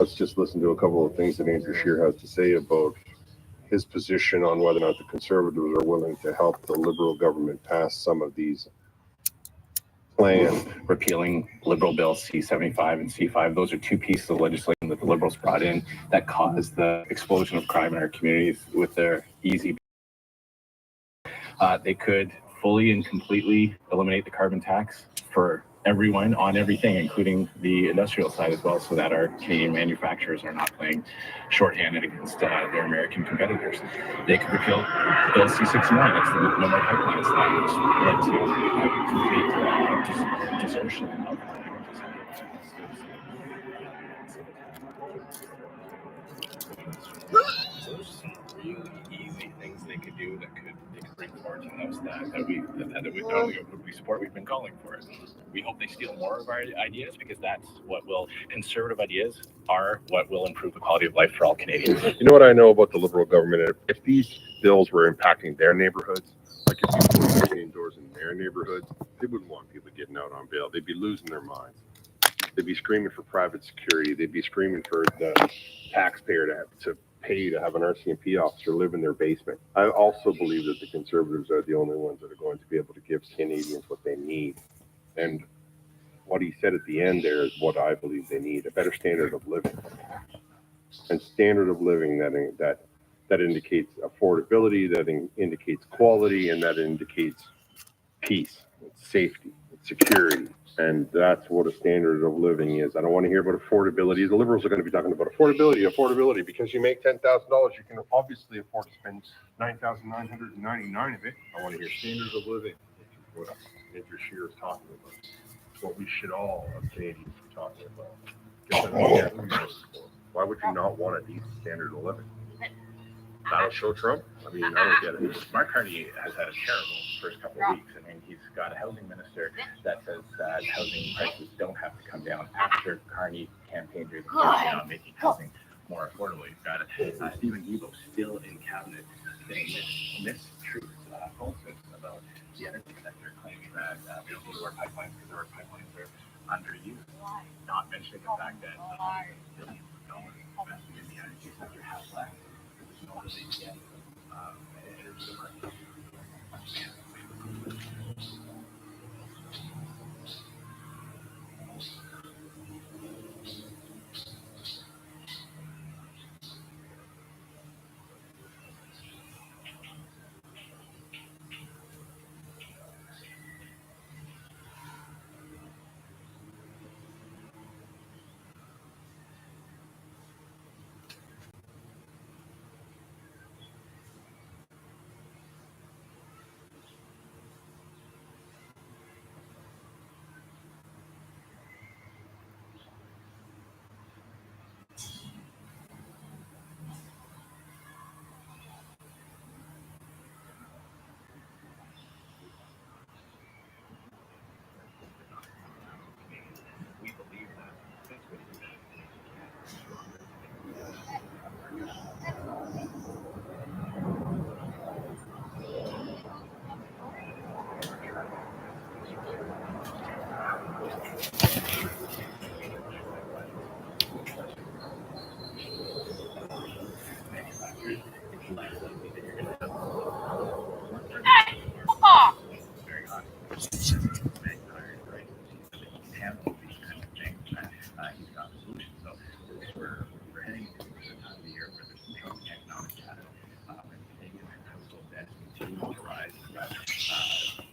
Let's just listen to a couple of things that Andrew Scheer has to say about his position on whether or not the Conservatives are willing to help the Liberal government pass some of these plans. Repealing Liberal Bill C-75 and C-5. Those are two pieces of legislation that the Liberals brought in that caused the explosion of crime in our communities with their easy. They could fully and completely eliminate the carbon tax for everyone on everything, including the industrial side as well, so that our Canadian manufacturers are not playing shorthanded against their American competitors. They could repeal Bill C-61, that's the no more pipelines, that which led to complete desertion of the so there's some really easy things they could do that could bring forward to us that we support. We've been calling for it. We hope they steal more of our ideas, because that's what will, conservative ideas are what will improve the quality of life for all Canadians. You know what I know about the Liberal government? If these bills were impacting their neighborhoods, like if people were kicking indoors in their neighborhoods, they wouldn't want people getting out on bail. They'd be losing their minds. They'd be screaming for private security. They'd be screaming for the taxpayer to pay to have an RCMP officer live in their basement. I also believe that the Conservatives are the only ones that are going to be able to give Canadians what they need. And what he said at the end there is what I believe they need: a better standard of living. And standard of living that indicates affordability, that indicates quality, and that indicates peace, safety, security. And that's what a standard of living is. I don't want to hear about affordability. The Liberals are going to be talking about affordability, because you make $10,000, you can obviously afford to spend $9,999 of it. I want to hear standards of living, which is what Andrew Scheer is talking about. It's what we should all of Canadians be talking about. Why would you not want a decent standard of living? That'll show Trump? I mean, I don't get it. Mark Carney has had a terrible first couple of weeks. I mean, he's got a housing minister that says that housing prices don't have to come down after Carney campaigned on making housing more affordable. You've got Stephen Guilbeault still in cabinet saying mistruths, falsehoods about the energy sector, claiming that we don't need more pipelines because our pipelines are underused. Not mentioning the fact that billions of dollars invested in the energy sector has left.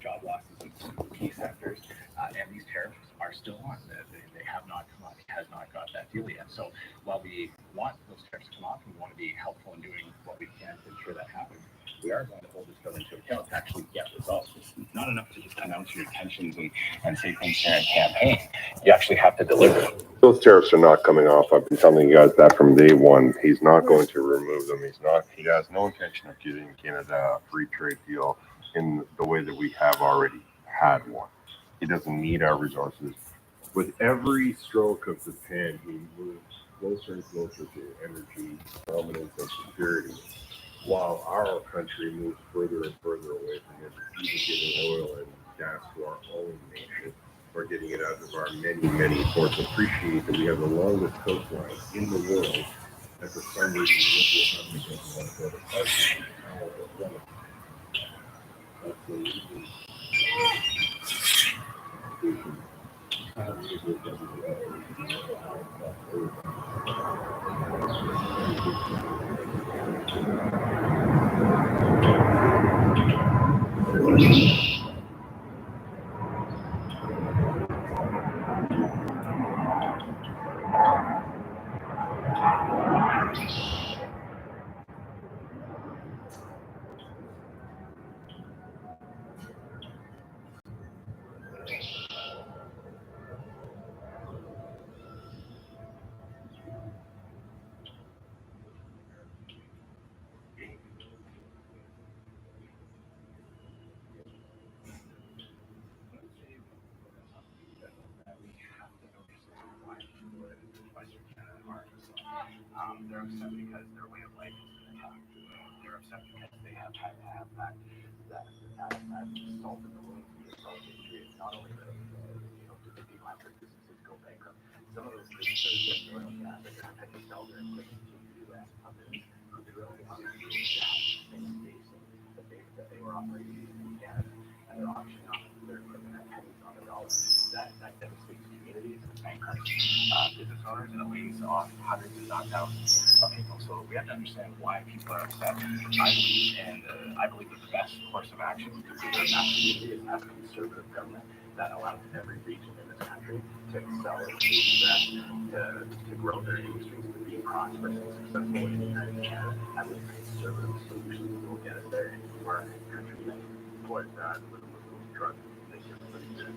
Job losses in key sectors, and these tariffs are still on. They have not come off. He has not got that deal yet. So while we want those tariffs to come off and we want to be helpful in doing what we can to ensure that happens, we are going to hold this bill into account to actually get results. It's not enough to just announce your intentions and say things here in campaign. You actually have to deliver. Those tariffs are not coming off. I've been telling you guys that from day one. He's not going to remove them. He has no intention of giving Canada a free trade deal in the way that we have already had one. He doesn't need our resources. With every stroke of the pen, he moves closer and closer to energy dominance and security, while our country moves further and further away from it, even giving oil and gas to our own nation We're getting it out of our many ports. Appreciate that we have the longest coastline in the world. And for some reason, this doesn't want to go to That's They're upset because their way of life has been attacked. They're upset because they have had to have that salt in the wound to create not only the people have their businesses go bankrupt. Some of those businesses in oil and gas are had to sell their equipment to U.S. companies who drilled on the gas in the basin that they were operating in Canada, and they're auctioning off their equipment at pennies on the dollar. That devastates communities and bankrupts business owners, and it lays off hundreds, if not thousands, of people. So we have to understand why people are upset. I believe that the best course of action to preserve that community is to have a conservative government that allows every region in this country to excel and to invest, to grow their industries, to be prosperous and successful in the United Canada. I believe conservative solutions will get us there into our country. quite bad with those trucks. They get pretty good.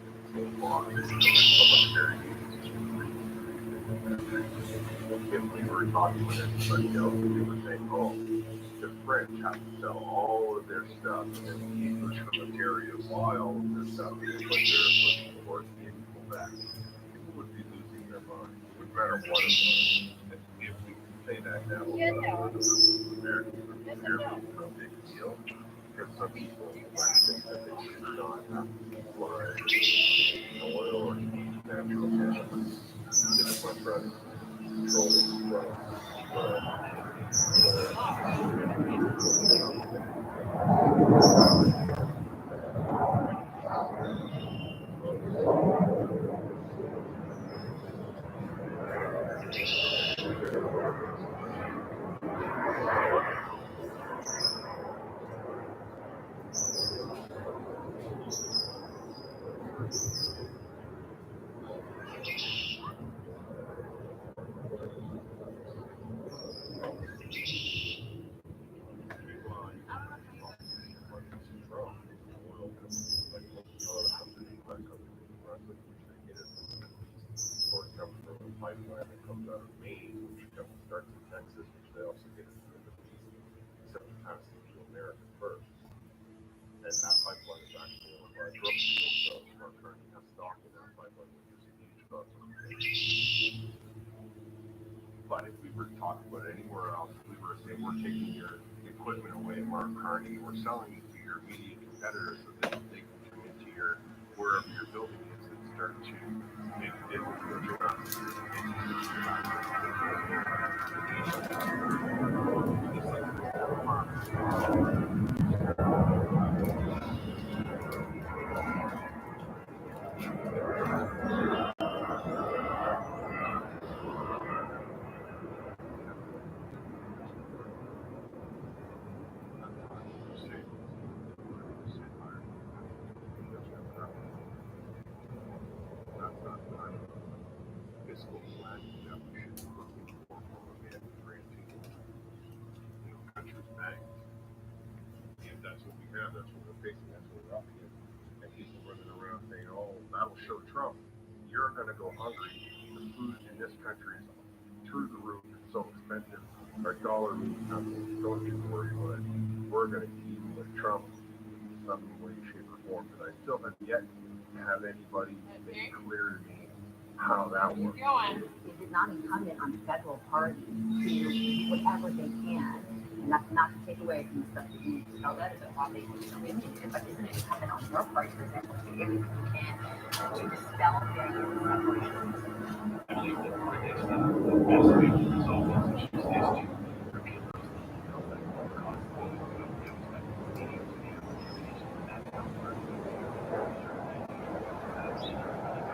If we were talking with everybody else, we would say, oh, the French have to sell all of their stuff and the English from Ontario buy all of their stuff and put their equipment towards in Quebec. People would be losing their mind. No matter what it was. If we say that now, Americans would be no big deal. Because some people might think that they should not have to fly oil or natural gas. It's much rather control the price. Pipeline that comes out of Maine, which starts in Texas, which they also get it from the except it has to be America first. And that pipeline is actually owned by Brookfield, so we're currently have stock in that pipeline, which is a huge cost. But if we were to talk about anywhere else, if we were to say we're taking your equipment away, Mark Carney, we're selling it to your immediate competitors so that they can come into your wherever your building is and start to make a business with you. Fiscal plan that we should be looking for from a man granting, country's banks. And that's what we have, that's what we're facing, that's what we're up against. And people running around saying, oh, that'll show Trump. You're going to go hungry. The food in this country is through the roof. It's so expensive. Our dollar means nothing. Don't you worry about it. We're going to keep with Trump in some way, shape, or form. But I still have yet to have anybody make clear to me how that works. It is not incumbent on federal parties to do whatever they can not to take away from the stuff that you spelled out about why they needed, but isn't it incumbent on your part, for example, to do everything you can to dispel the idea of separation? I believe that the best way to resolve these issues is to repeal those bills that cause the unexpected meetings and termination, and that's how we're going to ensure that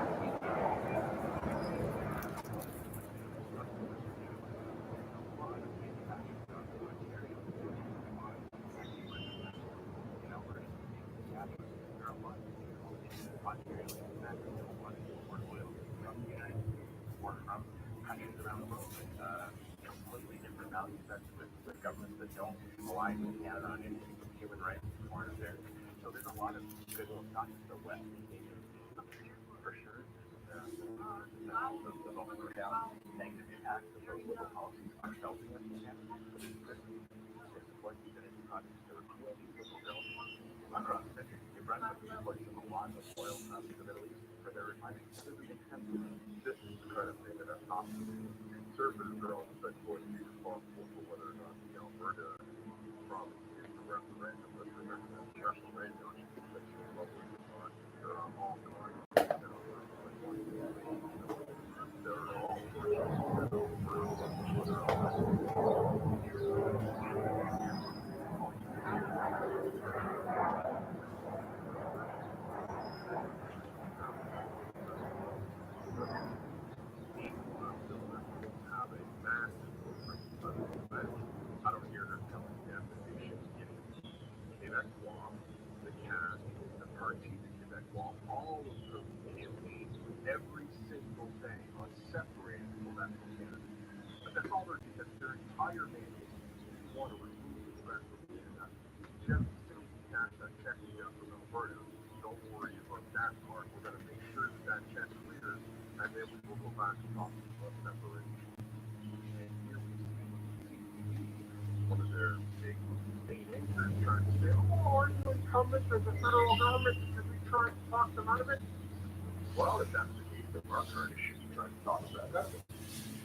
countries around the world with completely different value sets with governments that don't align with Canada on anything from human rights to foreign affairs. So there's a lot of good, not just the West, for sure. There's also profound negative impacts of those liberal policies are felt in Canada, but it's critically disappointing that it's not just to repeal these liberal bills across the country. New Brunswick supports them a lot of oil in the Middle East for their refining. It doesn't make sense to me. This is the kind of thing that I'm not conservatives are all such going to be responsible for whether or not the Alberta province is a referendum. Let's remember that the referendum that the Republicans on, they're all gone. They're all have a massive I don't hear her telling them that they should be getting Quebecois, the CAST, the Parti de Quebecois, all of them campaign every single day on separating Quebec from Canada. But that's all they're because their entire mandate is want to remove Quebec from Canada. Just simply cash that check we got from Alberta. Don't worry about that part. We're going to make sure that that check clears, and then we will go back and talk about separation. One of their big state actors trying to say, oh, aren't you incumbent as a federal government because we try to talk them out of it? Well, if that's the case, then our current issue is trying to talk about that.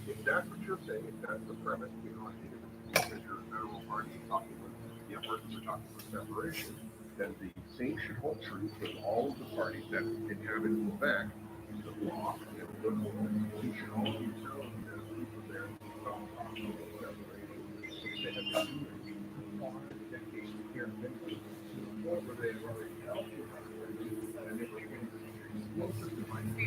If that's what you're saying, if that's the premise, we don't need it because you're a federal party talking with the efforts we're talking about separation, then the same should hold true for all of the parties that inhabit Quebec, the law, and the liberal institution, all of these people there talking about separation. They have been doing for decades here in Finland, where they have already held you, and they're making explosive devices.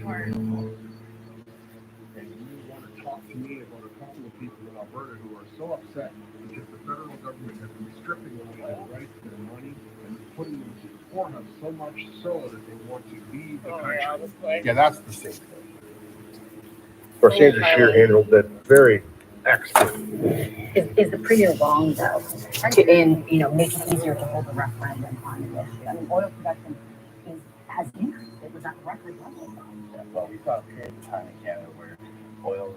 And you want to talk to me about a couple of people in Alberta who are so upset because the federal government has been stripping them of their rights, their money, and putting them to the poorhouse so much so that they want to leave the country. Yeah, that's the same thing. Or Sandra Scheer handled that very expert. Is the premier wrong though make it easier to hold a referendum on the issue? I mean, oil production has increased. It was at record levels. Yeah, well, we saw a period of time in Canada where oil,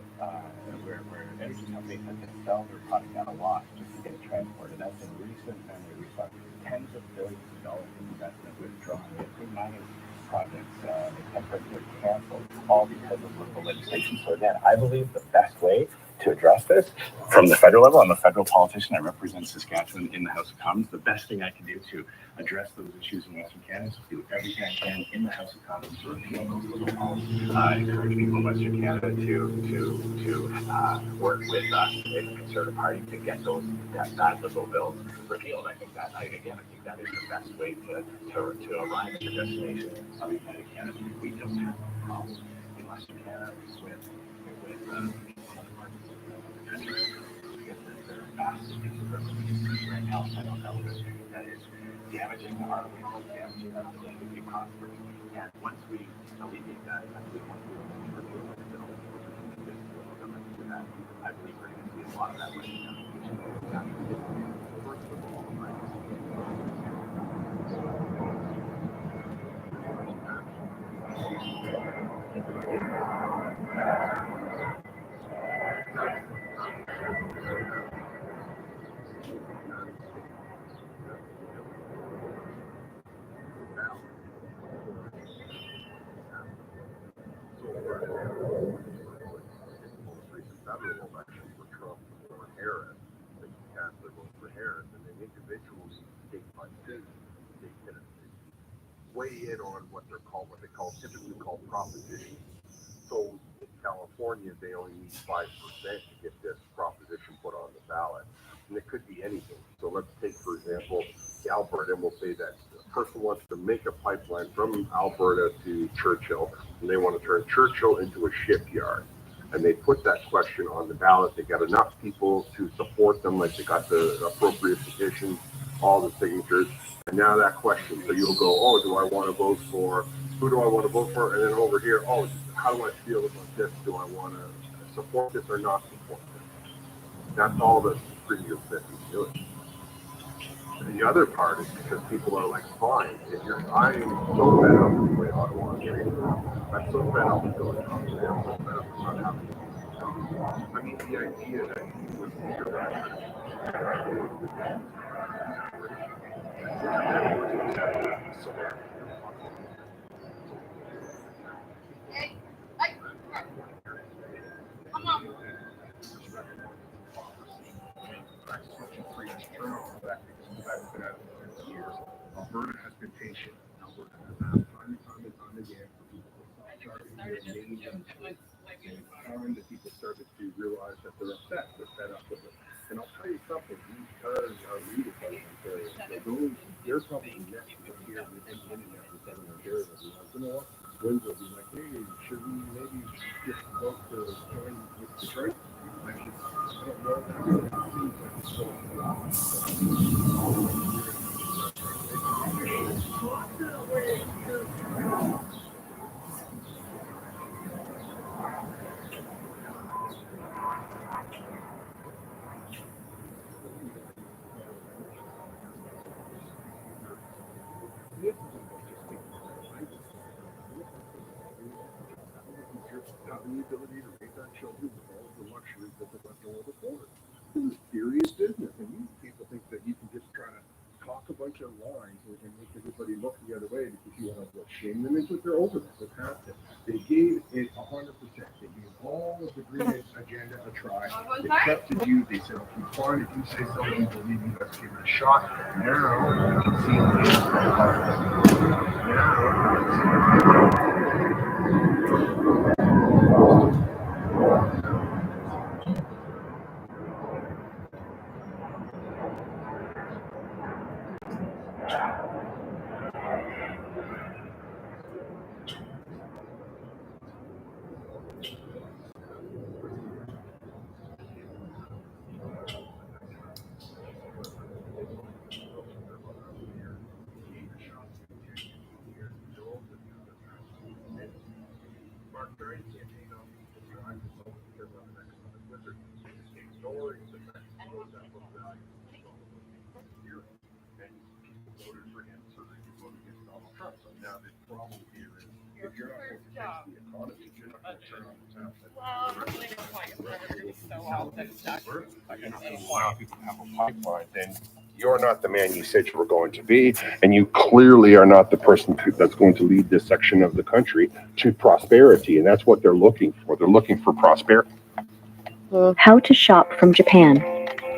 where energy companies had to sell their product at a loss just to get it transported. That's in recent memory. We saw tens of billions of dollars of investment withdrawn. Big mining projects were canceled, all because of local legislation. So again, I believe the best way to address this from the federal level, I'm a federal politician. I represent Saskatchewan in the House of Commons. The best thing I can do to address those issues in Western Canada is to do everything I can in the House of Commons to repeal those liberal policies. Encourage people in Western Canada to work with us in the Conservative Party to get those that liberal bills repealed. I think that that is the best way to arrive at the destination of United Canada. We don't have a problem in Western Canada with right now, I don't know that is damaging our world, damaging our ability to be prosperous. And once we alleviate that, I believe once we review it, then I believe we're going to see a lot of that money coming. First of all, federal election for Trump or Harris. individually, state by state, they can weigh in on what they call typically called propositions. So in California, they only need 5% to get this proposition put on the ballot. And it could be anything. So let's take, for example, Alberta, and we'll say that a person wants to make a pipeline from Alberta to Churchill, and they want to turn Churchill into a shipyard. And they put that question on the ballot. They got enough people to support them, like they got the appropriate petitions, all the signatures. And now that question, so you'll go, oh, do I want to vote for, who do I want to vote for? And then over here, oh, how do I feel about this? Do I want to support this or not support this? That's all the Premier Smith is doing. And the other part is because people are like, fine, if you're, I'm so fed up with the way Ottawa is treated. I'm so fed up with going on today. I'm so fed up with not having these. I mean, the idea that you would see your Alberta has been patient. Alberta has asked time and time again for people to stop charging their names and it's time that people started to realize that they're upset, they're fed up with it. And I'll tell you something, because our leaders are those, they're probably next to here within the internet with Southern Ontario. You know what? Winds will be like, hey, should we maybe just vote to join with Detroit? I don't know that. Having the ability to raise our children with all the luxuries that the rest of the world affords. This is serious business, and you people think that you can just try to talk a bunch of lines and make everybody look the other way because you want to shame them into it. They're over this. They're past it. They gave it 100%. They gave all of the green agenda a try. They trusted you. They said, okay, fine, if you say so, we believe you. Let's give it a shot. Now, you can see now the problem here is if you're not going to fix the economy, you're not going to turn on the tap. Well, really no point. Everybody's so all that stuff. And if you allow people to have a pipeline, then you're not the man you said you were going to be, and you clearly are not the person that's going to lead this section of the country to prosperity, and that's what they're looking for. They're looking for prosperity. How to shop from Japan.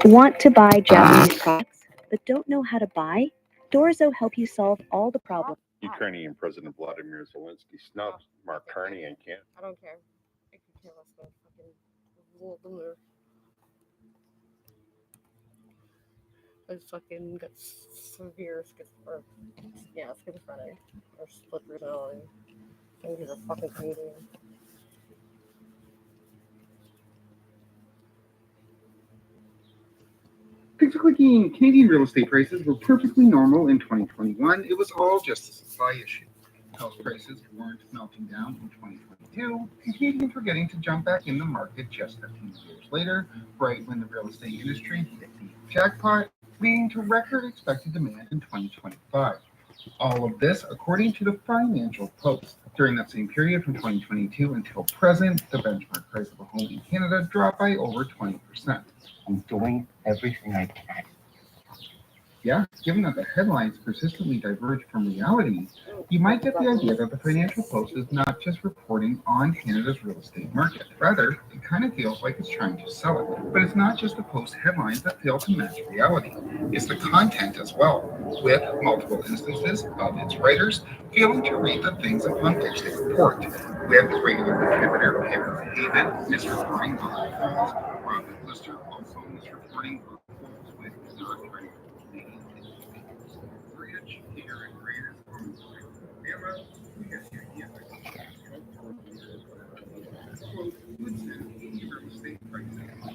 Want to buy Japanese products but don't know how to buy? Dorzo help you solve all the problems. Ukrainian President Vladimir Zelensky snubbed Mark Carney and can't. I don't care. I could care less about fucking little boomer. I fucking got severe schizophrenic or split personality. I think he's a fucking comedian. Thanks for clicking. Canadian real estate prices were perfectly normal in 2021. It was all just a supply issue. House prices weren't melting down in 2022, and Canadians were getting to jump back in the market just a few years later, right when the real estate industry hit the jackpot, leading to record expected demand in 2025. All of this according to the Financial Post. During that same period from 2022 until present, the benchmark price of a home in Canada dropped by over 20%. I'm doing everything I can. Yeah, given that the headlines persistently diverge from reality, you might get the idea that the Financial Post is not just reporting on Canada's real estate market. Rather, it kind of feels like it's trying to sell it. But it's not just the Post headlines that fail to match reality, it's the content as well, with multiple instances of its writers failing to read the things upon which they report, with regular contributor Haven misreporting on calls, Robert Lister also misreporting on calls with non-credible Canadian individuals. Mortgage, Peter and Greer's on Alabama, we get the idea that quote, would send 80 real estate prices to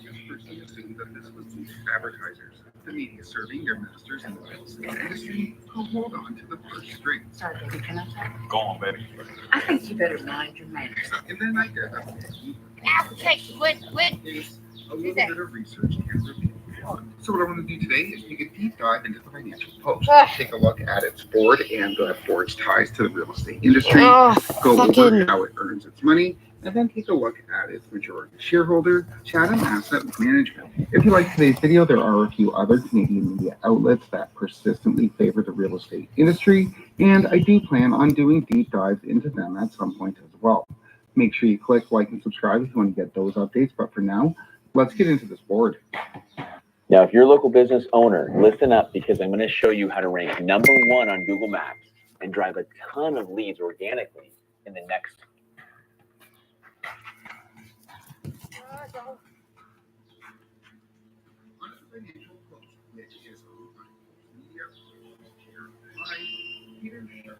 this person assumed that this was due to advertisers, the media serving their masters in the real estate industry who hold on to the purse strings. Sorry, baby, can I talk? Go on, baby. I think you better mind your manners. And then I get a Application, quit. is a little bit of research can reveal. So what I want to do today is take a deep dive into the Financial Post. Take a look at its board and the board's ties to the real estate industry. Oh, Go over fucking. how it earns its money, and then take a look at its majority shareholder, Chatham Asset Management. If you like today's video, there are a few other Canadian media outlets that persistently favor the real estate industry, and I do plan on doing deep dives into them at some point as well. Make sure you click like and subscribe if you want to get those updates, but for now, let's get into this board. Now, if you're a local business owner, listen up because I'm going to show you how to rank #1 on Google Maps and drive a ton of leads organically in the next. On the Financial Post, which is owned by Media, shared by Peter Sharp.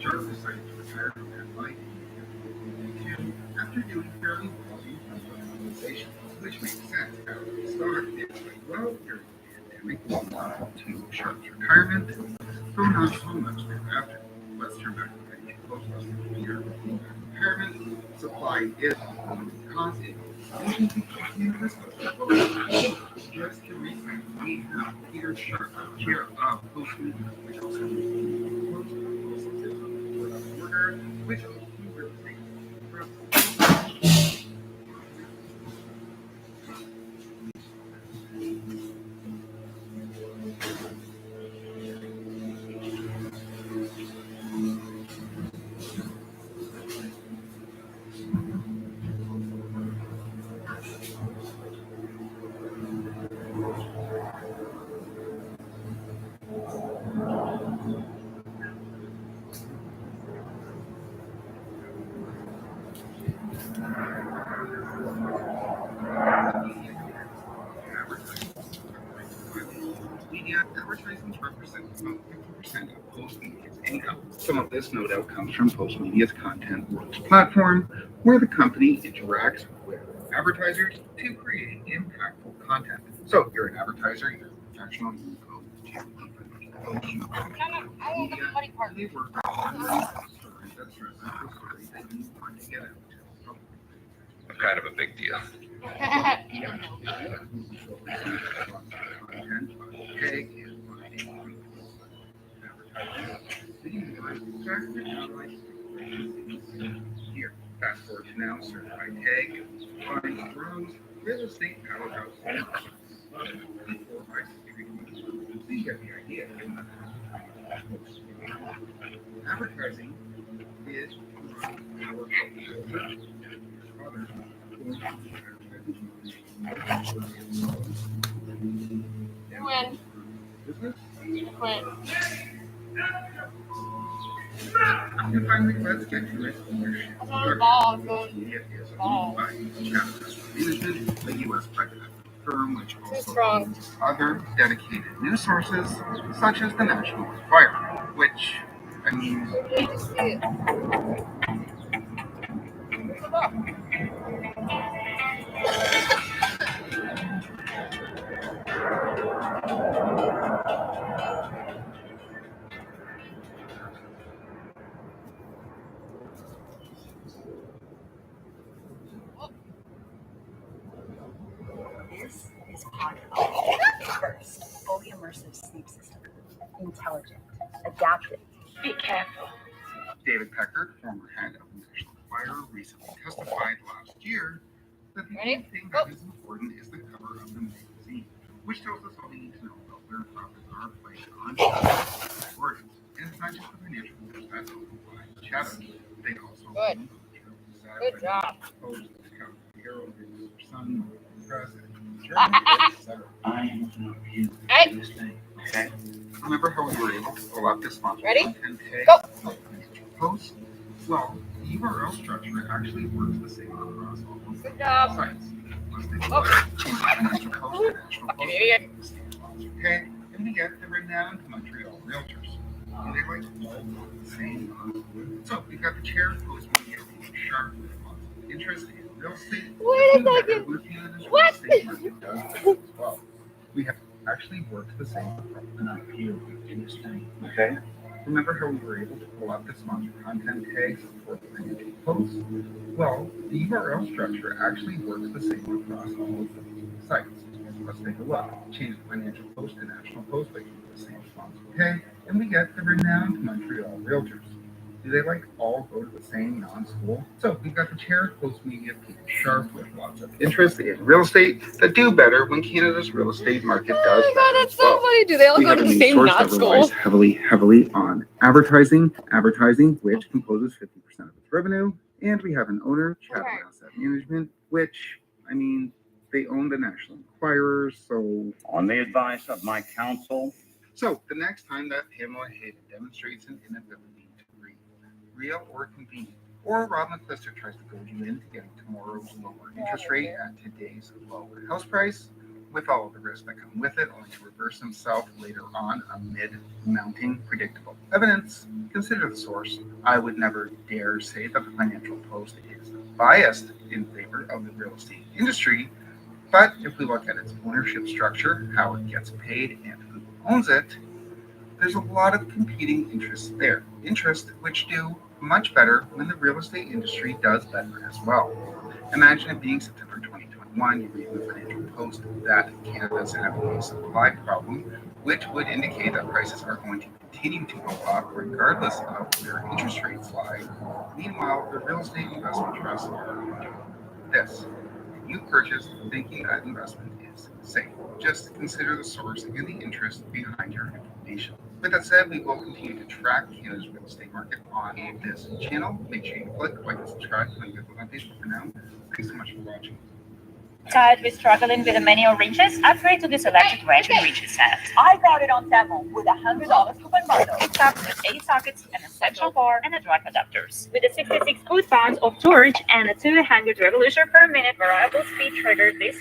Sharp decided to retire from ASTI after doing fairly well in terms of compensation, which makes sense. Out of the stock, it's like, well, during the pandemic, to Sharp's retirement, though not so much thereafter. Let's turn back to the Financial Post less than a year before retirement. Supply is because it just to recent, we have Peter Sharp, chair of Post Media, which also order, which also media advertisements represent about 50% of Post Media's income. Some of this, no doubt, comes from Post Media's Content Works platform, where the company interacts with advertisers to create impactful content. So, you're an advertiser, you're a professional, you go to Post, you they work on stories that represent the story that you want to get out to the public. kind of a big deal. Here, fast forward to now, certified tag, fine grows, real estate powerhouse. Before I so you get the idea. Advertising is When? When? And finally, let's get to it. I'm on a ball. I'm going. It is owned by Chapters Management, a U.S. private firm which Too also strong. owns other dedicated news sources, such as the National Enquirer, which, I mean, You need to see it. Come on. This is part of first, fully immersive sleep system. Intelligent, adaptive. Be careful. David Pecker, former head of the National Enquirer, recently testified last year that the Ready? only thing that is important is the cover of the magazine, which tells us all we need to know about where profits are placed on priorities. And it's not just the financial news that's owned by Chatham. They also Good. own Good job. Post, Herald, Sun, Press, etc. Hey. Okay. Remember how we were able to pull up this sponsor Ready? content tag Go. like financial posts? Well, the URL structure actually works the same across all of Good the job. sites. Let's take a Oh. look. Change financial post to national post. Idiot. Okay, and we get the renowned Montreal Realtors. And they like all the same. So we've got the chair post media sharp with lots of interest in real estate. Wait a second. What? Well, we have actually worked the same. Okay. Remember how we were able to pull up the sponsor content tags for the financial posts? Well, the URL structure actually works the same across all of the sites. Let's take a look. Change the financial post to national post by keeping the same sponsor tag, and we get the renowned Montreal Realtors. Do they like all go to the same non-school? So we've got the chair post media people sharp with lots of interest in real estate that do better when Canada's real estate market does Oh my better. god, that's so funny. Do they all We go have to a the news same source not that relies school? heavily on advertising, which composes 50% of its revenue, and we have an owner, Chatham Okay. Asset Management, which, I mean, they own the National Enquirer, so... On the advice of my counsel, So, the next time that Pamela Hayden demonstrates an inability to read, real or convenient, or Rob McClister tries to goad you into getting tomorrow's lower interest rate at today's lower house price, with all of the risks that come with it, only to reverse himself later on amid mounting predictable evidence, consider the source. I would never dare say that the Financial Post is biased in favor of the real estate industry, but if we look at its ownership structure, how it gets paid, and who owns it, there's a lot of competing interests there. Interests which do much better when the real estate industry does better as well. Imagine it being September 2021, you read in the Financial Post that Canada's having a supply problem, which would indicate that prices are going to continue to go up regardless of where interest rates lie. Meanwhile, the real estate investment trusts are doing this. You purchase thinking that investment is safe. Just consider the source and the interest behind your information. With that said, we will continue to track Canada's real estate market on this channel. Make sure you click like and subscribe when you get updates. But for now, thanks so much for watching. Tired with struggling with the manual wrenches? Upgrade to this electric wrench and wrenches set. I got it on demo with $100 coupon bundle. It comes with 8 sockets, an essential bar, and a drive adapters. With a 66 foot-pounds of torque and a 200 revolution per minute variable speed trigger, this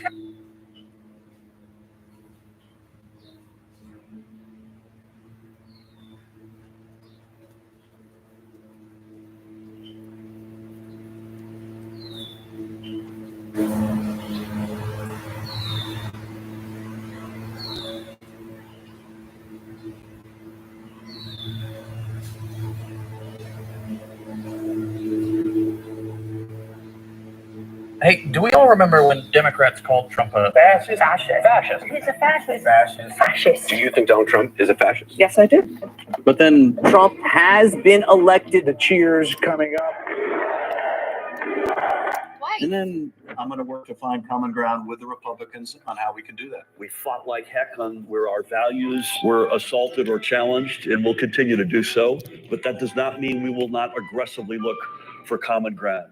Hey, do we all remember when Democrats called Trump a fascist? Fascist. He's a fascist. Fascist. Fascist. Do you think Donald Trump is a fascist? Yes, I do. But then Trump has been elected. the cheers coming up. And then I'm going to work to find common ground with the Republicans on how we can do that. We fought like heck on where our values were assaulted or challenged, and we'll continue to do so. But that does not mean we will not aggressively look for common ground.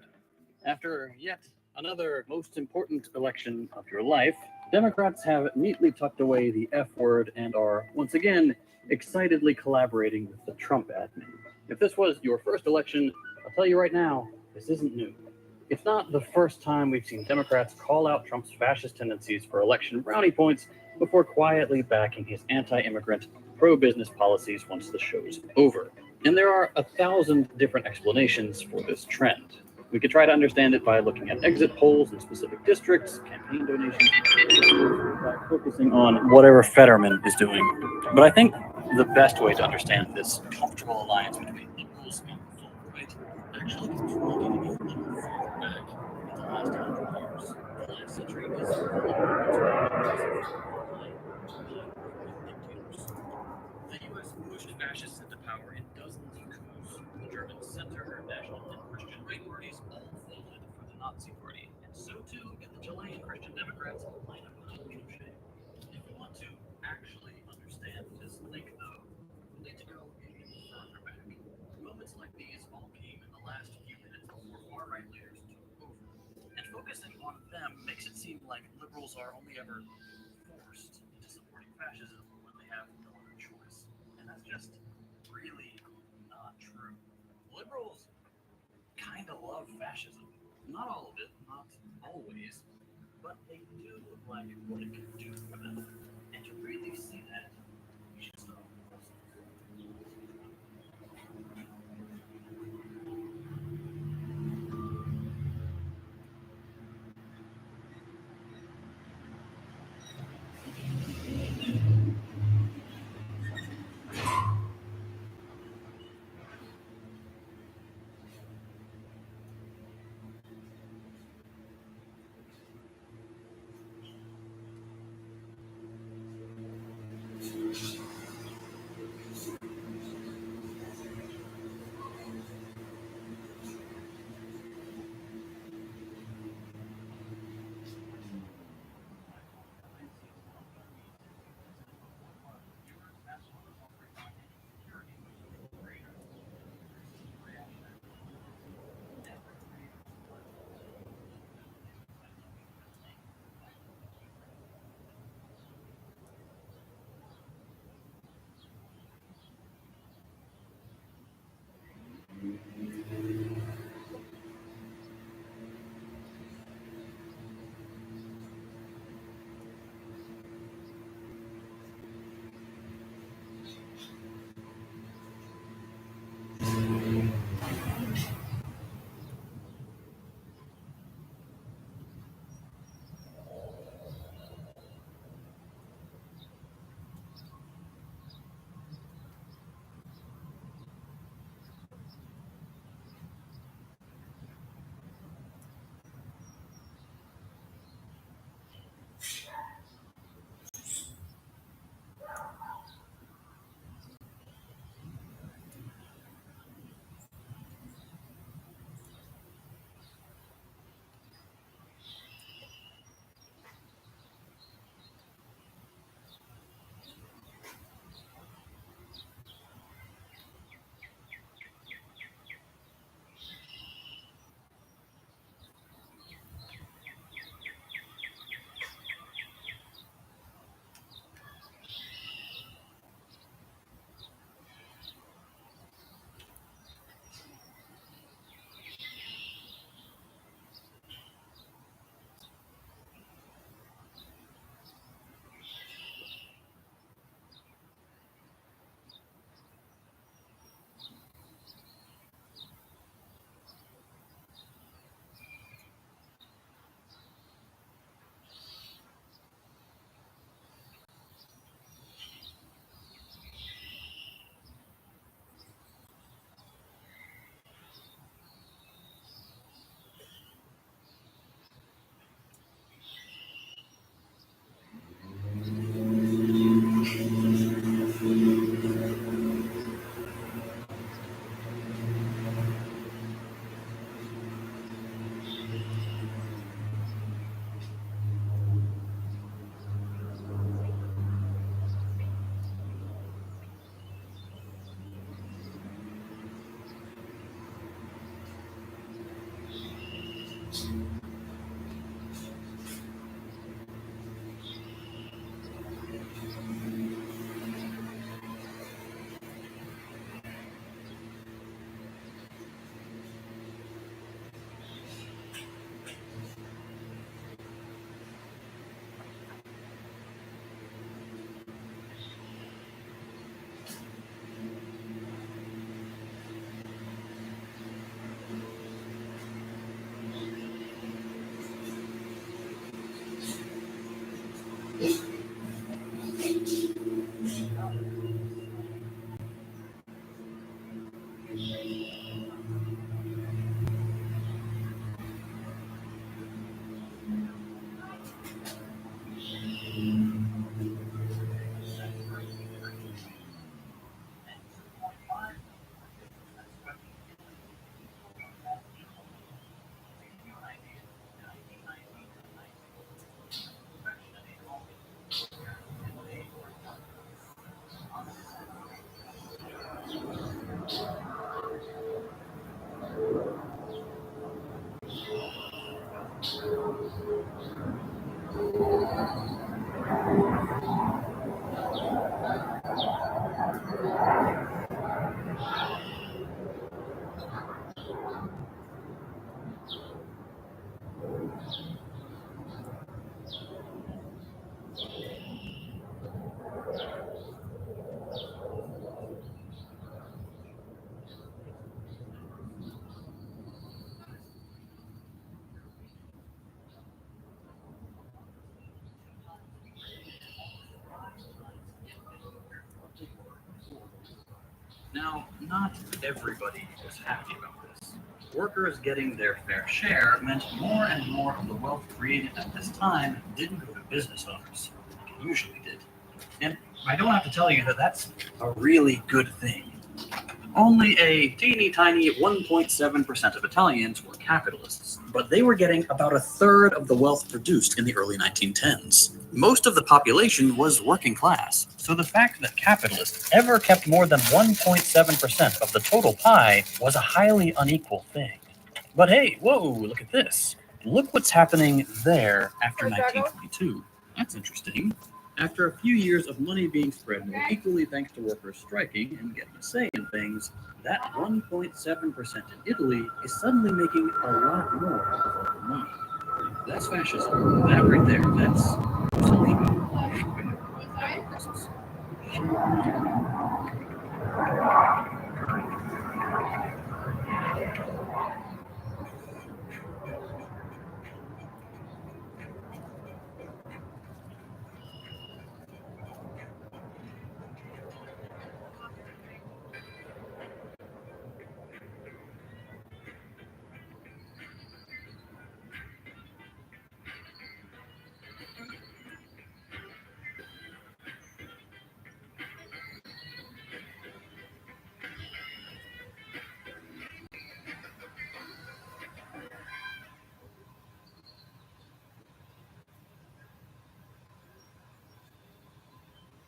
After yet another most important election of your life, Democrats have neatly tucked away the F word and are once again excitedly collaborating with the Trump admin. If this was your first election, I'll tell you right now, this isn't new. It's not the first time we've seen Democrats call out Trump's fascist tendencies for election brownie points before quietly backing his anti-immigrant, pro-business policies once the show's over. And there are 1,000 different explanations for this trend. We could try to understand it by looking at exit polls in specific districts, campaign donations, by focusing on whatever Fetterman is doing. But I think the best way to understand this comfortable alliance between liberals and the right actually comes from looking a little further back in the last 100 years. The last century is full of dictators. The U.S. pushed fascists into power in dozens of coups. The German center, national, and Christian right parties all folded for the Nazi Party, and so too did the Chilean Christian Democrats line up behind Pinochet. If we want to actually understand this link, though, we need to go even further back. Moments like these all came in the last few minutes before far-right leaders took over, and focusing on them makes it seem like liberals are only ever forced into supporting fascism when they have no other choice. And that's just really not true. Liberals kind of love fascism. Not all of it, not always, but they do like what it can do for them. And to really see that, you should start with those. not everybody was happy about this. Workers getting their fair share meant more and more of the wealth created at this time didn't go to business owners, like it usually did. And I don't have to tell you that that's a really good thing. Only a teeny tiny 1.7% of Italians were capitalists, but they were getting about a third of the wealth produced in the early 1910s. Most of the population was working class, so the fact that capitalists ever kept more than 1.7% of the total pie was a highly unequal thing. But hey, whoa, look at this. Look what's happening there after 1922. That's interesting. After a few years of money being spread more equally thanks to workers striking and getting a say in things, that 1.7% in Italy is suddenly making a lot more of all the money. That's fascism. That right there, that's socialism.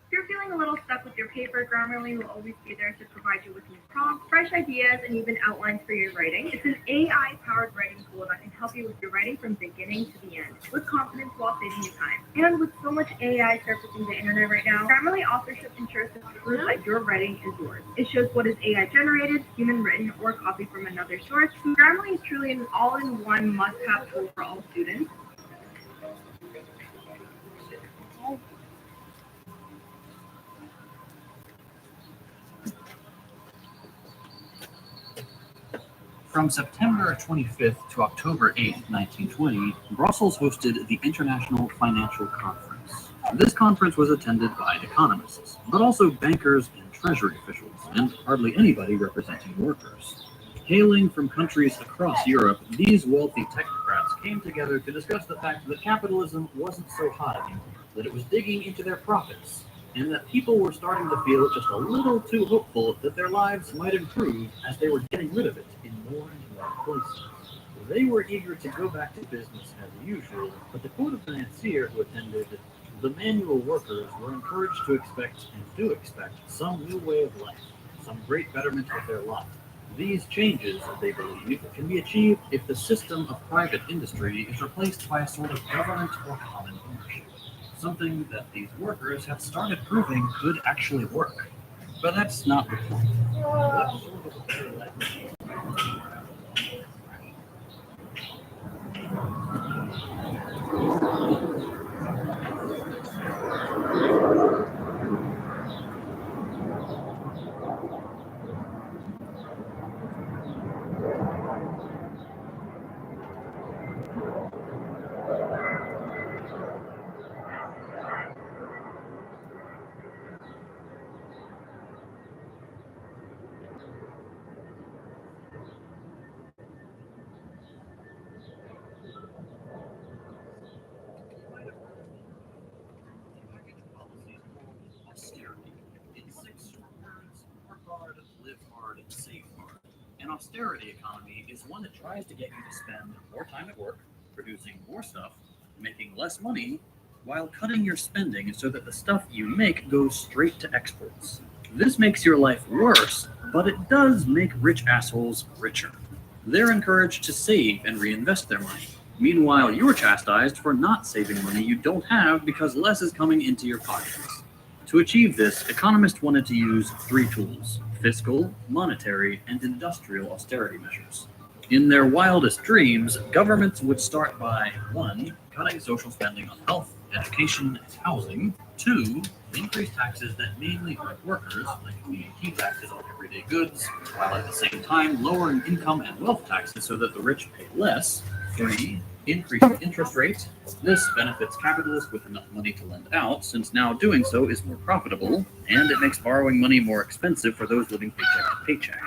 If you're feeling a little stuck with your paper, Grammarly will always be there to provide you with new prompts, fresh ideas, and even outlines for your writing. It's an AI-powered writing tool that can help you with your writing from beginning to the end, with confidence while saving you time. And with so much AI surfacing the internet right now, Grammarly authorship ensures to prove that your writing is yours. It shows what is AI-generated, human-written, or copied from another source. Grammarly is truly an all-in-one must-have tool for all students. From September 25th to October 8th, 1920, Brussels hosted the International Financial Conference. This conference was attended by economists, but also bankers and treasury officials, and hardly anybody representing workers. Hailing from countries across Europe, these wealthy technocrats came together to discuss the fact that capitalism wasn't so hot anymore, that it was digging into their profits, and that people were starting to feel just a little too hopeful that their lives might improve as they were getting rid of it in more and more places. They were eager to go back to business as usual, but to quote a financier who attended, the manual workers were encouraged to expect and do expect some new way of life, some great betterment of their lot. These changes, they believe, can be achieved if the system of private industry is replaced by a sort of government or common ownership. Something that these workers have started proving could actually work. But that's not the point. What sort of better life? In 6 short words, work hard, live hard, save hard. An austerity economy is one that tries to get you to spend more time at work, producing more stuff, making less money, while cutting your spending so that the stuff you make goes straight to exports. This makes your life worse, but it does make rich assholes richer. They're encouraged to save and reinvest their money. Meanwhile, you're chastised for not saving money you don't have because less is coming into your pockets. To achieve this, economists wanted to use 3 tools: fiscal, monetary, and industrial austerity measures. In their wildest dreams, governments would start by 1. Cutting social spending on health, education, and housing. 2. Increase taxes that mainly hurt workers, like VAT taxes on everyday goods, while at the same time lowering income and wealth taxes so that the rich pay less. 3. increase the interest rate. This benefits capitalists with enough money to lend out, since now doing so is more profitable, and it makes borrowing money more expensive for those living paycheck to paycheck.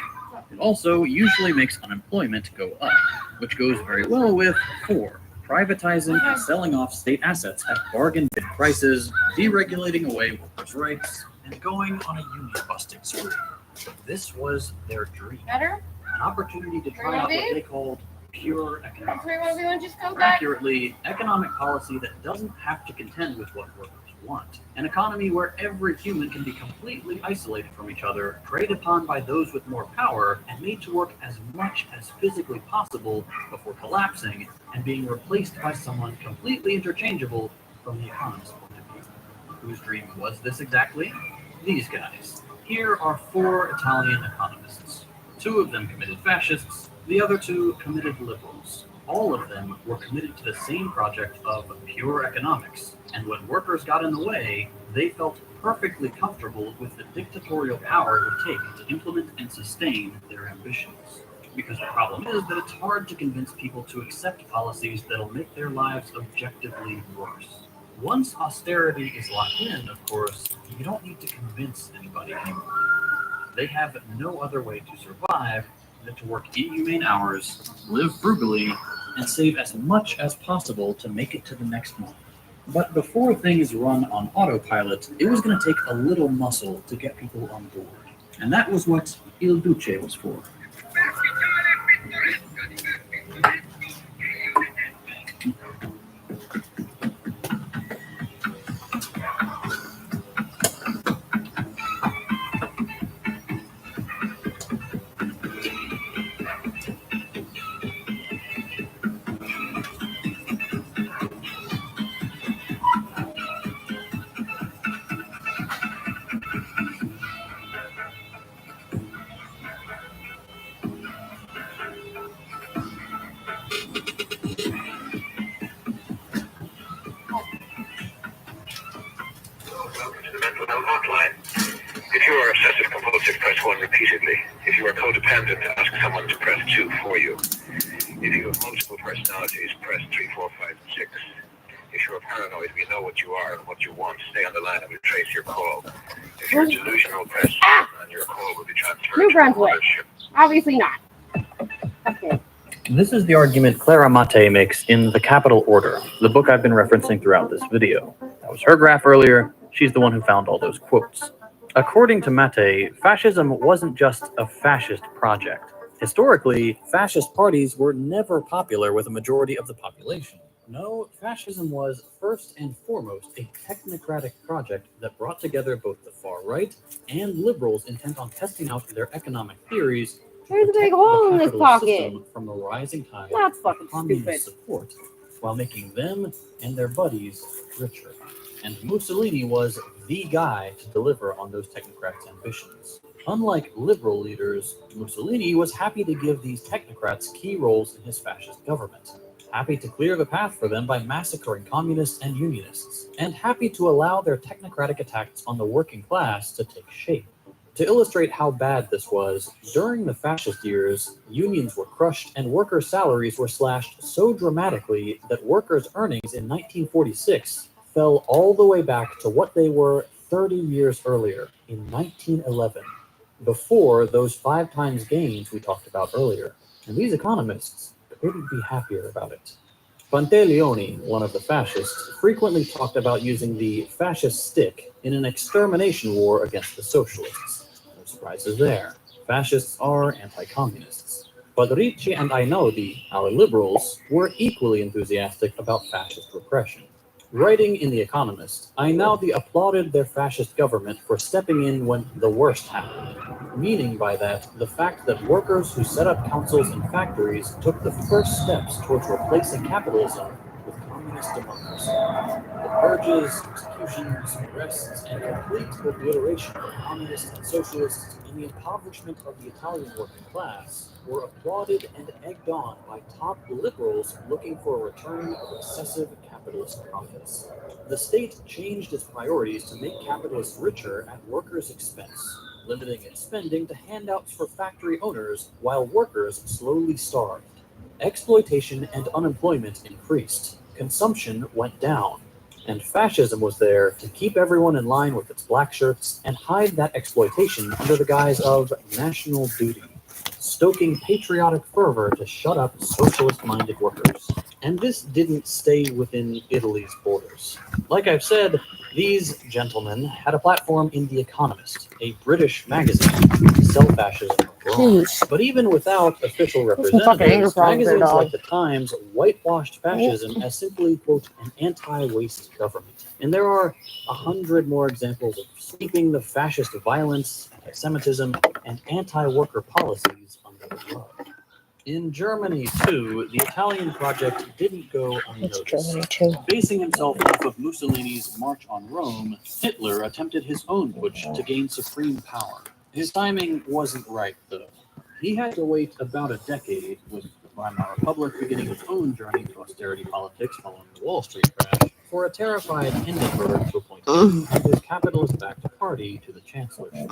It also usually makes unemployment go up, which goes very well with 4. Privatizing and selling off state assets at bargain bin prices, deregulating away workers' rights, and going on a union-busting spree. This was their dream. Better? An opportunity to try out what they called pure economics. Where everyone just go Or back? accurately, economic policy that doesn't have to contend with what workers want. An economy where every human can be completely isolated from each other, preyed upon by those with more power, and made to work as much as physically possible before collapsing and being replaced by someone completely interchangeable from the economist's point of view. Whose dream was this exactly? These guys. Here are 4 Italian economists. 2 of them committed fascists, the other 2 committed liberals. All of them were committed to the same project of pure economics, and when workers got in the way, they felt perfectly comfortable with the dictatorial power it would take to implement and sustain their ambitions. Because the problem is that it's hard to convince people to accept policies that'll make their lives objectively worse. Once austerity is locked in, of course, you don't need to convince anybody anymore. They have no other way to survive than to work inhumane hours, live frugally, and save as much as possible to make it to the next month. But before things run on autopilot, it was going to take a little muscle to get people on board. And that was what Il Duce was for. Welcome to the mental health hotline. If you are obsessive compulsive, press 1 repeatedly. If you are codependent, ask someone to press 2 for you. If you have multiple personalities, press 3, 4, 5, 6. If you are paranoid, we know what you are and what you want. Stay on the line and we'll trace your call. If you're delusional, press 1 and your call will be transferred New to Brunswick. ownership. Obviously not. Okay. This is the argument Clara Matte makes in The Capital Order, the book I've been referencing throughout this video. That was her graph earlier. She's the one who found all those quotes. According to Matte, fascism wasn't just a fascist project. Historically, fascist parties were never popular with a majority of the population. No, fascism was first and foremost a technocratic project that brought together both the far right and liberals intent on testing out their economic theories. There's a big hole in this pocket. From the rising tide That's of fucking communist stupid. support, while making them and their buddies richer. And Mussolini was the guy to deliver on those technocrats' ambitions. Unlike liberal leaders, Mussolini was happy to give these technocrats key roles in his fascist government, happy to clear the path for them by massacring communists and unionists, and happy to allow their technocratic attacks on the working class to take shape. To illustrate how bad this was, during the fascist years, unions were crushed and workers' salaries were slashed so dramatically that workers' earnings in 1946 fell all the way back to what they were 30 years earlier, in 1911, before those 5 times gains we talked about earlier. And these economists couldn't be happier about it. Pantaleone, one of the fascists, frequently talked about using the fascist stick in an extermination war against the socialists. No surprises there. Fascists are anti-communists. But Ricci and Einaudi, our liberals, were equally enthusiastic about fascist repression. Writing in The Economist, Einaudi applauded their fascist government for stepping in when the worst happened, meaning by that the fact that workers who set up councils and factories took the first steps towards replacing capitalism with communist democracy. The purges, executions, arrests, and complete obliteration of communists and socialists and the impoverishment of the Italian working class were applauded and egged on by top liberals looking for a return of excessive capitalist profits. The state changed its priorities to make capitalists richer at workers' expense, limiting its spending to handouts for factory owners while workers slowly starved. exploitation and unemployment increased, consumption went down, and fascism was there to keep everyone in line with its black shirts and hide that exploitation under the guise of national duty, stoking patriotic fervor to shut up socialist-minded workers. And this didn't stay within Italy's borders. Like I've said, these gentlemen had a platform in The Economist, a British magazine, to sell fascism abroad. But even without official representatives, magazines like The Times whitewashed fascism as simply, quote, an anti-waste government. And there are 100 more examples of sweeping the fascist violence, anti-Semitism, and anti-worker policies under the rug. In Germany, too, the Italian project didn't go unnoticed. Basing himself off of Mussolini's March on Rome, Hitler attempted his own putsch to gain supreme power. His timing wasn't right, though. He had to wait about a decade, with the Weimar Republic beginning its own journey to austerity politics following the Wall Street crash, for a terrified Hindenburg to appoint him and his capitalist-backed party to the chancellorship.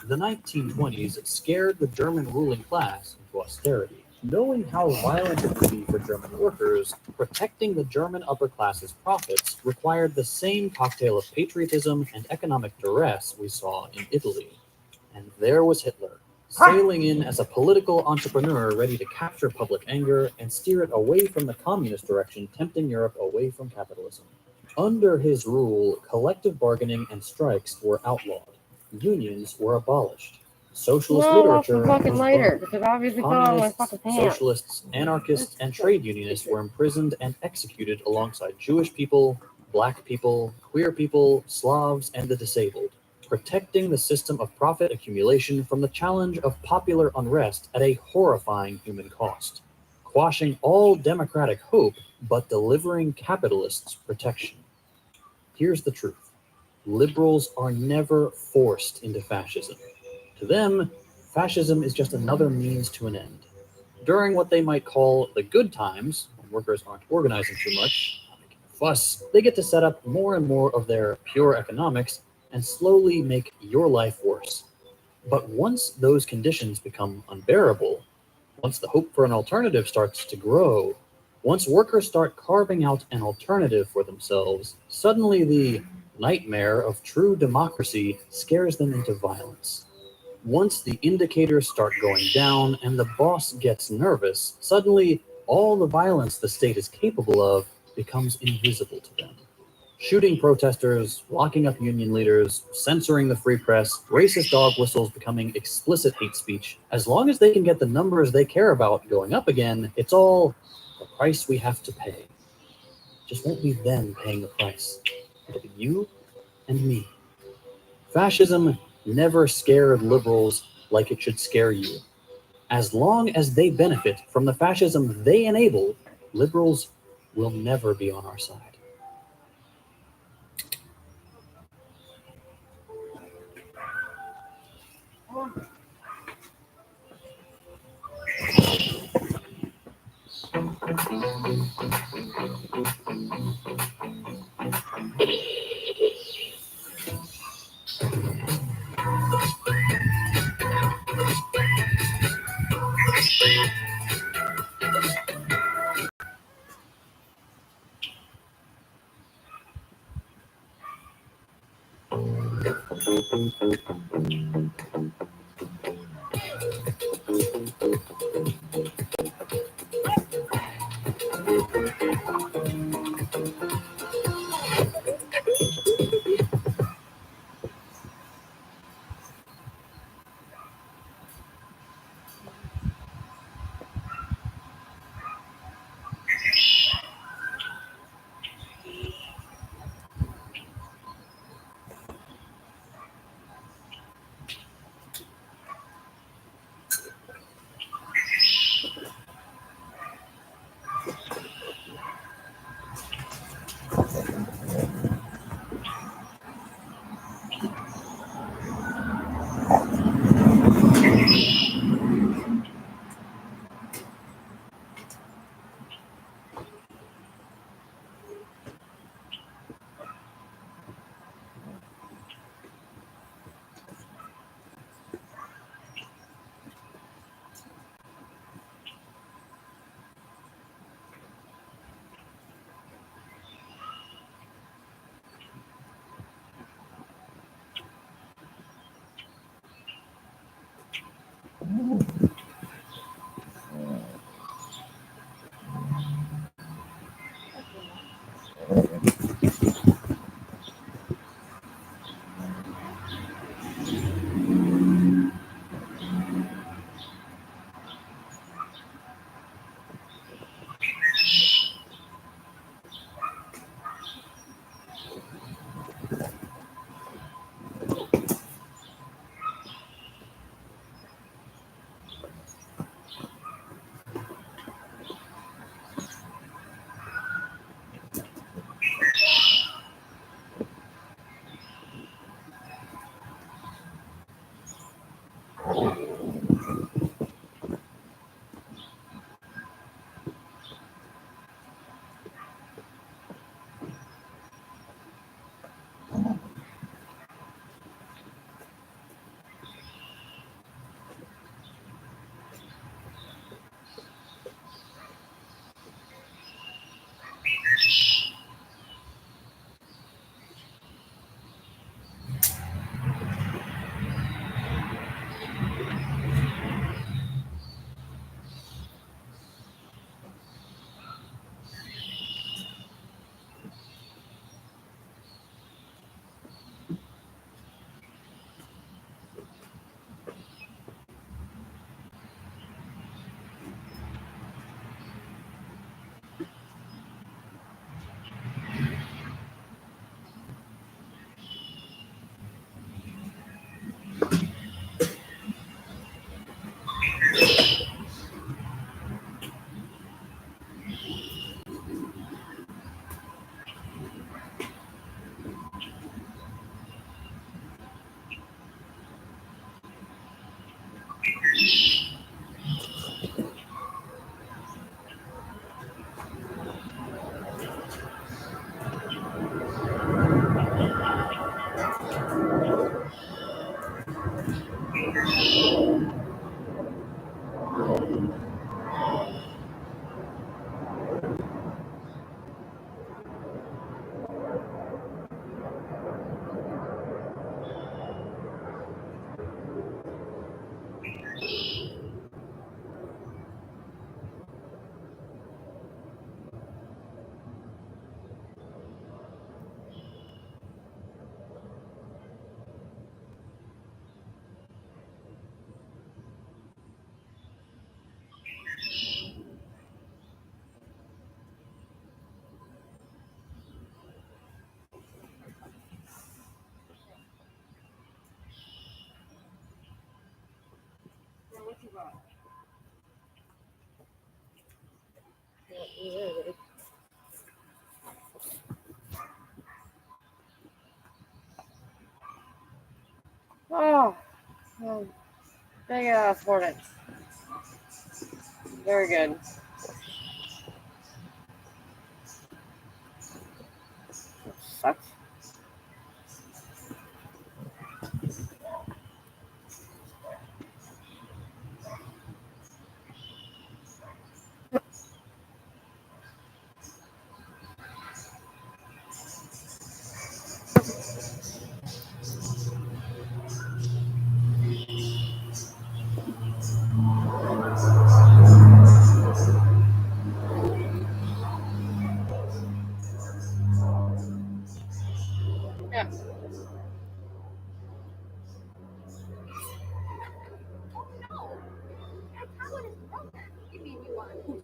The 1920s scared the German ruling class into austerity. Knowing how violent it could be for German workers, protecting the German upper class's profits required the same cocktail of patriotism and economic duress we saw in Italy. And there was Hitler, sailing in as a political entrepreneur ready to capture public anger and steer it away from the communist direction, tempting Europe away from capitalism. Under his rule, collective bargaining and strikes were outlawed. Unions were abolished. Socialist literature was burned. because obviously fell out of my fucking pants. Socialists, anarchists, and trade unionists were imprisoned and executed alongside Jewish people, black people, queer people, Slavs, and the disabled, protecting the system of profit accumulation from the challenge of popular unrest at a horrifying human cost, quashing all democratic hope but delivering capitalists protection. Here's the truth. Liberals are never forced into fascism. To them, fascism is just another means to an end. During what they might call the good times, when workers aren't organizing too much, not making a fuss, they get to set up more and more of their pure economics and slowly make your life worse. But once those conditions become unbearable, once the hope for an alternative starts to grow, once workers start carving out an alternative for themselves, suddenly the nightmare of true democracy scares them into violence. Once the indicators start going down and the boss gets nervous, suddenly all the violence the state is capable of becomes invisible to them. Shooting protesters, locking up union leaders, censoring the free press, racist dog whistles becoming explicit hate speech. As long as they can get the numbers they care about going up again, it's all the price we have to pay. Just won't be them paying the price. It'll be you and me. Fascism never scared liberals like it should scare you. As long as they benefit from the fascism they enable, liberals will never be on our side. Oh, big ass hornets. Very good. Sucks. Yeah.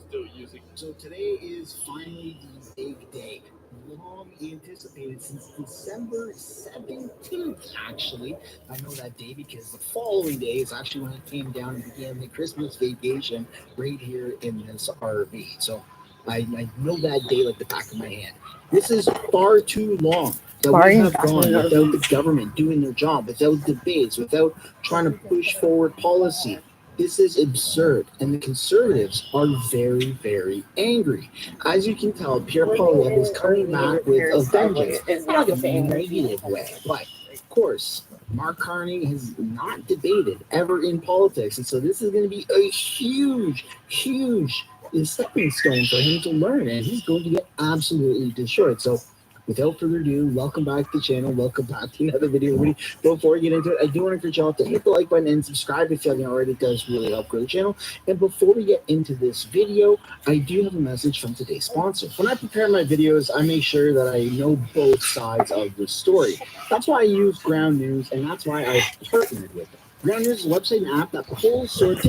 Still using. So today is finally the big day. Long anticipated since December 17th, actually. I know that day because the following day is actually when I came down and began the Christmas vacation right here in this RV. So I know that day like the back of my hand. This is far too long that we have gone without the government doing their job, without debates, without trying to push forward policy. This is absurd, and the conservatives are very, very angry. As you can tell, Pierre Poilievre is coming back with a vengeance, not in a negative way, but of course, Mark Carney has not debated ever in politics, and so this is going to be a huge, huge stepping stone for him to learn, and he's going to get absolutely destroyed. So without further ado, welcome back to the channel. Welcome back to another video. Everybody, before we get into it, I do want to encourage y'all to hit the like button and subscribe if you haven't already. It does really help grow the channel. And before we get into this video, I do have a message from today's sponsor. When I prepare my videos, I make sure that I know both sides of the story. That's why I use Ground News, and that's why I partnered with them. Ground News is a website and app that pulls sorts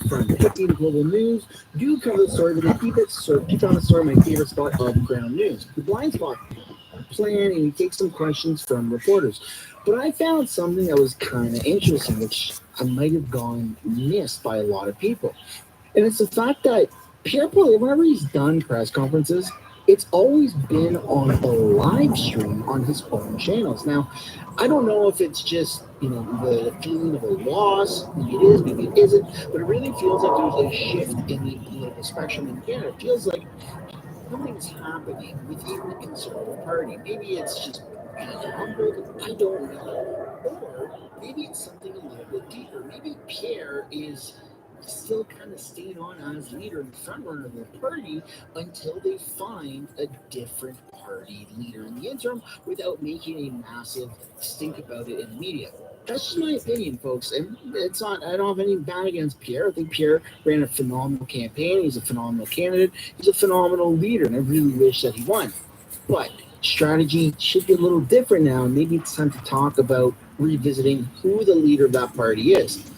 from cooking to global news. Do cover the story, but they keep it on the story, my favorite spot of Ground News. The blind spot plan, and you take some questions from reporters. But I found something that was kind of interesting, which I might have gone missed by a lot of people. And it's the fact that Pierre Poilievre, whenever he's done press conferences, it's always been on a live stream on his own channels. Now, I don't know if it's just, the feeling of a loss. Maybe it is, maybe it isn't. But it really feels like there's a shift in the political spectrum in Canada. It feels like something's happening within the Conservative Party. Maybe it's just being humbled. I don't know. Or maybe it's something a little bit deeper. Maybe Pierre is still kind of staying on as leader and front runner of the party until they find a different party leader in the interim without making a massive stink about it in the media. That's just my opinion, folks. And it's not, I don't have any bad against Pierre. I think Pierre ran a phenomenal campaign. He's a phenomenal candidate. He's a phenomenal leader, and I really wish that he won. But strategy should be a little different now. Maybe it's time to talk about revisiting who the leader of that party is.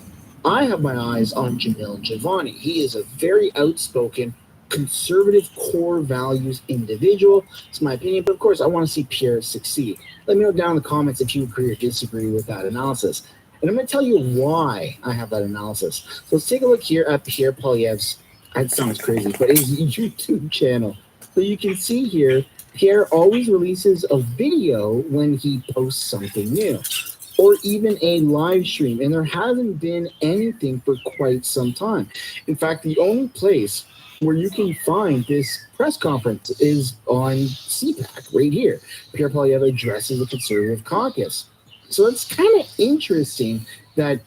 I have my eyes on Jamil Jivani. He is a very outspoken, conservative core values individual. It's my opinion, but of course, I want to see Pierre succeed. Let me know down in the comments if you agree or disagree with that analysis. And I'm going to tell you why I have that analysis. So let's take a look here at Pierre Poilievre's, that sounds crazy, but his YouTube channel. So you can see here, Pierre always releases a video when he posts something new, or even a live stream, and there hasn't been anything for quite some time. In fact, the only place where you can find this press conference is on CPAC right here. Pierre Poilievre addresses the Conservative caucus. So it's kind of interesting that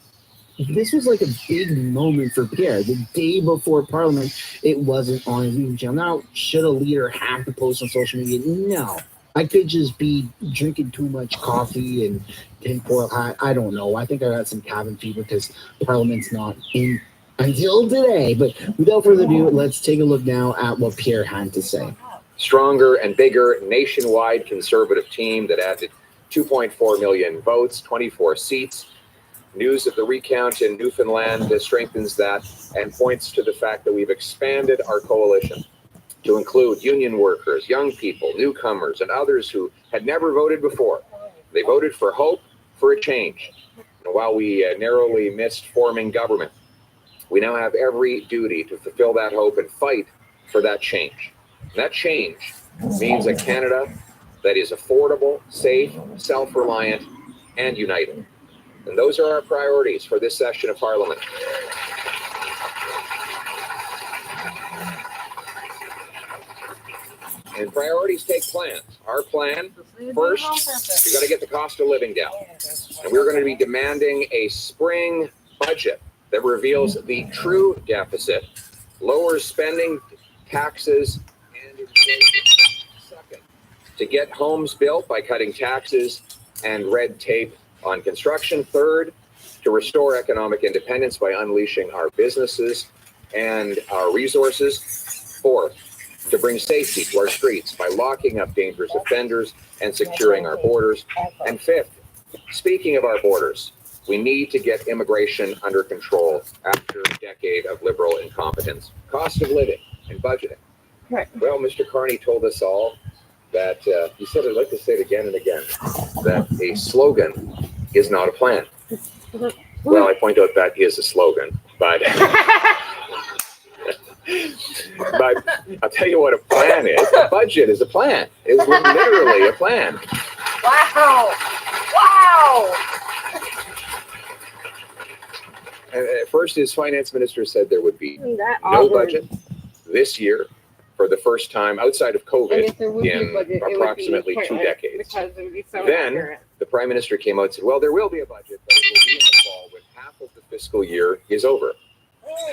this was like a big moment for Pierre. The day before Parliament, it wasn't on his YouTube channel. Now, should a leader have to post on social media? No. I could just be drinking too much coffee and tinfoil hat. I don't know. I think I got some cabin fever because Parliament's not in until today. But without further ado, let's take a look now at what Pierre had to say. Stronger and bigger nationwide Conservative team that added 2.4 million votes, 24 seats. News of the recount in Newfoundland strengthens that and points to the fact that we've expanded our coalition to include union workers, young people, newcomers, and others who had never voted before. They voted for hope, for a change. And while we narrowly missed forming government, We now have every duty to fulfill that hope and fight for that change. That change means a Canada that is affordable, safe, self-reliant, and united. And those are our priorities for this session of Parliament. And priorities take plans. Our plan, first, we got to get the cost of living down. And we're going to be demanding a spring budget that reveals the true deficit, lowers spending, taxes, and inflation. Second, to get homes built by cutting taxes and red tape on construction. Third, to restore economic independence by unleashing our businesses and our resources. Fourth, to bring safety to our streets by locking up dangerous offenders and securing our borders. And fifth, speaking of our borders, we need to get immigration under control after a decade of liberal incompetence. Cost of living and budgeting. Right. Well, Mr. Carney told us all that, he said, I'd like to say it again and again, that a slogan is not a plan. Well, I point out that is a slogan, but but I'll tell you what a plan is. A budget is a plan. It's literally a plan. Wow. Wow. And at first, his finance minister said there would be That no awkward. budget this year for the first time outside of And COVID if there would be a in budget, it would be approximately 2 pointless decades. Because it would be so Then accurate. the prime minister came out and said, well, there will be a budget, but it will be in the fall when half of the fiscal year is over.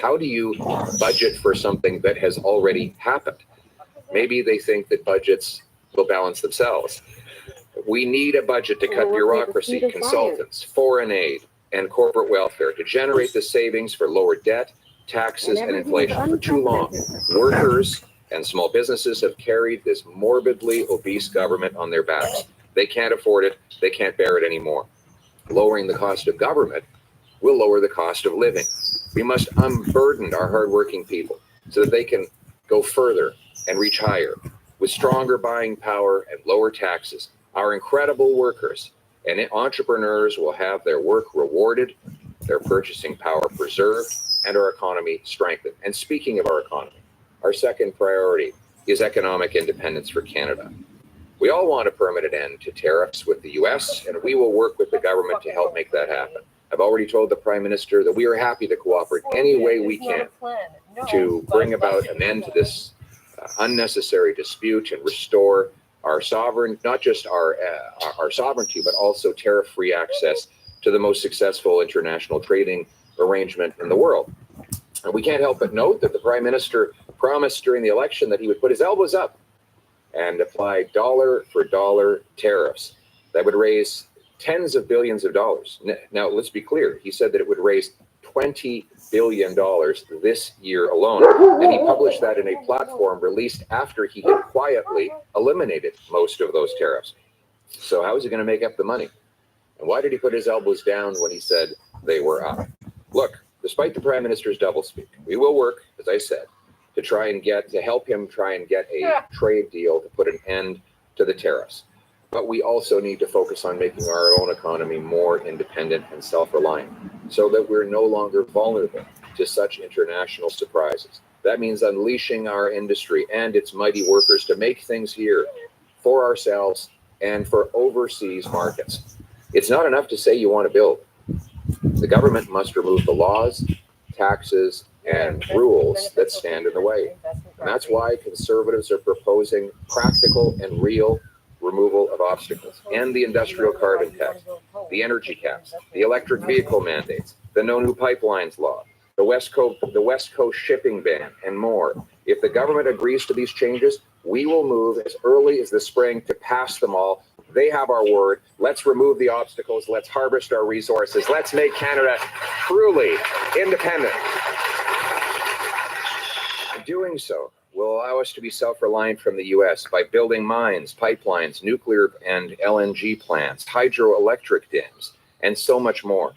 How do you budget for something that has already happened? Maybe they think that budgets will balance themselves. We need a budget to cut bureaucracy, consultants, foreign aid, and corporate welfare to generate the savings for lower debt, taxes, and inflation. For too long, workers and small businesses have carried this morbidly obese government on their backs. They can't afford it. They can't bear it anymore. Lowering the cost of government will lower the cost of living. We must unburden our hardworking people so that they can go further and reach higher. With stronger buying power and lower taxes, our incredible workers and entrepreneurs will have their work rewarded, their purchasing power preserved, and our economy strengthened. And speaking of our economy, our second priority is economic independence for Canada. We all want a permanent end to tariffs with the US, and we will work with the government to help make that happen. I've already told the Prime Minister that we are happy to cooperate any way we can to bring about an end to this unnecessary dispute and restore our sovereign, not just our sovereignty, but also tariff-free access to the most successful international trading arrangement in the world. And we can't help but note that the Prime Minister promised during the election that he would put his elbows up and apply dollar for dollar tariffs that would raise tens of billions of dollars. Now, let's be clear. He said that it would raise $20 billion this year alone. And he published that in a platform released after he had quietly eliminated most of those tariffs. So how is he going to make up the money? And why did he put his elbows down when he said they were up? Look, despite the Prime Minister's doublespeak, we will work, as I said, to help him try and get a trade deal to put an end to the tariffs. But we also need to focus on making our own economy more independent and self-reliant so that we're no longer vulnerable to such international surprises. That means unleashing our industry and its mighty workers to make things here for ourselves and for overseas markets. It's not enough to say you want to build. The government must remove the laws, taxes, and rules that stand in the way. And that's why conservatives are proposing practical and real removal of obstacles, and the industrial carbon tax, the energy caps, the electric vehicle mandates, the no-new pipelines law, the West Coast shipping ban, and more. If the government agrees to these changes, we will move as early as the spring to pass them all. They have our word. Let's remove the obstacles. Let's harvest our resources. Let's make Canada truly independent. In doing so will allow us to be self-reliant from the U.S. by building mines, pipelines, nuclear and LNG plants, hydroelectric dams, and so much more.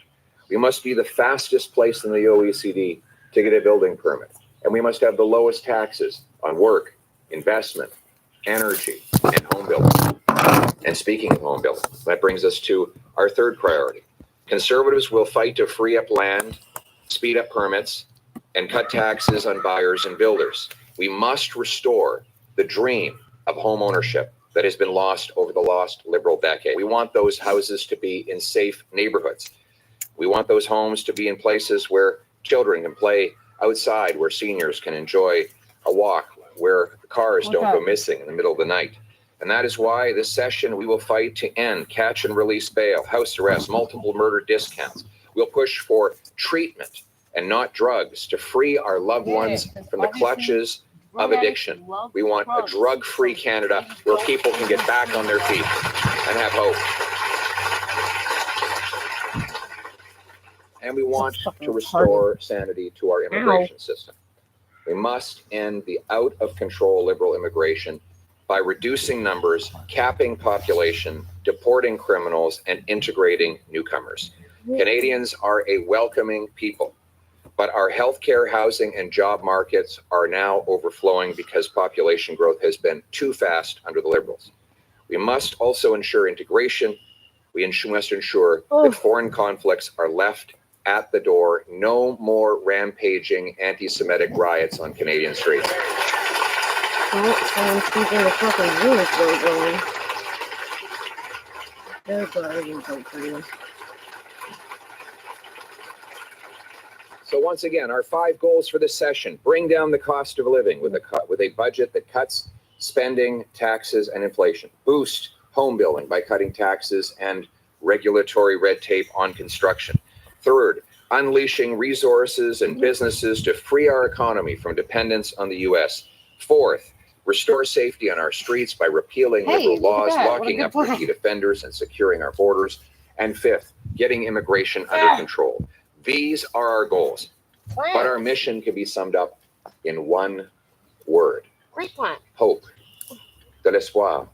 We must be the fastest place in the OECD to get a building permit, and we must have the lowest taxes on work, investment, energy, and home building. And speaking of home building, that brings us to our third priority. Conservatives will fight to free up land, speed up permits, and cut taxes on buyers and builders. We must restore the dream of home ownership that has been lost over the last Liberal decade. We want those houses to be in safe neighborhoods. We want those homes to be in places where children can play outside, where seniors can enjoy a walk, where cars don't go missing in the middle of the night. And that is why this session we will fight to end catch and release bail, house arrest, multiple murder discounts. We'll push for treatment and not drugs to free our loved ones from the clutches of addiction. We want a drug-free Canada where people can get back on their feet and have hope. And we want to restore sanity to our immigration system. We must end the out-of-control Liberal immigration by reducing numbers, capping population, deporting criminals, and integrating newcomers. Canadians are a welcoming people, but our healthcare, housing, and job markets are now overflowing because population growth has been too fast under the Liberals. We must also ensure integration. We must ensure that foreign conflicts are left at the door. No more rampaging anti-Semitic riots on Canadian streets. Someone's keeping the fucking unit vote going. They're going to vote for you. So once again, our 5 goals for this session: bring down the cost of living with a budget that cuts spending, taxes, and inflation. Boost home building by cutting taxes and regulatory red tape on construction. Third, unleashing resources and businesses to free our economy from dependence on the U.S. Fourth, restore safety on our streets by repealing Liberal laws, locking up repeat offenders, and securing our borders. And fifth, getting immigration under control. These are our goals, but our mission can be summed up in one word: Great plan. hope. De l'espoir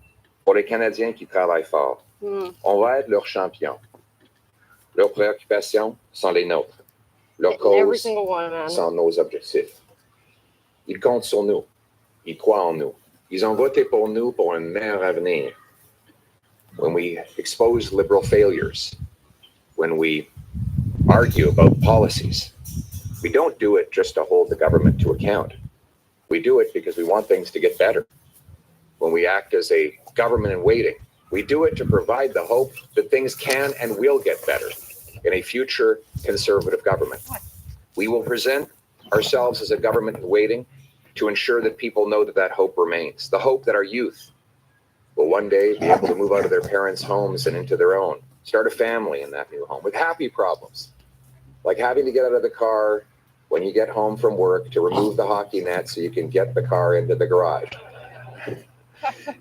pour les Canadiens qui travaillent fort. On va être leurs champions. Leurs préoccupations sont les nôtres. Leurs causes sont nos objectifs. Ils comptent sur nous. Ils croient en nous. Ils ont voté pour nous pour un meilleur avenir. When we expose Liberal failures, when we argue about policies, we don't do it just to hold the government to account. We do it because we want things to get better. When we act as a government in waiting, we do it to provide the hope that things can and will get better in a future Conservative government. We will present ourselves as a government in waiting to ensure that people know that that hope remains. The hope that our youth will one day be able to move out of their parents' homes and into their own, start a family in that new home with happy problems, like having to get out of the car when you get home from work to remove the hockey net so you can get the car into the garage.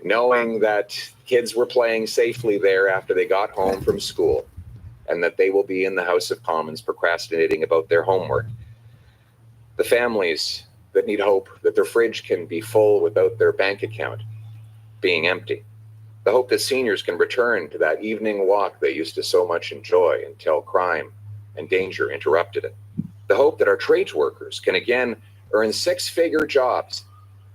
Knowing that kids were playing safely there after they got home from school, and that they will be in the House of Commons procrastinating about their homework. The families that need hope that their fridge can be full without their bank account being empty. The hope that seniors can return to that evening walk they used to so much enjoy until crime and danger interrupted it. The hope that our trades workers can again earn 6-figure jobs,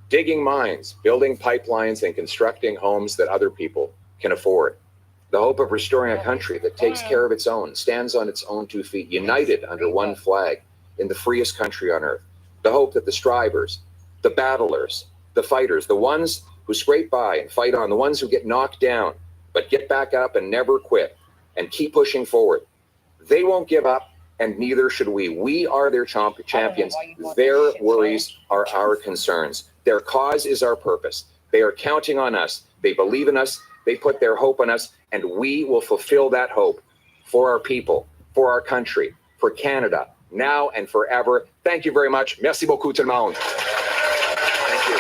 digging mines, building pipelines, and constructing homes that other people can afford. The hope of restoring a country that takes care of its own, stands on its own 2 feet, united under one flag in the freest country on earth. The hope that the strivers, the battlers, the fighters, the ones who scrape by and fight on, the ones who get knocked down, but get back up and never quit and keep pushing forward, they won't give up, and neither should we. We are their champions. Their worries are our concerns. Their cause is our purpose. They are counting on us. They believe in us. They put their hope in us, and we will fulfill that hope for our people, for our country, for Canada, now and forever. Thank you very much. Merci beaucoup tout le monde. Thank you.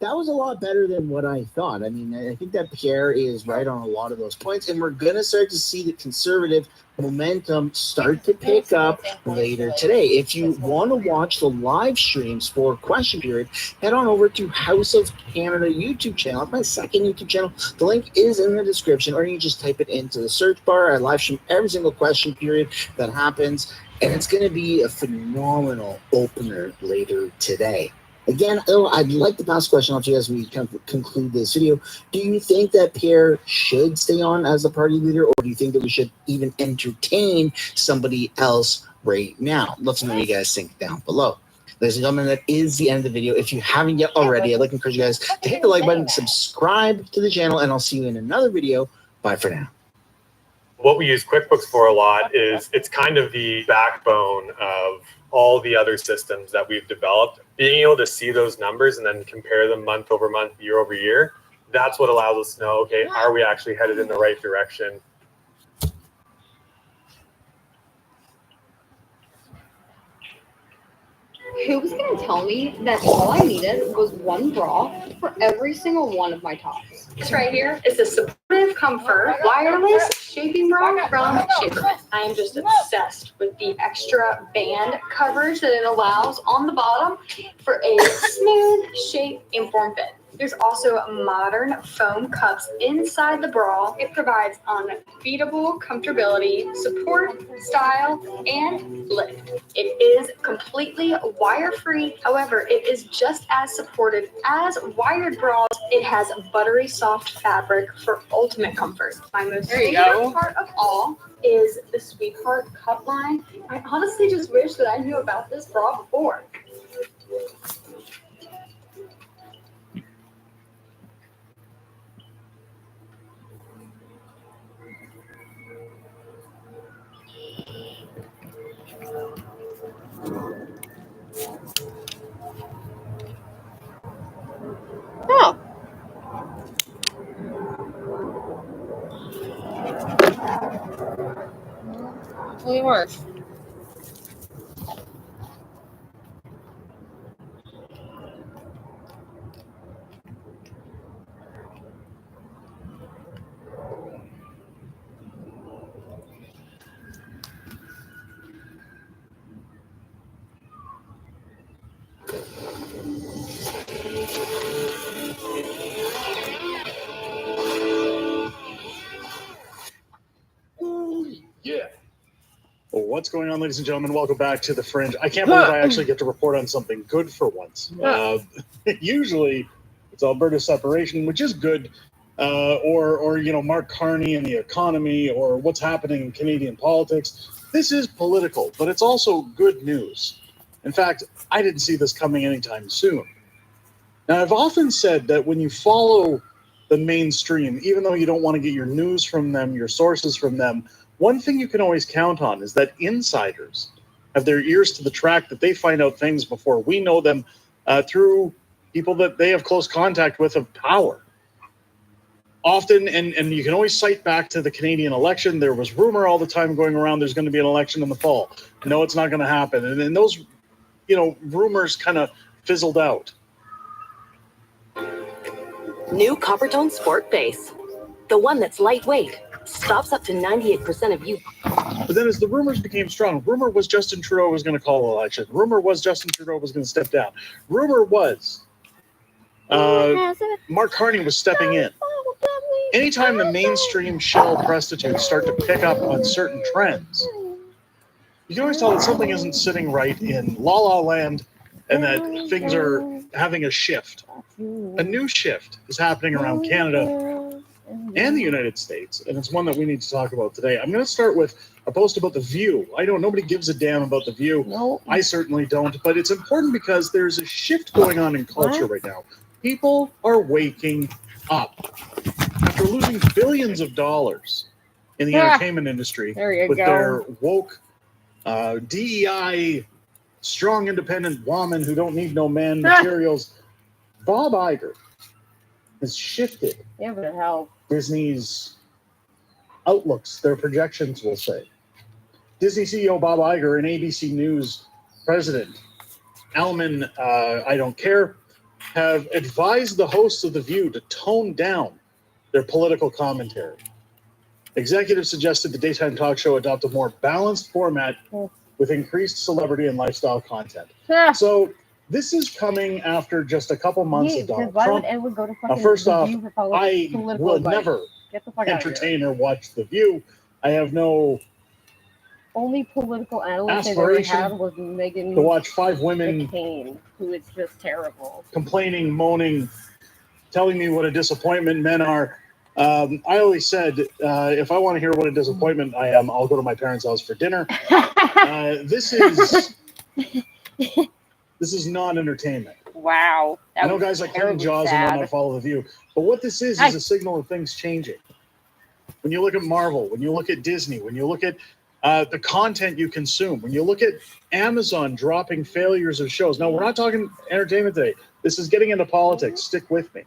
That was a lot better than what I thought. I mean, I think that Pierre is right on a lot of those points, and we're going to start to see the Conservative momentum start to pick up later today. If you want to watch the live streams for Question Period, head on over to House of Canada YouTube channel, my second YouTube channel. The link is in the description, or you can just type it into the search bar. I live stream every single Question Period that happens, and it's going to be a phenomenal opener later today. Again, I'd like to pass a question off to you as we conclude this video. Do you think that Pierre should stay on as the party leader, or do you think that we should even entertain somebody else right now? Love to know what you guys think down below. Ladies and gentlemen, that is the end of the video. If you haven't yet already, I'd like to encourage you guys to hit the like button, subscribe to the channel, and I'll see you in another video. Bye for now. What we use QuickBooks for a lot is it's kind of the backbone of all the other systems that we've developed. Being able to see those numbers and then compare them month over month, year over year, that's what allows us to know, okay, are we actually headed in the right direction? Who was going to tell me that all I needed was one bra for every single one of my tops? This right here is a supportive comfort wireless shaping bra from Shaper. I am just obsessed with the extra band coverage that it allows on the bottom for a smooth shape and form fit. There's also modern foam cups inside the bra. It provides unbeatable comfortability, support, style, and lift. It is completely wire-free. However, it is just as supportive as wired bras. It has buttery soft fabric for ultimate comfort. My most favorite part of all is the Sweetheart cup line. I honestly just wish that I knew about this bra before. Oh. Way worse. Yeah. Well, what's going on, ladies and gentlemen? Welcome back to The Fringe. I can't believe I actually get to report on something good for once. Usually, it's Alberta separation, which is good, or you know, Mark Carney and the economy, or what's happening in Canadian politics. This is political, but it's also good news. In fact, I didn't see this coming anytime soon. Now, I've often said that when you follow the mainstream, even though you don't want to get your news from them, your sources from them, one thing you can always count on is that insiders have their ears to the track, that they find out things before we know them through people that they have close contact with of power. Often, and you can always cite back to the Canadian election, there was rumor all the time going around there's going to be an election in the fall. No, it's not going to happen. And then those, you know, rumors kind of fizzled out. New Coppertone Sport Base. The one that's lightweight, stops up to 98% of you. But then as the rumors became strong, rumor was Justin Trudeau was going to call the election. Rumor was Justin Trudeau was going to step down. Rumor was Mark Carney was stepping in. Anytime the mainstream shell prostitutes start to pick up on certain trends, you can always tell that something isn't sitting right in La La Land and that things are having a shift. A new shift is happening around Canada and the United States, and it's one that we need to talk about today. I'm going to start with a post about The View. I know nobody gives a damn about The View. No. I certainly don't, but it's important because there's a shift going on in culture right now. People are waking up. After losing billions of dollars in the entertainment industry with their woke, DEI, strong independent woman who don't need no man materials, Bob Iger has shifted Disney's outlooks, their projections, will say. Disney CEO Bob Iger and ABC News president Alman, I don't care, have advised the hosts of The View to tone down their political commentary. Executives suggested the daytime talk show adopt a more balanced format with increased celebrity and lifestyle content. So this is coming after just a couple months of Donald Trump. First off, I will never entertain or watch The View. I have no only political analyst I've ever Aspiration had was Megan to watch 5 women McCain, who is just terrible. complaining, moaning, telling me what a disappointment men are. I always said, if I want to hear what a disappointment I am, I'll go to my parents' house for dinner. This is not entertainment. Wow. I know guys like Clinton Jaws and whatnot follow the view, but what this is a signal of things changing. When you look at Marvel, when you look at Disney, when you look at the content you consume, when you look at Amazon dropping failures of shows. Now, we're not talking entertainment today. This is getting into politics. Stick with me.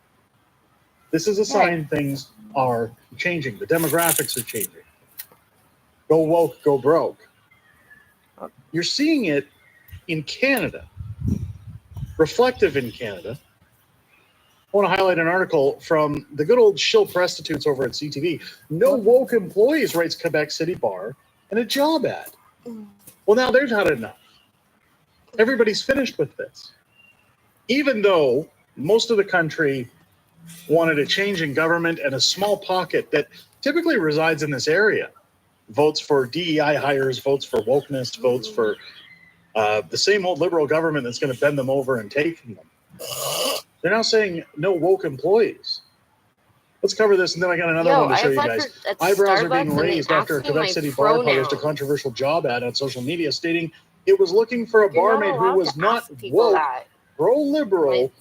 This is a sign things are changing. The demographics are changing. Go woke, go broke. You're seeing it in Canada, reflective in Canada. I want to highlight an article from the good old shill prostitutes over at CTV. No woke employees, writes Quebec City Bar in a job ad. Well, now they've had enough. Everybody's finished with this. Even though most of the country wanted a change in government, and a small pocket that typically resides in this area votes for DEI hires, votes for wokeness, votes for the same old liberal government that's going to bend them over and take from them. They're now saying no woke employees. Let's cover this, and then I got another one to show you guys. Eyebrows are being raised after a Quebec City bar published a controversial job ad on social media stating it was looking for a barmaid who was not woke, pro-liberal,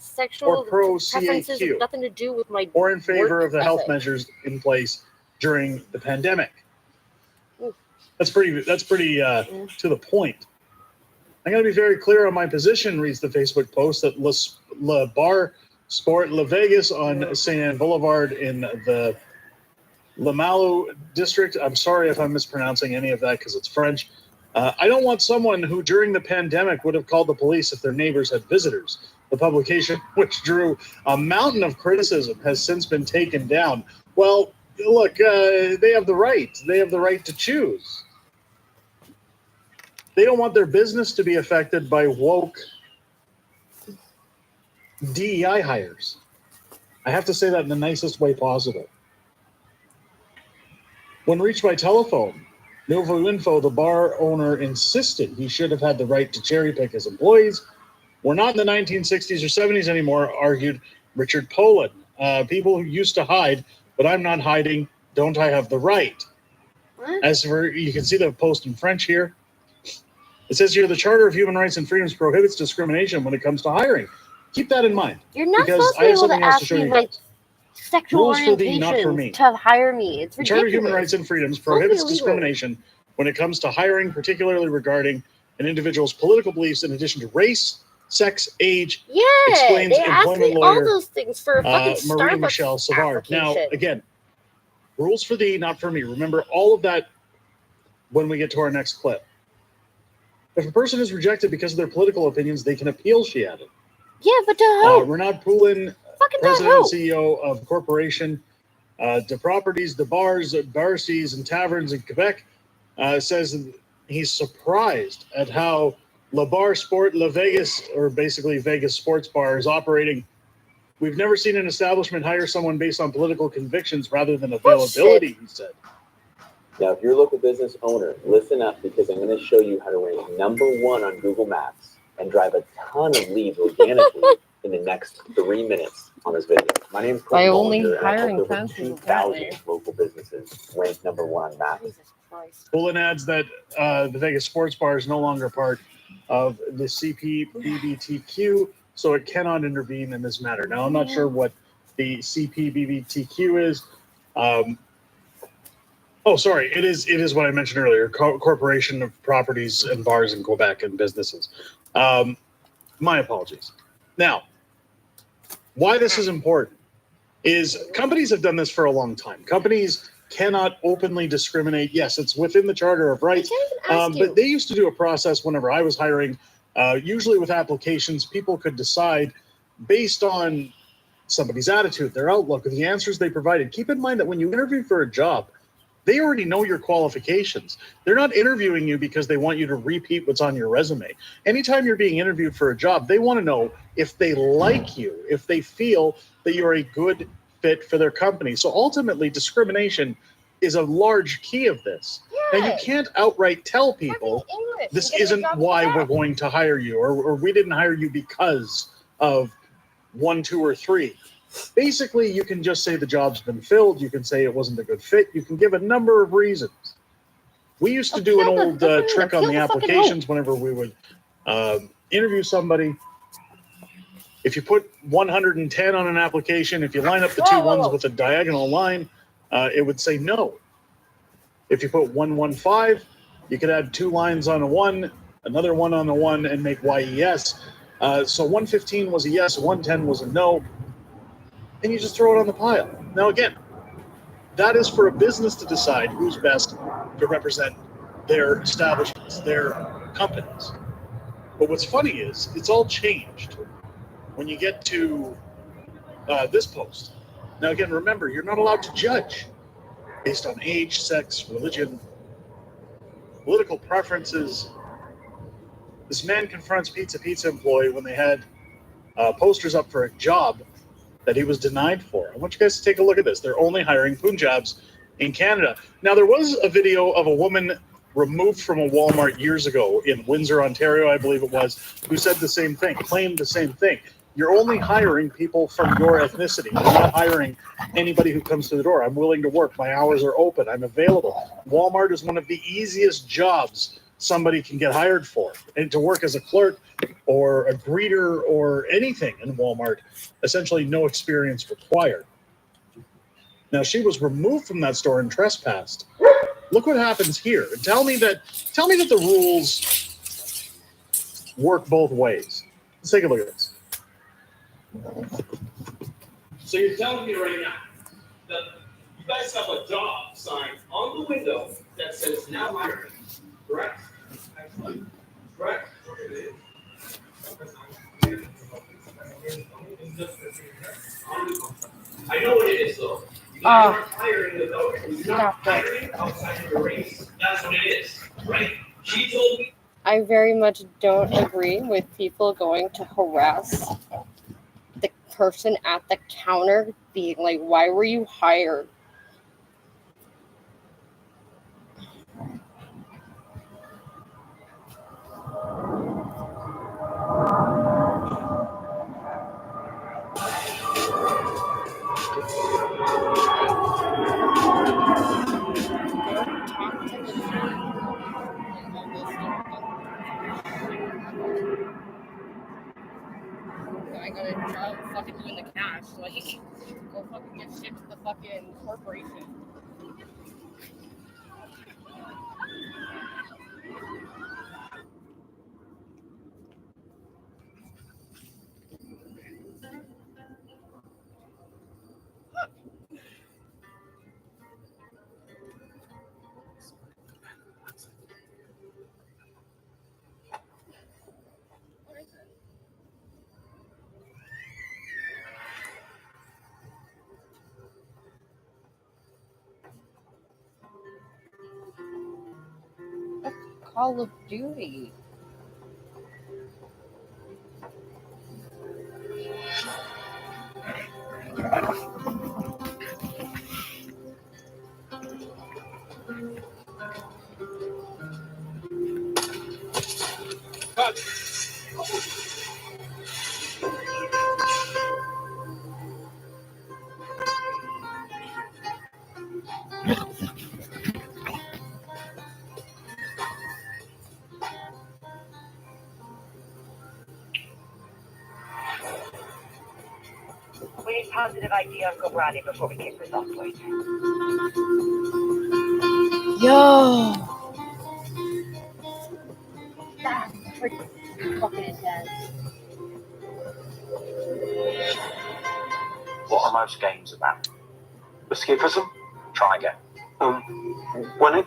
or pro-CAQ, nothing to do with my or in favor of the health ethic. measures in place during the pandemic. That's pretty to the point. I'm going to be very clear on my position, reads the Facebook post, that Le Bar Sport La Vegas on St. Anne Boulevard in the Lamalu district. I'm sorry if I'm mispronouncing any of that because it's French. I don't want someone who during the pandemic would have called the police if their neighbors had visitors. The publication, which drew a mountain of criticism, has since been taken down. Well, look, they have the right. They have the right to choose. They don't want their business to be affected by woke DEI hires. I have to say that in the nicest way possible. When reached by telephone, Nouveau Info, the bar owner, insisted he should have had the right to cherry pick his employees. We're not in the 1960s or 70s anymore, argued Richard Poland. People who used to hide, but I'm not hiding. Don't I have the right? As for, you can see the post in French here. It says here, the Charter of Human Rights and Freedoms prohibits discrimination when it comes to hiring. Keep that in mind. You're not because supposed to I be have able to something else to ask show me you my guys. sexual Rules for thee, not for me. orientation to hire me. It's The ridiculous. Charter of Human Rights and Freedoms prohibits discrimination when it comes to hiring, particularly regarding an individual's political beliefs in addition to race, sex, age, Yeah, explains they asked employment me all lawyer those things for a fucking Marie Starbucks Michelle Savard. Now, application. again, rules for thee, not for me. Remember all of that when we get to our next clip. If a person is rejected because of their political opinions, they can appeal, she added. Yeah, but to who? Renaud Poulin, Fucking president who? and CEO of corporation de properties, de bars, barcies, and taverns in Quebec, says he's surprised at how Le Bar Sport La Vegas, or basically Vegas Sports Bar, is operating. We've never seen an establishment hire someone based on political convictions rather than availability, he said. Now, if you're a local business owner, listen up because I'm going to show you how to rank #1 on Google Maps and drive a ton of leads organically in the next 3 minutes on this video. My name is By Cole only Bollinger, and I hiring help over councils, 2,000 local businesses rank #1 on Maps. Poulin adds that the Vegas Sports Bar is no longer part of the CPBBTQ, so it cannot intervene in this matter. Now, I'm not sure what the CPBBTQ is. It is what I mentioned earlier, Corporation of Properties and Bars in Quebec and Businesses. My apologies. Now, why this is important is companies have done this for a long time. Companies cannot openly discriminate. Yes, it's within the Charter of Rights, but they used to do a process whenever I was hiring, usually with applications, people could decide based on somebody's attitude, their outlook, the answers they provided. Keep in mind that when you interview for a job, they already know your qualifications. They're not interviewing you because they want you to repeat what's on your resume. Anytime you're being interviewed for a job, they want to know if they like you, if they feel that you're a good fit for their company. So ultimately, discrimination is a large key of this. Now, you can't outright tell people English. this You get the isn't job why you we're have. going to hire you, or we didn't hire you because of 1, 2, or 3. Basically, you can just say the job's been filled. You can say it wasn't a good fit. You can give a number of reasons. We used to do an old trick on the applications whenever we would interview somebody. If you put 110 on an application, if you line up the two ones with a diagonal line, it would say no. If you put 115, you could add 2 lines on a 1, another one on a 1, and make YES. So 115 was a yes, 110 was a no, and you just throw it on the pile. Now again, that is for a business to decide who's best to represent their establishments, their companies. But what's funny is, it's all changed when you get to this post. Now again, remember, you're not allowed to judge based on age, sex, religion, political preferences. This man confronts Pizza employee when they had posters up for a job that he was denied for. I want you guys to take a look at this. They're only hiring Punjabs in Canada. Now, there was a video of a woman removed from a Walmart years ago in Windsor, Ontario, I believe it was, who said the same thing, claimed the same thing. You're only hiring people from your ethnicity. You're not hiring anybody who comes to the door. I'm willing to work. My hours are open. I'm available. Walmart is one of the easiest jobs somebody can get hired for. And to work as a clerk or a greeter or anything in Walmart, essentially no experience required. Now, she was removed from that store and trespassed. Look what happens here. Tell me that the rules work both ways. Let's take a look at this. So you're telling me right now that you guys have a job sign on the window that says now hiring, correct? Correct? I know what it is though. You guys aren't hiring you're not hiring outside of your race. That's what it is, right? She told me. I very much don't agree with people going to harass the person at the counter, being like, why were you hired? I got a job fucking doing the cash. Like, go fucking get shit to the fucking corporation. Call of Duty. We need positive ID on Gobrani before we kick this off, please. Yo! That's pretty fucking intense. What are most games about? Escapism? Try again. Winning?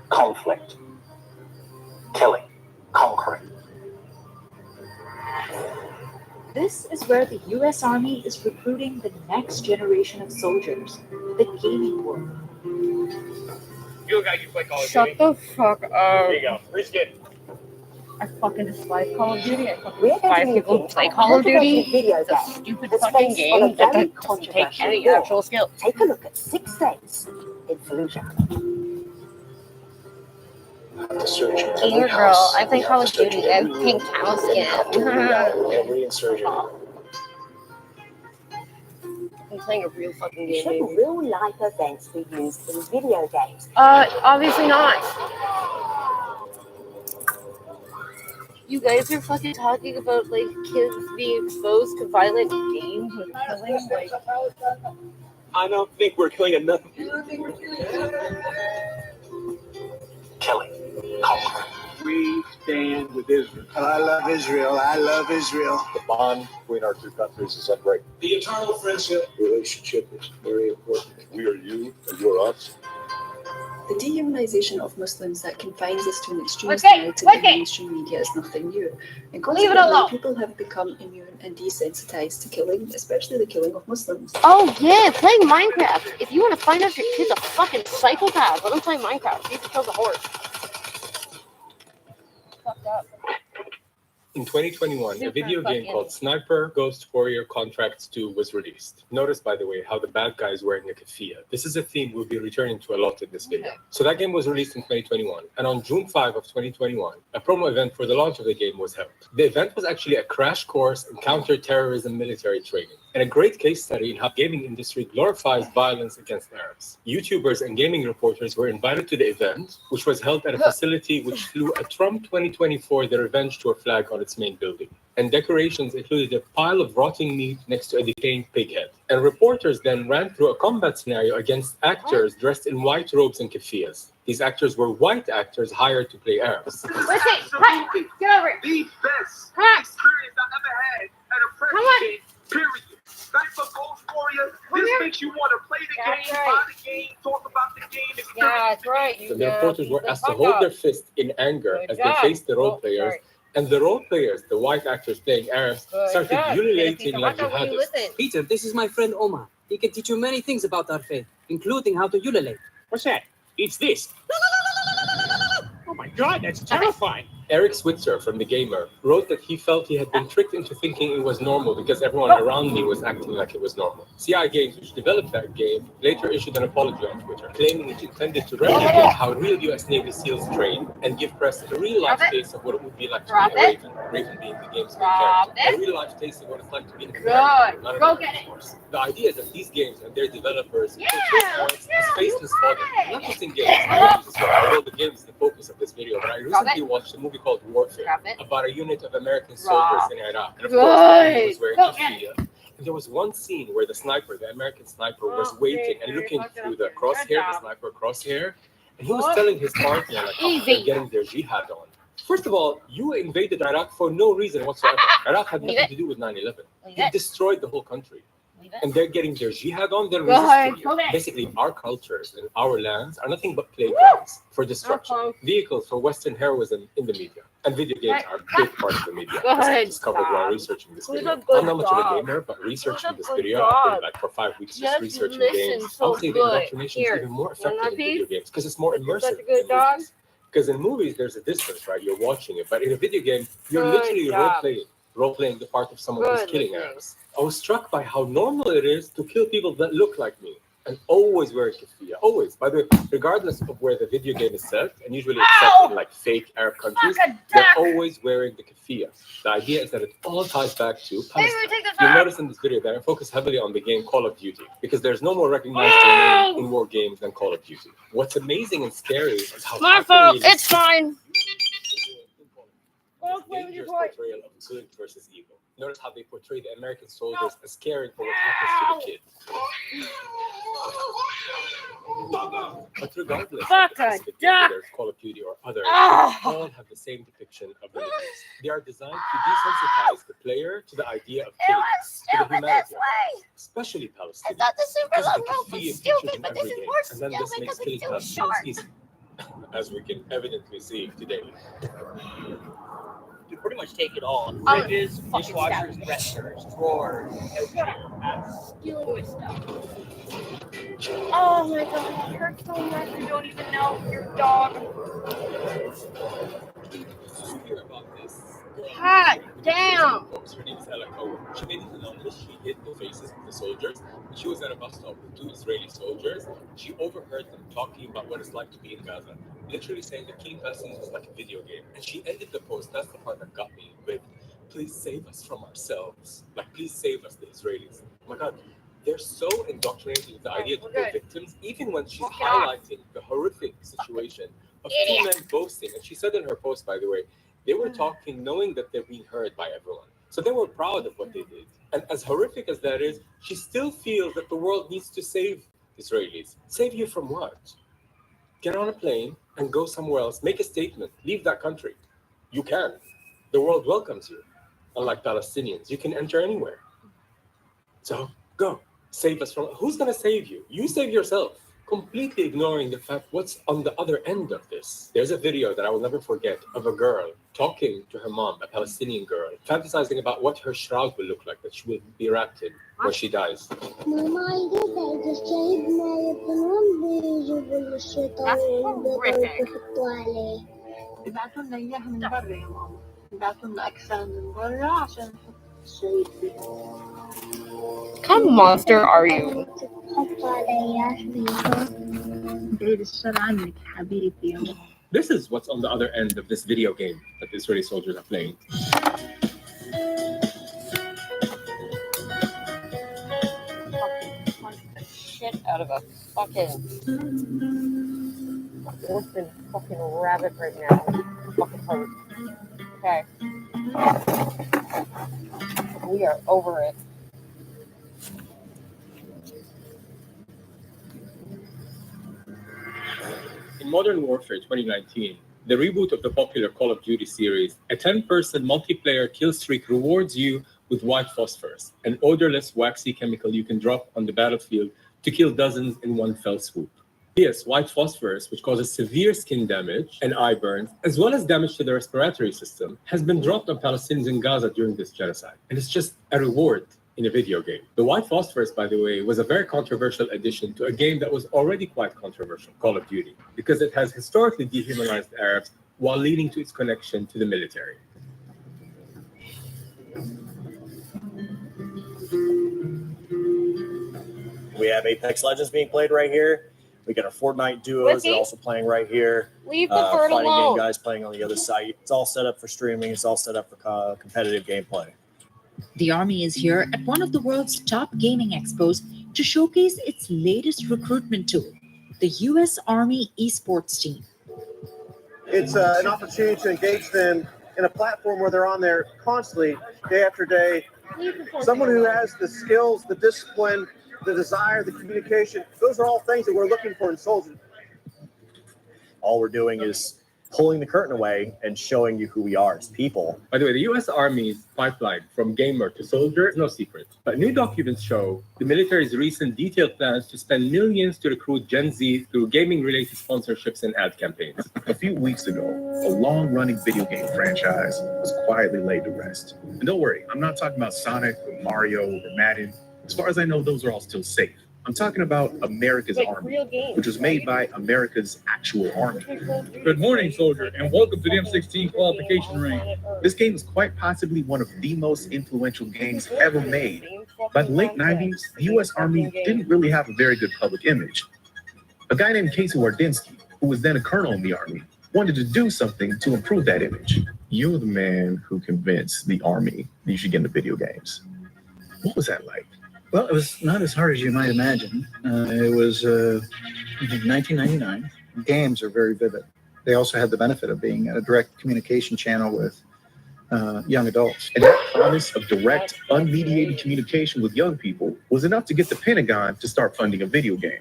Conflict. Killing. Conquering. This is where the U.S. Army is recruiting the next generation of soldiers, the gaming world. You a guy you play Call of Shut Duty? the fuck up. There you go. Reskin. I fucking despise Call of Duty. I fucking We're despise going to people who play Call of Duty. It's a stupid fucking game that doesn't take any actual skill. Take a look at 6 days in Fallujah. To search in Gamer every girl, house. I play We Call have of to search Duty. in I every have room. pink cow Then we have to weed out skin. every insurgent. I'm playing a real fucking game, Should baby. real life events be used in video games? Obviously not. You guys are fucking talking about like kids being exposed to violent games with killing, like. I don't think we're killing enough. Killing. Conquering. We stand with Israel. I love Israel. I love Israel. The bond between our two countries is unbreakable. The eternal friendship. Relationship is very important. We are you and you are us. The dehumanization of Muslims that confines us to an extremist Okay, narrative in okay. mainstream media is nothing new. And Leave it consequently, alone. people have become immune and desensitized to killing, especially the killing of Muslims. Oh yeah, playing Minecraft. If you want to find out your kid's a fucking psychopath, let him play Minecraft. He kills a horse. Fucked up. In 2021, a Super video game fucking- called Sniper Ghost Warrior Contracts 2 was released. Notice, by the way, how the bad guy is wearing a keffiyeh. This is a theme we'll be returning to a lot in this video. So that game was released in 2021, and on June 5 of 2021, a promo event for the launch of the game was held. The event was actually a crash course in counter-terrorism military training, and a great case study in how gaming industry glorifies violence against Arabs. YouTubers and gaming reporters were invited to the event, which was held at a facility which flew a Trump 2024 The Revenge Tour flag on its main building. And decorations included a pile of rotting meat next to a decaying pig head. And reporters then ran through a combat scenario against actors dressed in white robes and keffiyehs. These actors were white actors hired to play Arabs. Let's see. Hi, get over it. The best Come on. experience I ever had at a Come press on. game, period. Sniper Ghost Warrior, Come this here. makes you want to play the That's game, right. buy the game, talk about the game, experience. Yeah, that's right. So the reporters were asked to hold their fist in anger Good as job. they faced the role Oh, players. sorry. And the role players, the white actors playing Arabs, Good started job. ululating like Peter, when you jihadists. listen. Peter, this is my friend Omar. He can teach you many things about our faith, including how to ululate. What's that? It's this. Oh my God, that's terrifying. Eric Switzer from The Gamer wrote that he felt he had been tricked into thinking it was normal because everyone around me was acting like it was normal. CI Games, which developed that game, later issued an apology on Twitter, claiming it intended to replicate how real US Navy SEALs train and give press a real-life taste of what it would be like to be a Raven, Raven being the game's main character. A real-life taste of what it's like to be an American, not an Go American, get it. of course. The idea is that these games and their developers portray Arabs as faceless fodder, not just in games, although the game is the focus of this video, but I recently watched a movie called Warfare, about a unit of American soldiers in Iraq. And of course, everyone was wearing keffiyeh. And there was one scene where the sniper, the American sniper, was waiting and looking through the crosshair, the sniper crosshair, and he was telling his partner like how they're getting their jihad on. First of all, you invaded Iraq for no reason whatsoever. Iraq had nothing to do with 9/11. You destroyed the whole country. And they're getting their jihad on, they're resisting you. Basically, our cultures and our lands are nothing but playgrounds for destruction, vehicles for Western heroism in the media. And video games are a big part of the media. As I discovered while researching this video. I'm not much of a gamer, but researching this video, I've been like for 5 weeks just researching games. I would say the indoctrination is even more effective in video games because it's more immersive. Because in movies, there's a distance, right? You're watching it. But in a video game, you're literally role-playing the part of someone who's killing Arabs. I was struck by how normal it is to kill people that look like me and always wear a keffiyeh. Always. By the way, regardless of where the video game is set, and usually it's set in like fake Arab countries, they're always wearing the keffiyeh. The idea is that it all ties back to Palestine. You'll notice in this video that I focus heavily on the game Call of Duty because there's no more recognized domain in war games than Call of Duty. What's amazing and scary is how My fault. It's fine. dangerous portrayal of good versus evil. Notice how they portray the American soldiers as caring for what happens to the kids. But regardless of the aspect, whether it's Call of Duty or others, all have the same depiction of religions. They are designed to desensitize the player to the idea of killing, to the humanity, especially Palestinians. I thought the super long rope was stupid, but this is more stupid because it's too short. Easy, as we can evidently see today. You pretty much take it all. Fridges, dishwashers, dressers, drawers, Dealing with stuff. Oh my god, it hurts so much. You don't even know your dog. God damn. uniforms. Her name is Ella Cohen. She made it anonymous. She hid the faces of the soldiers. She was at a bus stop with 2 Israeli soldiers. She overheard them talking about what it's like to be in Gaza, literally saying that killing Palestinians was like a video game. And she ended the post, that's the part that got me, with, please save us from ourselves. Like, please save us, the Israelis. Oh my God, they're so indoctrinated with the idea that they're victims, even when she's highlighting the horrific situation of 2 men boasting. And she said in her post, by the way, they were talking knowing that they're being heard by everyone. So they were proud of what they did. And as horrific as that is, she still feels that the world needs to save Israelis. Save you from what? Get on a plane and go somewhere else. Make a statement. Leave that country. You can. The world welcomes you. Unlike Palestinians, you can enter anywhere. So go. Save us from... Who's going to save you? You save yourself. Completely ignoring the fact what's on the other end of this. There's a video that I will never forget of a girl talking to her mom, a Palestinian girl, fantasizing about what her shroud will look like, that she will be wrapped in when she dies. What kind of monster are you? This is what's on the other end of this video game that the Israeli soldiers are playing. Shit out of a fucking orphan fucking rabbit right now. Fucking hurt. Okay. We are over it. In Modern Warfare 2019, the reboot of the popular Call of Duty series, a 10-person multiplayer kill streak rewards you with white phosphorus, an odorless, waxy chemical you can drop on the battlefield to kill dozens in one fell swoop. Yes, white phosphorus, which causes severe skin damage and eye burns, as well as damage to the respiratory system, has been dropped on Palestinians in Gaza during this genocide. And it's just a reward in a video game. The white phosphorus, by the way, was a very controversial addition to a game that was already quite controversial, Call of Duty, because it has historically dehumanized Arabs while leading to its connection to the military. We have Apex Legends being played right here. We got our Fortnite duos. They're also playing right here. Leave the bird fighting alone. game guys playing on the other site. It's all set up for streaming. It's all set up for competitive gameplay. The Army is here at one of the world's top gaming expos to showcase its latest recruitment tool, the U.S. Army esports team. It's an opportunity to engage them in a platform where they're on there constantly, day after day. Someone who has the skills, the discipline, the desire, the communication, those are all things that we're looking for in soldiers. All we're doing is pulling the curtain away and showing you who we are as people. By the way, the U.S. Army's pipeline from gamer to soldier is no secret. But new documents show the military's recent detailed plans to spend millions to recruit Gen Z through gaming-related sponsorships and ad campaigns. A few weeks ago, a long-running video game franchise was quietly laid to rest. And don't worry, I'm not talking about Sonic or Mario or Madden. As far as I know, those are all still safe. I'm talking about America's Army, which was made by America's actual army. Good morning, soldier, and welcome to the M16 qualification range. This game is quite possibly one of the most influential games ever made. By the late 90s, the U.S. Army didn't really have a very good public image. A guy named Casey Wardinsky, who was then a colonel in the Army, wanted to do something to improve that image. You're the man who convinced the Army that you should get into video games. What was that like? Well, it was not as hard as you might imagine. It was 1999. Games are very vivid. They also had the benefit of being a direct communication channel with young adults. And that promise of direct, unmediated communication with young people was enough to get the Pentagon to start funding a video game.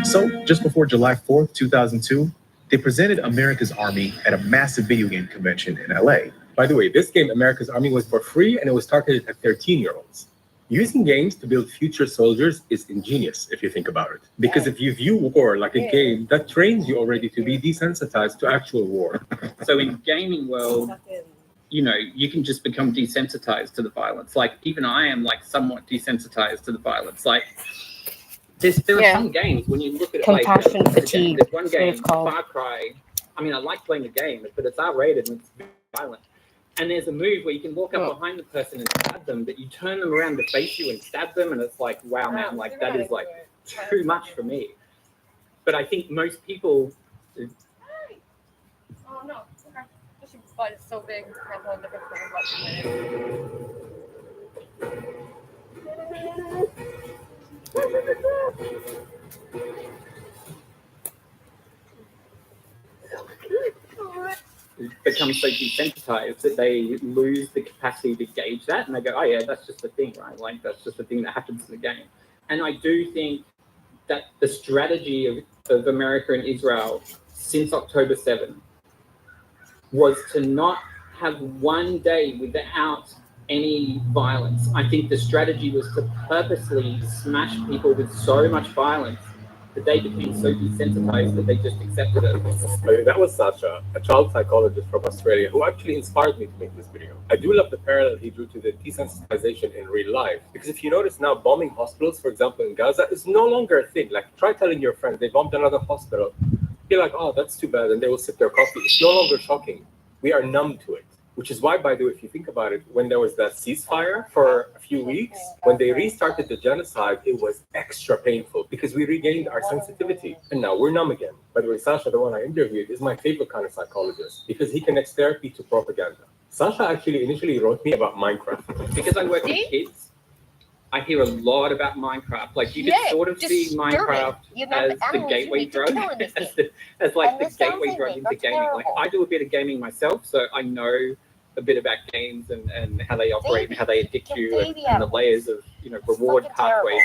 So, just before July 4th, 2002, they presented America's Army at a massive video game convention in LA. By the way, this game, America's Army, was for free and it was targeted at 13-year-olds. Using games to build future soldiers is ingenious if you think about it. Because if you view war like a game, that trains you already to be desensitized to actual war. So in gaming world, you know, you can just become desensitized to the violence. Like even I am like somewhat desensitized to the violence. Like there are some games when you look at it Compassion like fatigue. there's one game, Far Cry. I mean, I like playing the game, but it's R-rated and it's violent. And there's a move where you can walk up behind the person and stab them, but you turn them around to face you and stab them, and it's like, wow, man, like that is like too much for me. But I think most people. Oh no, okay. Just your butt is so big. Can't tell the difference between become so desensitized that they lose the capacity to gauge that, and they go, oh yeah, that's just a thing, right? Like that's just a thing that happens in the game. And I do think that the strategy of America and Israel since October 7 was to not have one day without any violence. I think the strategy was to purposely smash people with so much violence that they became so desensitized that they just accepted it. I mean, that was Sasha, a child psychologist from Australia, who actually inspired me to make this video. I do love the parallel he drew to the desensitization in real life. Because if you notice now, bombing hospitals, for example, in Gaza, is no longer a thing. Like, try telling your friend they bombed another hospital. You're like, oh, that's too bad, and they will sip their coffee. It's no longer shocking. We are numb to it. Which is why, by the way, if you think about it, when there was that ceasefire for a few weeks, when they restarted the genocide, it was extra painful because we regained our sensitivity. And now we're numb again. By the way, Sasha, the one I interviewed, is my favorite kind of psychologist because he connects therapy to propaganda. Sasha actually initially wrote me about Minecraft. Because I work with kids, I hear a lot about Minecraft. Like, you can sort of see Minecraft as the gateway drug, as like the gateway drug into gaming. Like, I do a bit of gaming myself, so I know a bit about games and how they operate and how they addict you and the layers of, you know, reward pathways.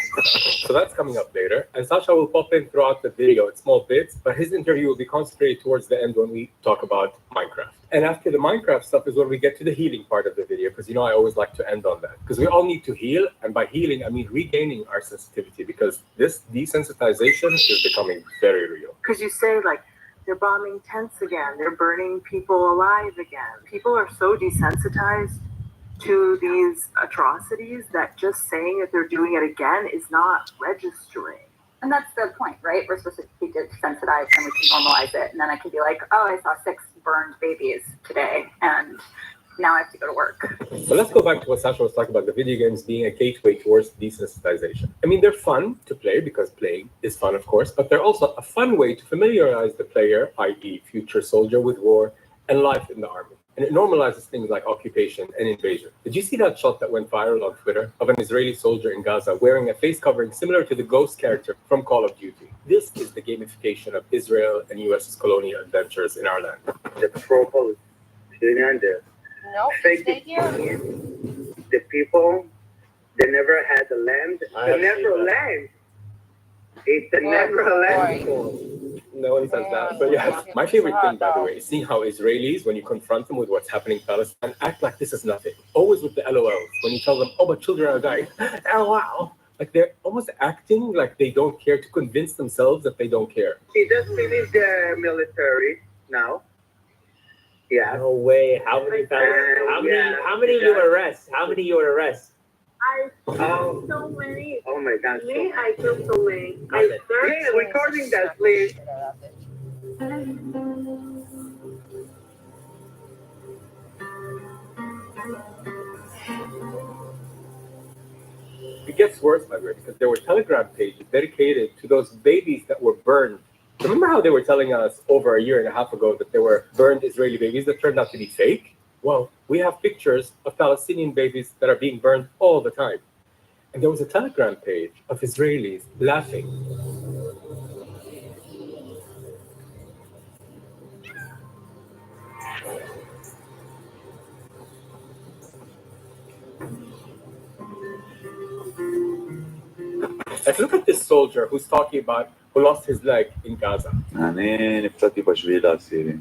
So that's coming up later. And Sasha will pop in throughout the video in small bits, but his interview will be concentrated towards the end when we talk about Minecraft. And after the Minecraft stuff is when we get to the healing part of the video, because, you know, I always like to end on that. Because we all need to heal, and by healing, I mean regaining our sensitivity, because this desensitization is becoming very real. Because you say, like, they're bombing tents again, they're burning people alive again. People are so desensitized to these atrocities that just saying that they're doing it again is not registering. And that's the point, right? We're supposed to be desensitized and we can normalize it. And then I can be like, oh, I saw 6 burned babies today and now I have to go to work. But let's go back to what Sasha was talking about, the video games being a gateway towards desensitization. I mean, they're fun to play because playing is fun, of course, but they're also a fun way to familiarize the player, i.e. future soldier, with war and life in the army. And it normalizes things like occupation and invasion. Did you see that shot that went viral on Twitter of an Israeli soldier in Gaza wearing a face covering similar to the Ghost character from Call of Duty? This is the gamification of Israel and US's colonial adventures in our land. The proposal, No, stay here. the people, they never had the land. The never land. It's the never land. No one says that. But yes, my favorite thing, by the way, is seeing how Israelis, when you confront them with what's happening in Palestine, act like this is nothing. Always with the LOLs. When you tell them, oh, but children are dying. Oh, wow. Like, they're almost acting like they don't care to convince themselves that they don't care. He just finished the military now. Yeah. No way. How many you arrest? How many you would arrest? I killed so many. Oh my God. Me, I killed so many. Please, recording that, please. It gets worse, by the way, because there were Telegram pages dedicated to those babies that were burned. Remember how they were telling us over a year and a half ago that there were burned Israeli babies that turned out to be fake? Well, we have pictures of Palestinian babies that are being burned all the time. And there was a Telegram page of Israelis laughing. Like, look at this soldier who's talking about who lost his leg in Gaza. אני נפצעתי בשביעי לעשירי.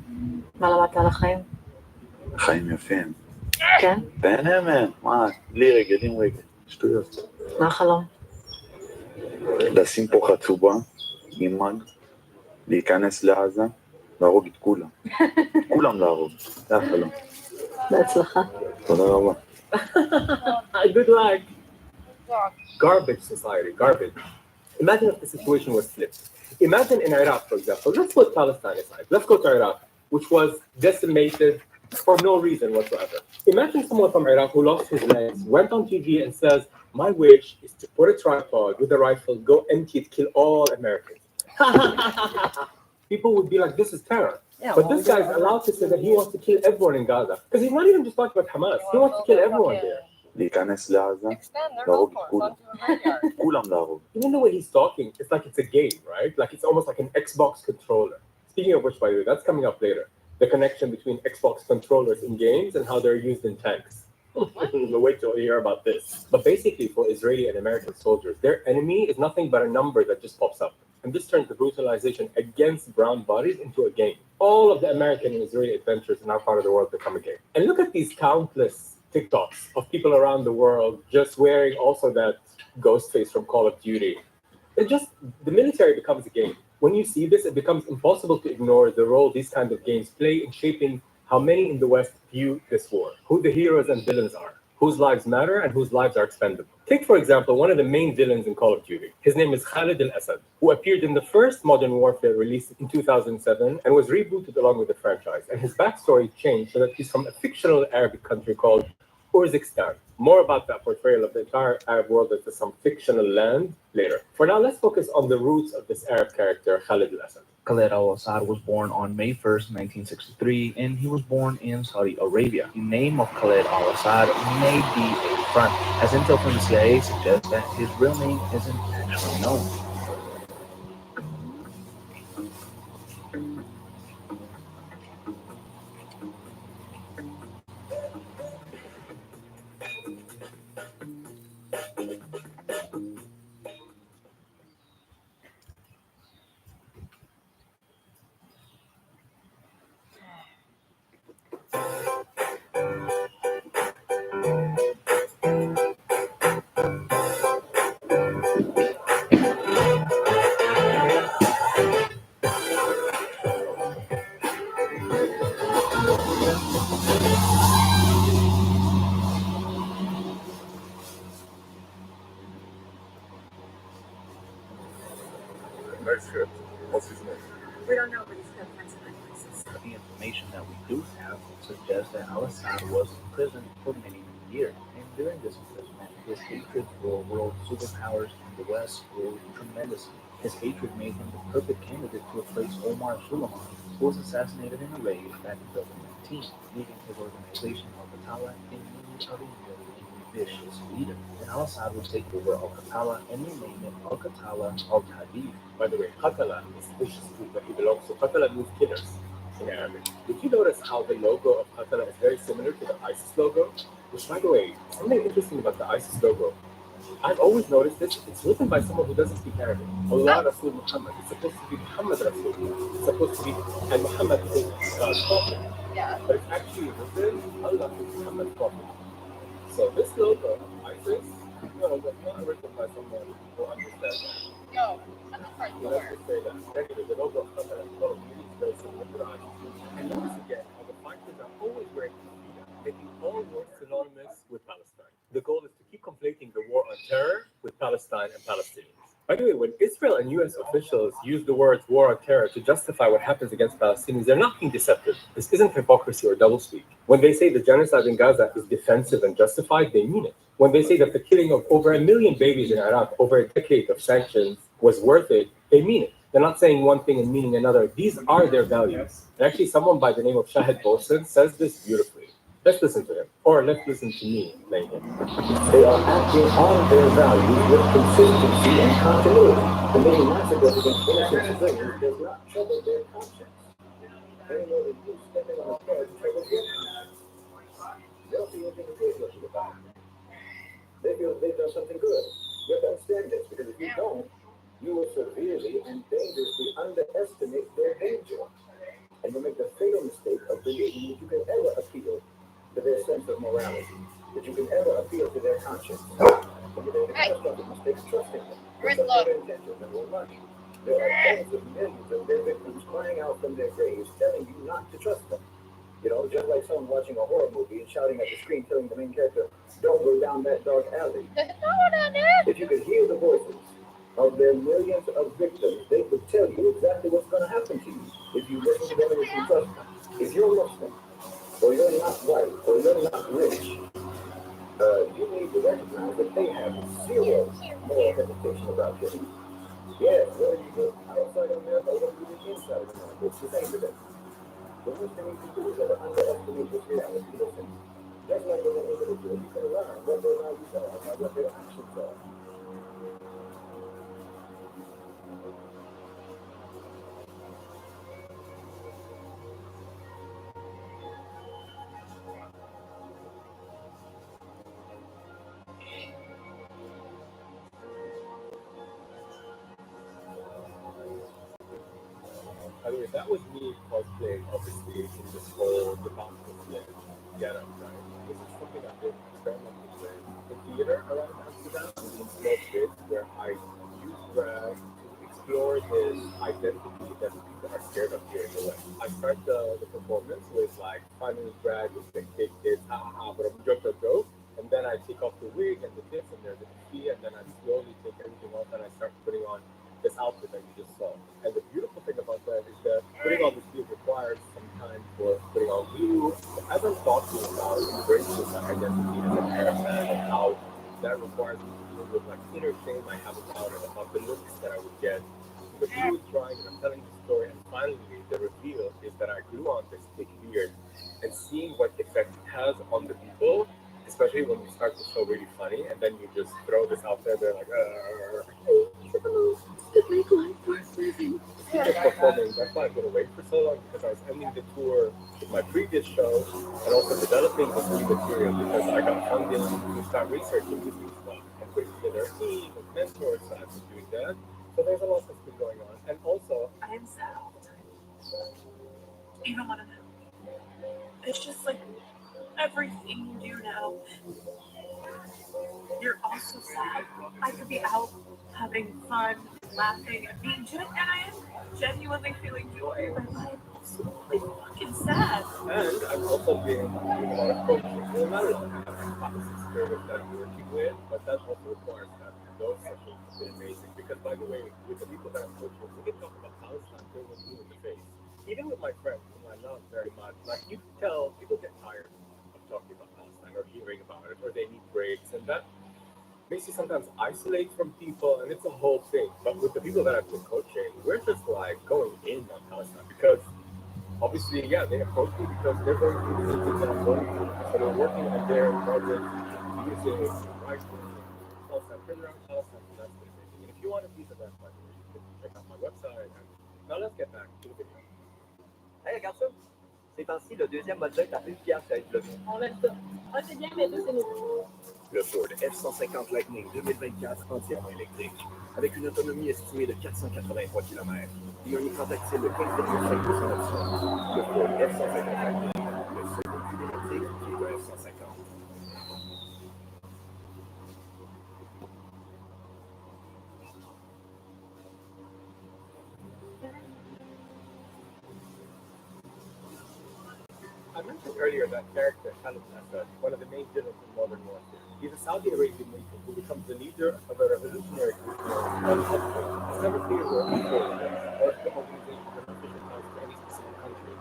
מה למדת על החיים? חיים יפים. כן? תהנה מהם, מה, לי רגל, עם רגל, שטויות. מה החלום? לשים פה חצובה, עם מג, להיכנס לעזה, להרוג את כולם. כולם להרוג, זה החלום. בהצלחה. תודה רבה. Good luck. Garbage society, garbage. Imagine if the situation was flipped. Imagine in Iraq, for example. Let's put Palestine aside. Let's go to Iraq, which was decimated for no reason whatsoever. Imagine someone from Iraq who lost his legs, went on TV and says, "My wish is to put a tripod with a rifle, go empty it, kill all Americans." People would be like, "This is terror." Yeah, But well, this we guy's do- allowed to say that he wants to kill everyone in Gaza. Because he's not even just talking about Hamas. He wants to kill everyone there. להיכנס לעזה, להרוג את כולם. כולם להרוג. Even the way he's talking, it's like it's a game, right? Like it's almost like an Xbox controller. Speaking of which, by the way, that's coming up later. The connection between Xbox controllers in games and how they're used in tanks. Wait till you hear about this. But basically, for Israeli and American soldiers, their enemy is nothing but a number that just pops up. And this turns the brutalization against brown bodies into a game. All of the American and Israeli adventures in our part of the world become a game. And look at these countless TikToks of people around the world just wearing also that ghost face from Call of Duty. The military becomes a game. When you see this, it becomes impossible to ignore the role these kinds of games play in shaping how many in the West view this war, who the heroes and villains are, whose lives matter and whose lives are expendable. Take, for example, one of the main villains in Call of Duty. His name is Khalid al-Assad, who appeared in the first Modern Warfare released in 2007 and was rebooted along with the franchise. And his backstory changed so that he's from a fictional Arabic country called Uzbekistan. More about that portrayal of the entire Arab world as some fictional land later. For now, let's focus on the roots of this Arab character, Khalid al-Assad. Khalid al-Assad was born on May 1st, 1963, and he was born in Saudi Arabia. The name of Khalid al-Assad may be a front, as intel from the CIA suggests that his real name isn't actually known. Nice script. What's his name? We don't know, but he's got friends in high places. The information that we do have suggests that al-Assad was in prison for many years, and during this imprisonment, his hatred for world superpowers in the West grew tremendously. His hatred made him the perfect candidate to replace Omar Suleiman, who was assassinated in a raid back in 2019, leaving his organization Al-Qatala in need of a very ambitious leader. And al-Assad would take over Al-Qatala and rename it Al-Qatala Al-Tadif. By the way, Qatala is vicious food, but he belongs to Qatala means killers in Arabic. Did you notice how the logo of Qatala is very similar to the ISIS logo? Which, by the way, something interesting about the ISIS logo. I've always noticed this. It's written by someone who doesn't speak Arabic. Allah Rasul Muhammad. It's supposed to be Muhammad Rasul. It's supposed to be, and Muhammad is prophet. Yeah. But it's actually written Allah is Muhammad's prophet. So this logo, ISIS, no, that's not written by someone who understands that. No, that's the part Let's just say that. Anyway, the logo of Qatar and Call of Duty is very similar to ISIS. And notice again how the fighters are always wearing kufiyah, making all wars synonymous with Palestine. The goal is to keep conflating the war on terror with Palestine and Palestinians. By the way, when Israel and US officials use the words war on terror to justify what happens against Palestinians, they're not being deceptive. This isn't hypocrisy or doublespeak. When they say the genocide in Gaza is defensive and justified, they mean it. When they say that the killing of over 1 million babies in Iraq over a decade of sanctions was worth it, they mean it. They're not saying one thing and meaning another. These are their values. And actually, someone by the name of Shahid Bosen says this beautifully. Let's listen to him. Or let's listen to me playing it. They are acting on their values with consistency and continuity. The many massacres against innocent civilians does not trouble their conscience. They know that you stepping on a thread troubles their conscience. They'll see anything good with you about it. They feel they've done something good. You have to understand this, because if you don't, you will severely and dangerously underestimate their danger. And you'll make the fatal mistake of believing that you can ever appeal to their sense of morality, that you can ever appeal to their conscience. And you make the catastrophic mistake of trusting them. With their intentions and more money. There are tens of millions of their victims crying out from their graves, telling you not to trust them. You know, just like someone watching a horror movie and shouting at the screen, telling the main character, "Don't go down that dark alley." If you could hear the voices of their millions of victims, they could tell you exactly what's going to happen to you if you listen to them and if you trust them. If you're Muslim, or you're not white, or you're not rich, you need to recognize that they have zero moral hesitation about this. Yes, there you go. Outside America, or even inside America, it's the same today. The worst thing you can do is ever underestimate this reality. Listen, just like with an individual, you can learn what their values are by what their actions are. By the way, that was me cosplaying, obviously, in this whole debacle getup, right? This is something I've been experimenting with in theater around Amsterdam, in small bits where I use drag to explore this identity that people are scared of hearing away. I start the performance with like finally drag with the kick kids, ha ha ha, but I'm joke, and then I take off the wig and the tips and there's a fee, and then I slowly take everything off and I start putting on this outfit that you just saw. And the beautiful thing about that is that putting on this wig requires some time for putting on glue. As I'm talking about embracing my identity as an Arab man and how that requires me to deal with like inner shame I have about it, about the looks that I would get. The glue is drying and I'm telling the story, and finally the reveal is that I glue on this thick beard, and seeing what effect it has on the people, especially when you start to show really funny and then you just throw this out there, they're like, performing. That's why I've been away for so long, because I was ending the tour with my previous show and also developing this new material because I got funded to start researching this new stuff and putting together a team of mentors, so I've been doing that. So there's a lot that's been going on. And also, I am sad all the time. Even when I'm happy. It's just like everything you do now. You're also sad. I could be out having fun, laughing, and being and I am genuinely feeling joy, but I'm also like fucking sad. and I've also been doing a lot of coaching. Well, not a lot. I have a couple of experience that I'm working with, but that also requires that. And those sessions have been amazing because, by the way, with the people that I'm coaching, we can talk about Palestine till we're blue in the face. Even with my friends, whom I love very much, like you can tell, people get tired of talking about Palestine or hearing about it, or they need breaks, and that makes you sometimes isolate from people, and it's a whole thing. But with the people that I've been coaching, we're just like going in on Palestine because obviously, yeah, they approach me because they're going through the same things that I'm going through. So they're working on their projects, music, writing, Palestine, further around Palestine, so that's been amazing. And if you want a piece of that, by the way, you can check out my website. And now let's get back to the video. Hey, regarde ça. Ces temps-ci, le deuxième modèle est assez fier de être là. On laisse ça. Ah, c'est bien, mais là, c'est nouveau. Le Ford F-150 Lightning 2024 entièrement électrique, avec une autonomie estimée de 483 km et un écran tactile de 15,5 pouces en option. Le Ford F-150 Lightning, le seul véhicule électrique qui est un F-150. I mentioned earlier that character, Khalid Assad, one of the main villains in modern warfare. He's a Saudi Arabian native who becomes the leader of a revolutionary group called ASTI. It's never clear where he goes, or if the organization has official ties to any specific country.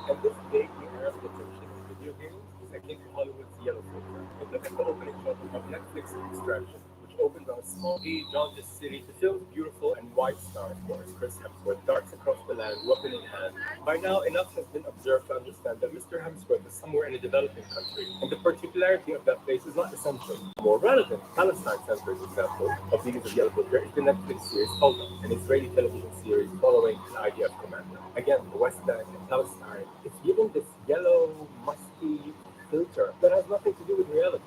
And this vaguely Arab depiction in video games is akin to Hollywood's Yellow Filter. And look at the opening shot of Netflix Extraction, which opened on a small jaundiced city. The film's beautiful and white star, of course, Chris Hemsworth darts across the land, weapon in hand. By now, enough has been observed to understand that Mr. Hemsworth is somewhere in a developing country, and the particularity of that place is not essential. More relevant, Palestine-centered example of the use of Yellow Filter is the Netflix series Holda, an Israeli television series following an IDF commander. Again, the West Bank and Palestine, it's given this yellow, musty filter that has nothing to do with reality.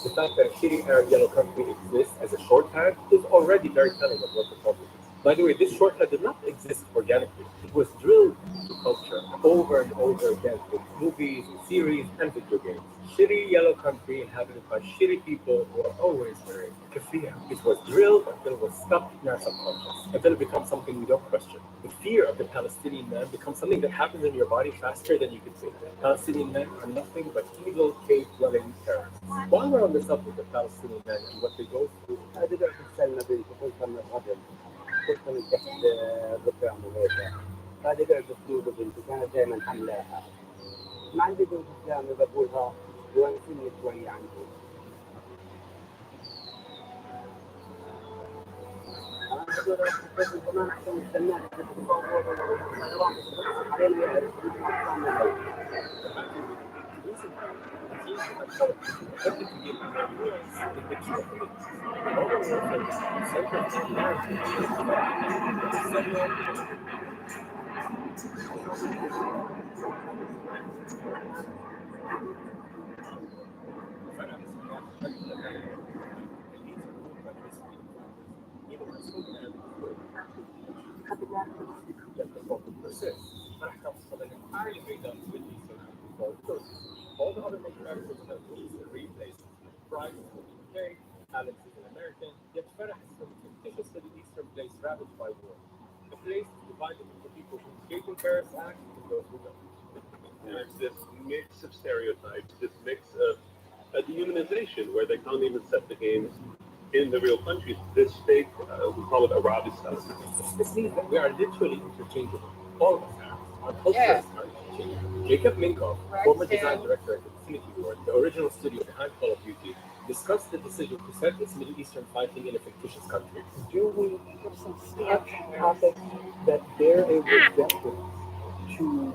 The fact that a shitty Arab yellow country exists as a shorthand is already very telling of what the problem is. By the way, this shorthand did not exist organically. It was drilled into culture over and over again with movies, series, and video games. Shitty yellow country inhabited by shitty people who are always wearing keffiyeh. It was drilled until it was stuck in our subconscious, until it becomes something we don't question. The fear of the Palestinian man becomes something that happens in your body faster than you can think. Palestinian men are nothing but evil, cave-dwelling terrorists. While we're on the subject of Palestinian men and what they go through, كنت من تحت ذكرهم وهيك. هذه قاعد بتقول بنتي كانت دائما حملاها ما عندي دور إسلامي بقولها يونسني شوي عندي. أنا أقدر أقول كمان أحسن نستناه علينا يعرف all the other manufacturers have released and replaced. Price is from the UK, Alex is an American, yet Farah is from a fictitious Middle Eastern place ravaged by war. The place is divided into people who escape in Paris Act and those who don't. There's this mix of stereotypes, this mix of a dehumanization where they can't even set the games in the real countries. This state, we call it Arabistan. This means that we are literally interchangeable. All of us are. Our cultures are interchangeable. Jacob Minkoff, former design director at Infinity Ward, the original studio behind Call of Duty, discussed the decision to set its Middle Eastern fighting in a fictitious country. Do we touch topics that bear a resemblance to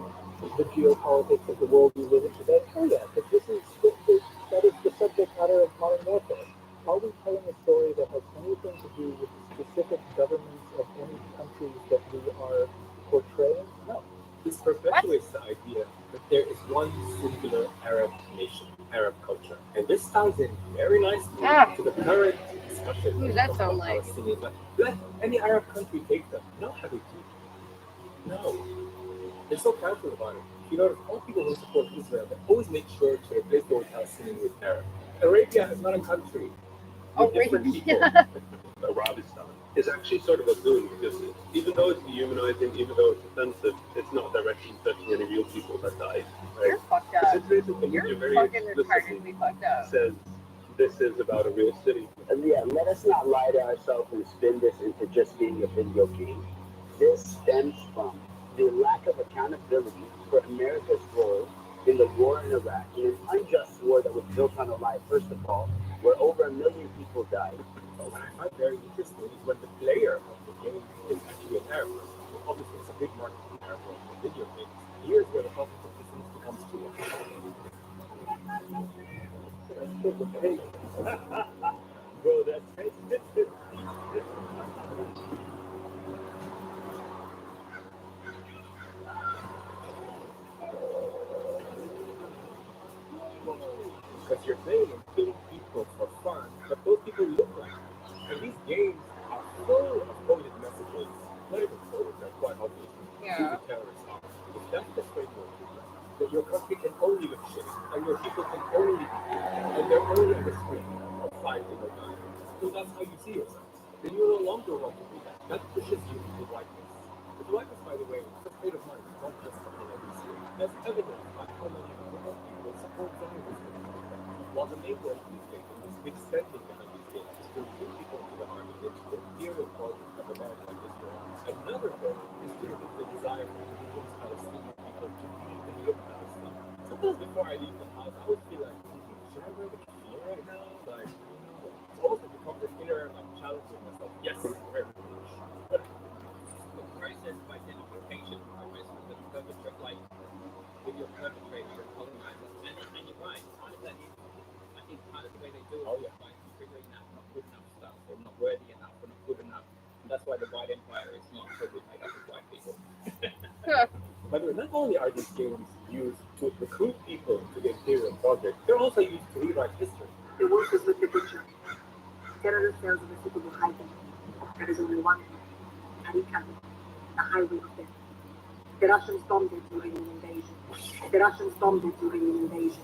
the geopolitics of the world we live in today? Oh yeah, because that is the subject matter of modern warfare. Are we telling a story that has anything to do with the specific governments of any countries that we are portraying? No. This perpetuates the idea that there is one singular Arab nation, Arab culture. And this ties in very nicely to the current discussion. Who does that sound like? Let any Arab country take them. No, Habibti. No. They're so casual about it. You notice all people who support Israel, they always make sure to replace the word Palestinian with Arab. Arabia is not a country. Arabia. Arabistan is actually sort of a boon because even though it's dehumanizing, even though it's offensive, it's not directly touching any real people that died. Right? You're fucked up. The situation from You're very fucking retardedly fucked up. says this is about a real city. Yeah, let us not lie to ourselves and spin this into just being a video game. This stems from the lack of accountability for America's role in the war in Iraq, in an unjust war that was built on a lie, first of all, where over 1 million people died. What I find very interesting is when the player of the game is actually an Arab person. Obviously, it's a big market in Arab world for video games. Here's where the public participants becomes too Bro, that's because you're playing and killing people for fun, but those people look like you. And these games are full of coded messages. Not even coded, they're quite obvious. Who the terrorists are. If that's the framework, that your country can only look shit, and your people can only be good, and they're only on the screen of fighting or dying. So that's how you see yourself. Then you no longer want to be that. That pushes you into whiteness. But whiteness, by the way, is a state of mind, not just something that you see. That's evident by how many people support Zionism. While the main goal of these games is extending behind these games is to recruit people into the army and to appear in politics of America and Israel. Another goal is to remove the desire for indigenous Palestinian people to be and live in Palestine. Sometimes before I leave the house, I would feel like, should I wear the kafir right now? Like, it's almost like becomes an inner challenge with myself. Yes, wear the kafir. The process of identification with the perpetrator, like with your perpetrator, your colonizer, and you're right. Part of that is, I think, part of the way they do it is by figuring out not good enough stuff, or not worthy enough, or not good enough. And that's why the white empire is not totally made up of white people. By the way, not only are these games used to recruit people to the Imperial Project, they're also used to rewrite history. The work is with the picture. Terror cells of the city will hide them. There is only one thing, and it can be the highway of death. The Russians bombed it during an invasion. The Russians bombed it during an invasion.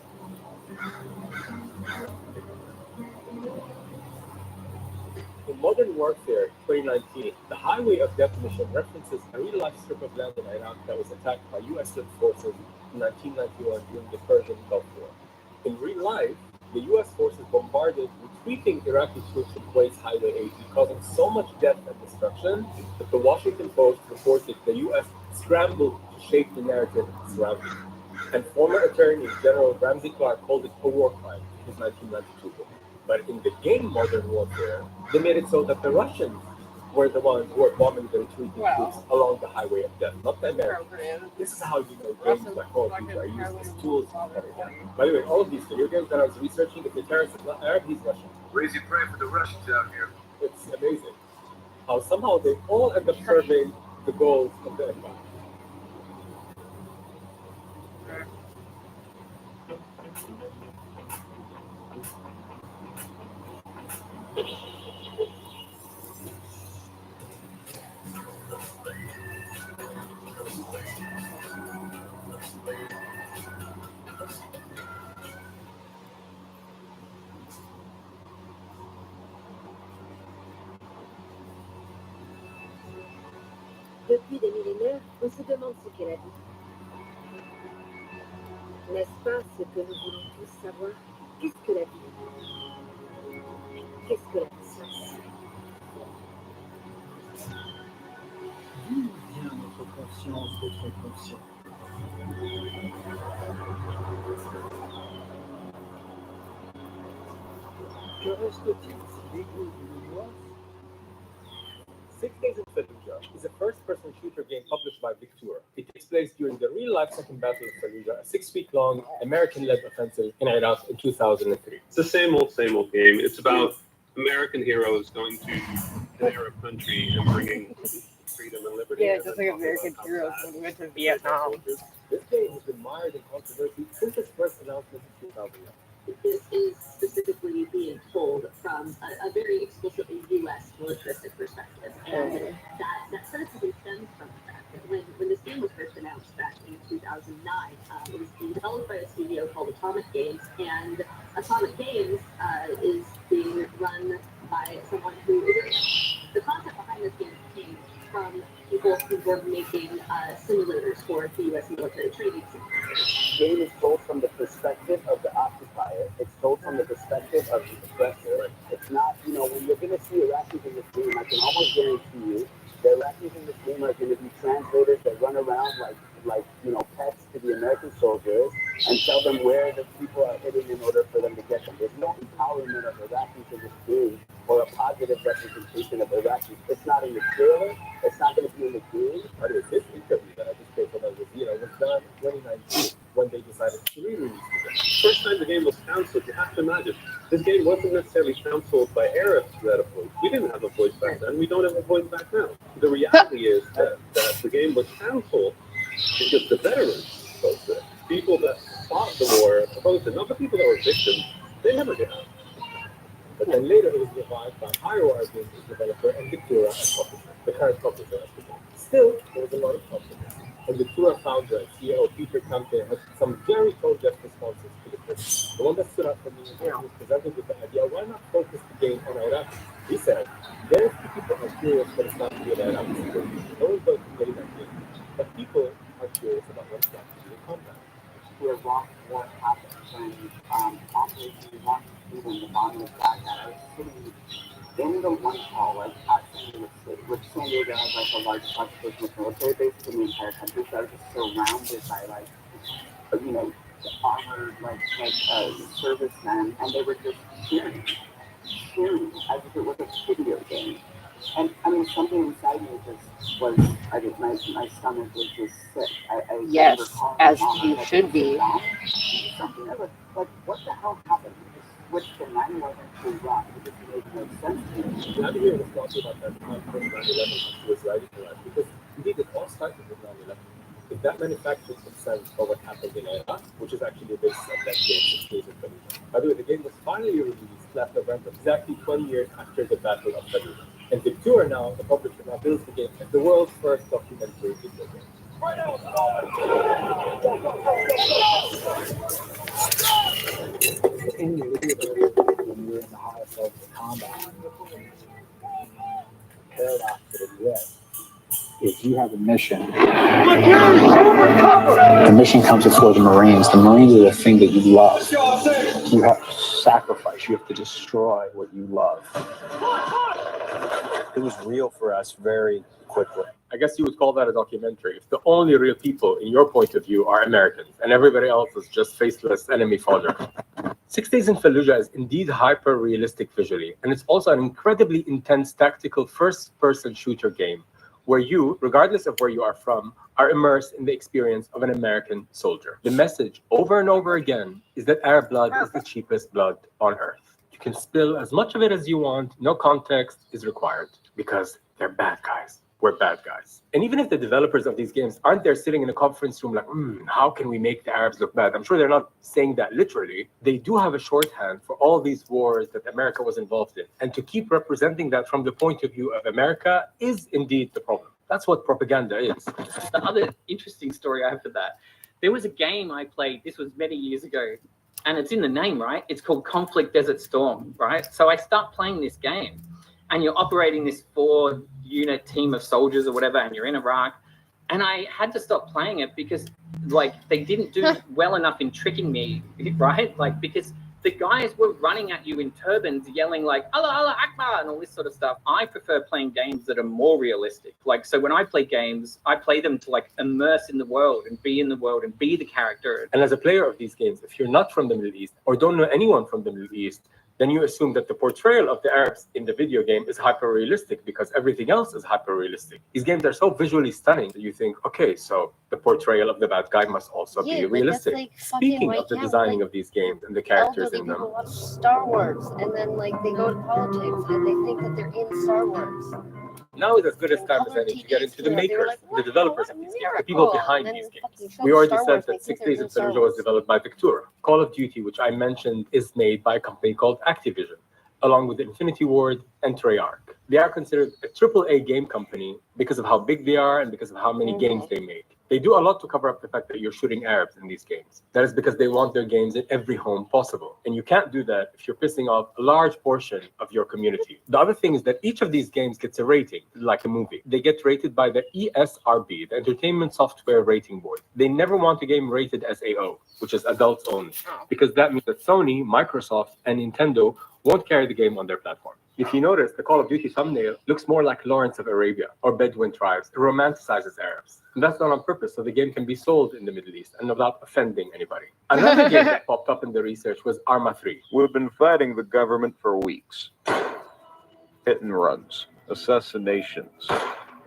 In Modern Warfare 2019, the Highway of Death mission references a real-life strip of land in Iraq that was attacked by U.S. forces in 1991 during the Persian Gulf War. In real life, the U.S. forces bombarded retreating Iraqi troops in Kuwait's Highway 80, causing so much death and destruction that the Washington Post reported the U.S. scrambled to shape the narrative surrounding it. And former Ramsey Clark called it a war crime in his 1992 book. But in the game Modern Warfare, they made it so that the Russians were the ones who were bombing the retreating troops along the highway of death, not the Americans. This is how you know games like Call of Duty are used as tools to better them. By the way, all of these video games that I was researching, if the terrorists are not Arab, he's Russian. Raise your prayer for the Russians out here. It's amazing how somehow they all end up serving the goals of the empire. Depuis des millénaires, on se demande ce qu'est la vie. N'est-ce pas ce que nous voulons tous savoir? Qu'est-ce que la vie? Qu'est-ce que la science? D'où vient notre conscience d'être conscient? Que reste-t-il si l'ego du mémoire? 6 Days in Fallujah is a first-person shooter game published by Victura. It takes place during the real-life Second Battle of Fallujah, a 6-week-long American-led offensive in Iraq in 2003. It's the same old game. It's about American heroes going to an Arab country and bringing freedom and liberty. Yeah, just like American heroes when we went to Vietnam. This game has been mired in controversy since its first announcement in 2009. This is specifically being told from a very explicitly U.S. militaristic perspective, and that sensitivity stems from the fact that when this game was first announced back in 2009, it was being developed by a studio called Atomic Games, and Atomic Games is being run by someone who is the concept behind this game came from people who were making simulators for the U.S. military training simulators. The game is told from the perspective of the occupier. It's told from the perspective of the aggressor. It's not, when you're going to see Iraqis in this game, I can almost guarantee you, the Iraqis in this game are going to be translators that run around like pets to the American soldiers and tell them where the people are hitting in order for them to get them. There's no empowerment of Iraqis in this game or a positive representation of Iraqis. It's not in the trailer. It's not going to be in the game. By the way, this interview that I just played from Al Jazeera was done in 2019 when they decided to re-release the game. First time the game was cancelled, you have to imagine. This game wasn't necessarily cancelled by Arabs who had a voice. We didn't have a voice back then. We don't have a voice back now. The reality is that the game was cancelled because the veterans opposed it. People that fought the war opposed it. Not the people that were victims. They never did. But then later it was revived by Highwire Games developer and Victura as publisher, the current publisher of the game. Still, there was a lot of controversy. And Victura founder and CEO Peter Campe had some very tone-deaf responses to the critics. The one that stood out for me was when he was presented with the idea, why not focus the game on Iraq? He said, very few people are curious what it's like to be an Iraqi civilian. No one's going to play that game. But people are curious about what it's like to be in combat. The Iraq War happened when Operation Iraq Freedom, the bombing of Baghdad, I was sitting in the one hall, at San Diego State, which San Diego has the largest population of military bases in the entire country, so I was just surrounded by armored servicemen, and they were just cheering as if it was a video game. And I mean, something inside me just was, my stomach was just sick. Yes, as you should be. Something like, what the hell happened? Which the 9/11 to Iraq, it just made no sense to me. I'm here to talk about that first 9/11 was right in Iraq, because indeed it all started with 9/11. If that manufactured some sense for what happened in Iraq, which is actually the basis of that game, 6 Days in Fallujah. By the way, the game was finally released last November, exactly 20 years after the Battle of Fallujah. And Victura now, the publisher, now builds the game as the world's first documentary video game. In the video, when you're in the highest level of combat, paradox that exists is you have a mission. The mission comes before the Marines. The Marines are the thing that you love. You have to sacrifice. You have to destroy what you love. It was real for us very quickly. I guess you would call that a documentary. If the only real people, in your point of view, are Americans and everybody else is just faceless enemy fodder. 6 Days in Fallujah is indeed hyper-realistic visually, and it's also an incredibly intense tactical first-person shooter game where you, regardless of where you are from, are immersed in the experience of an American soldier. The message over and over again is that Arab blood is the cheapest blood on earth. You can spill as much of it as you want, no context is required, because they're bad guys. We're bad guys. And even if the developers of these games aren't there sitting in a conference room like, how can we make the Arabs look bad? I'm sure they're not saying that literally. They do have a shorthand for all these wars that America was involved in. And to keep representing that from the point of view of America is indeed the problem. That's what propaganda is. The other interesting story I have for that, there was a game I played, this was many years ago, and it's in the name, right? It's called Conflict Desert Storm, right? So I start playing this game, and you're operating this 4-unit team of soldiers or whatever, and you're in Iraq. And I had to stop playing it because, like, they didn't do well enough in tricking me, right? Like, because the guys were running at you in turbans, yelling like, Allah, Allah, Akbar, and all this sort of stuff. I prefer playing games that are more realistic. Like, so when I play games, I play them to, like, immerse in the world and be in the world and be the character. And as a player of these games, if you're not from the Middle East or don't know anyone from the Middle East, then you assume that the portrayal of the Arabs in the video game is hyper-realistic because everything else is hyper-realistic. These games are so visually stunning that you think, okay, so the portrayal of the bad guy must also be realistic. Like Speaking of the designing of these games and the characters in them. People watch Star Wars and then like they go to politics and they think that they're in Star Wars. Now is as good as time as any to get into the makers, the developers of these games, the people behind these games. We already said that 6 Days in Fallujah was developed by Victura. Call of Duty, which I mentioned, is made by a company called Activision, along with Infinity Ward and Treyarch. They are considered a AAA game company because of how big they are and because of how many games they make. They do a lot to cover up the fact that you're shooting Arabs in these games. That is because they want their games in every home possible. And you can't do that if you're pissing off a large portion of your community. The other thing is that each of these games gets a rating, like a movie. They get rated by the ESRB, the Entertainment Software Rating Board. They never want a game rated as AO, which is adults only, because that means that Sony, Microsoft, and Nintendo won't carry the game on their platform. If you notice, the Call of Duty thumbnail looks more like Lawrence of Arabia or Bedouin tribes. It romanticizes Arabs. And that's not on purpose, so the game can be sold in the Middle East and without offending anybody. Another game that popped up in the research was Arma 3. We've been fighting the government for weeks. Hit and runs, assassinations,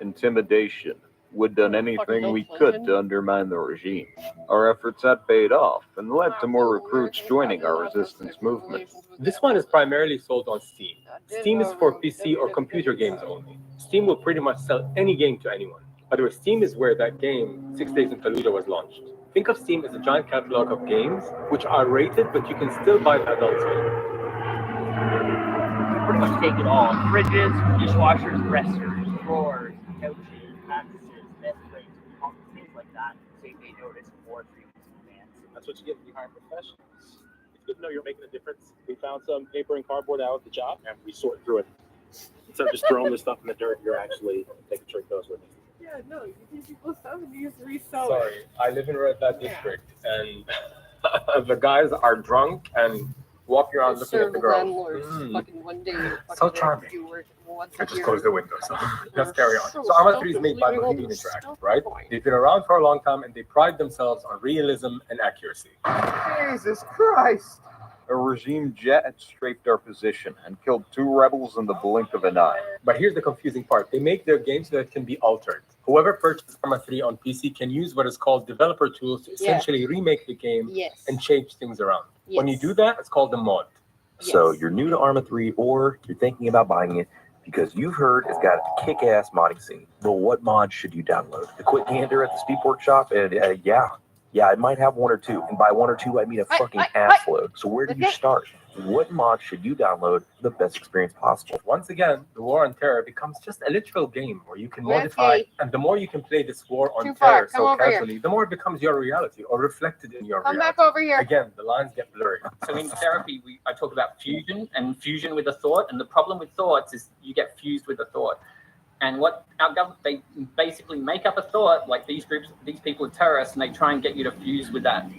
intimidation. We'd done anything we could to undermine the regime. Our efforts had paid off and led to more recruits joining our resistance movement. This one is primarily sold on Steam. Steam is for PC or computer games only. Steam will pretty much sell any game to anyone. By the way, Steam is where that game, 6 Days in Fallujah, was launched. Think of Steam as a giant catalog of games which are rated, but you can still buy the adults game. You pretty much take it all. Fridges, dishwashers, dressers, drawers, couches, mattresses, bed frames, things like that. So you may notice 4 or 3 weeks in advance. That's what you get when you hire professionals. It's good to know you're making a difference. We found some paper and cardboard out at the job, and we sort through it. Instead of just throwing this stuff in the dirt, you're actually taking trick those with you. Yeah, no, you think people's stuff and you just resell it. Sorry, I live in Red Light District, and the guys are drunk and walking around looking at the girls. Fucking one day. So charming. I just closed the window, so let's carry on. So Arma 3 is made by Bohemian Interactive, right? They've been around for a long time, and they pride themselves on realism and accuracy. Jesus Christ! A regime jet strafed our position and killed 2 rebels in the blink of an eye. But here's the confusing part. They make their game so that it can be altered. Whoever purchases Arma 3 on PC can use what is called developer tools to essentially remake the game and change things around. When you do that, it's called a mod. So you're new to Arma 3 or you're thinking about buying it because you've heard it's got a kick-ass modding scene. Well, what mod should you download? A quick gander at the Speed Workshop? And yeah, it might have 1 or 2. And by 1 or 2, I mean a fucking assload. So where do you start? What mod should you download for the best experience possible? Once again, the war on terror becomes just a literal game where you can modify, and the more you can play this war on terror so casually, the more it becomes your reality or reflected in your reality. Come back over here. Again, the lines get blurry. So in therapy, I talk about fusion and fusion with a thought. And the problem with thoughts is you get fused with a thought. And what our government, they basically make up a thought, like these groups, these people are terrorists, and they try and get you to fuse with that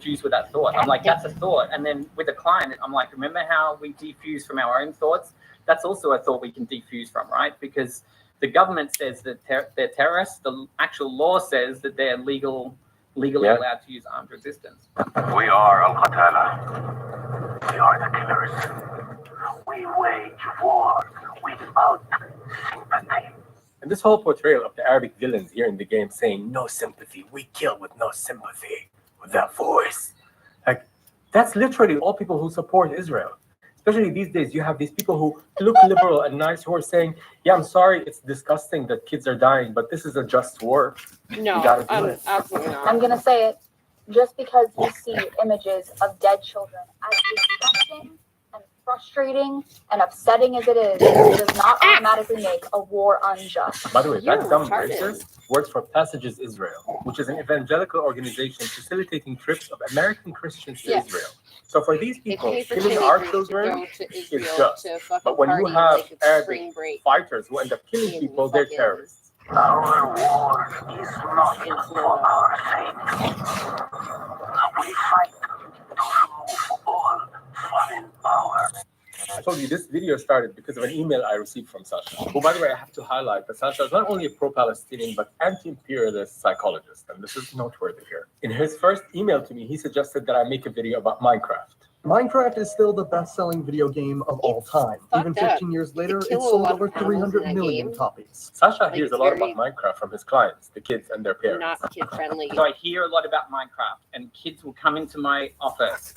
defuse with that thought. I'm like, that's a thought. And then with a client, I'm like, remember how we defuse from our own thoughts? That's also a thought we can defuse from, right? Because the government says that they're terrorists. The actual law says that they're legally allowed to use armed resistance. We are Al Qatala. We are the killers. We wage war without sympathy. And this whole portrayal of the Arabic villains here in the game saying no sympathy, we kill with no sympathy, with that voice. Like, that's literally all people who support Israel. Especially these days, you have these people who look liberal and nice who are saying, yeah, I'm sorry, it's disgusting that kids are dying, but this is a just war. No, absolutely not. I'm going to say it. Just because you see images of dead children, as disgusting and frustrating and upsetting as it is, does not automatically make a war unjust. By the way, that dumb racist works for Passages Israel, which is an evangelical organization facilitating trips of American Christians to Israel. So for these people, killing our children is just. But when you have Arabic fighters who end up killing people, they're terrorists. Our war is not for our sake. We fight to remove all foreign power. I told you this video started because of an email I received from Sasha, who, by the way, I have to highlight that Sasha is not only a pro-Palestinian, but anti-imperialist psychologist, and this is noteworthy here. In his first email to me, he suggested that I make a video about Minecraft. Minecraft is still the best-selling video game of all time. Even 15 years later, it sold over 300 million copies. Sasha hears a lot about Minecraft from his clients, the kids and their parents. Not kid-friendly. So I hear a lot about Minecraft, and kids will come into my office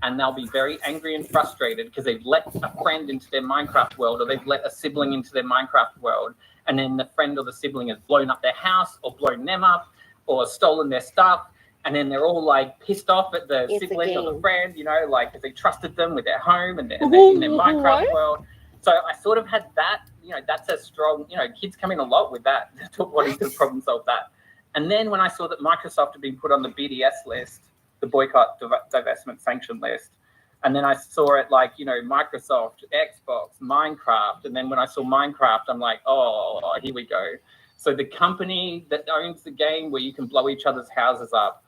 and they'll be very angry and frustrated because they've let a friend into their Minecraft world, or they've let a sibling into their Minecraft world, and then the friend or the sibling has blown up their house or blown them up or stolen their stuff, and then they're all like pissed off at the sibling or the friend, you know, like because they trusted them with their home and they're in their Minecraft world. So I sort of had that, you know, that's a strong, you know, kids come in a lot with that, wanting to problem solve that. And then when I saw that Microsoft had been put on the BDS list, the boycott, divestment, sanction list. And then I saw it like, you know, Microsoft, Xbox, Minecraft. And then when I saw Minecraft, I'm like, oh, here we go. So the company that owns the game where you can blow each other's houses up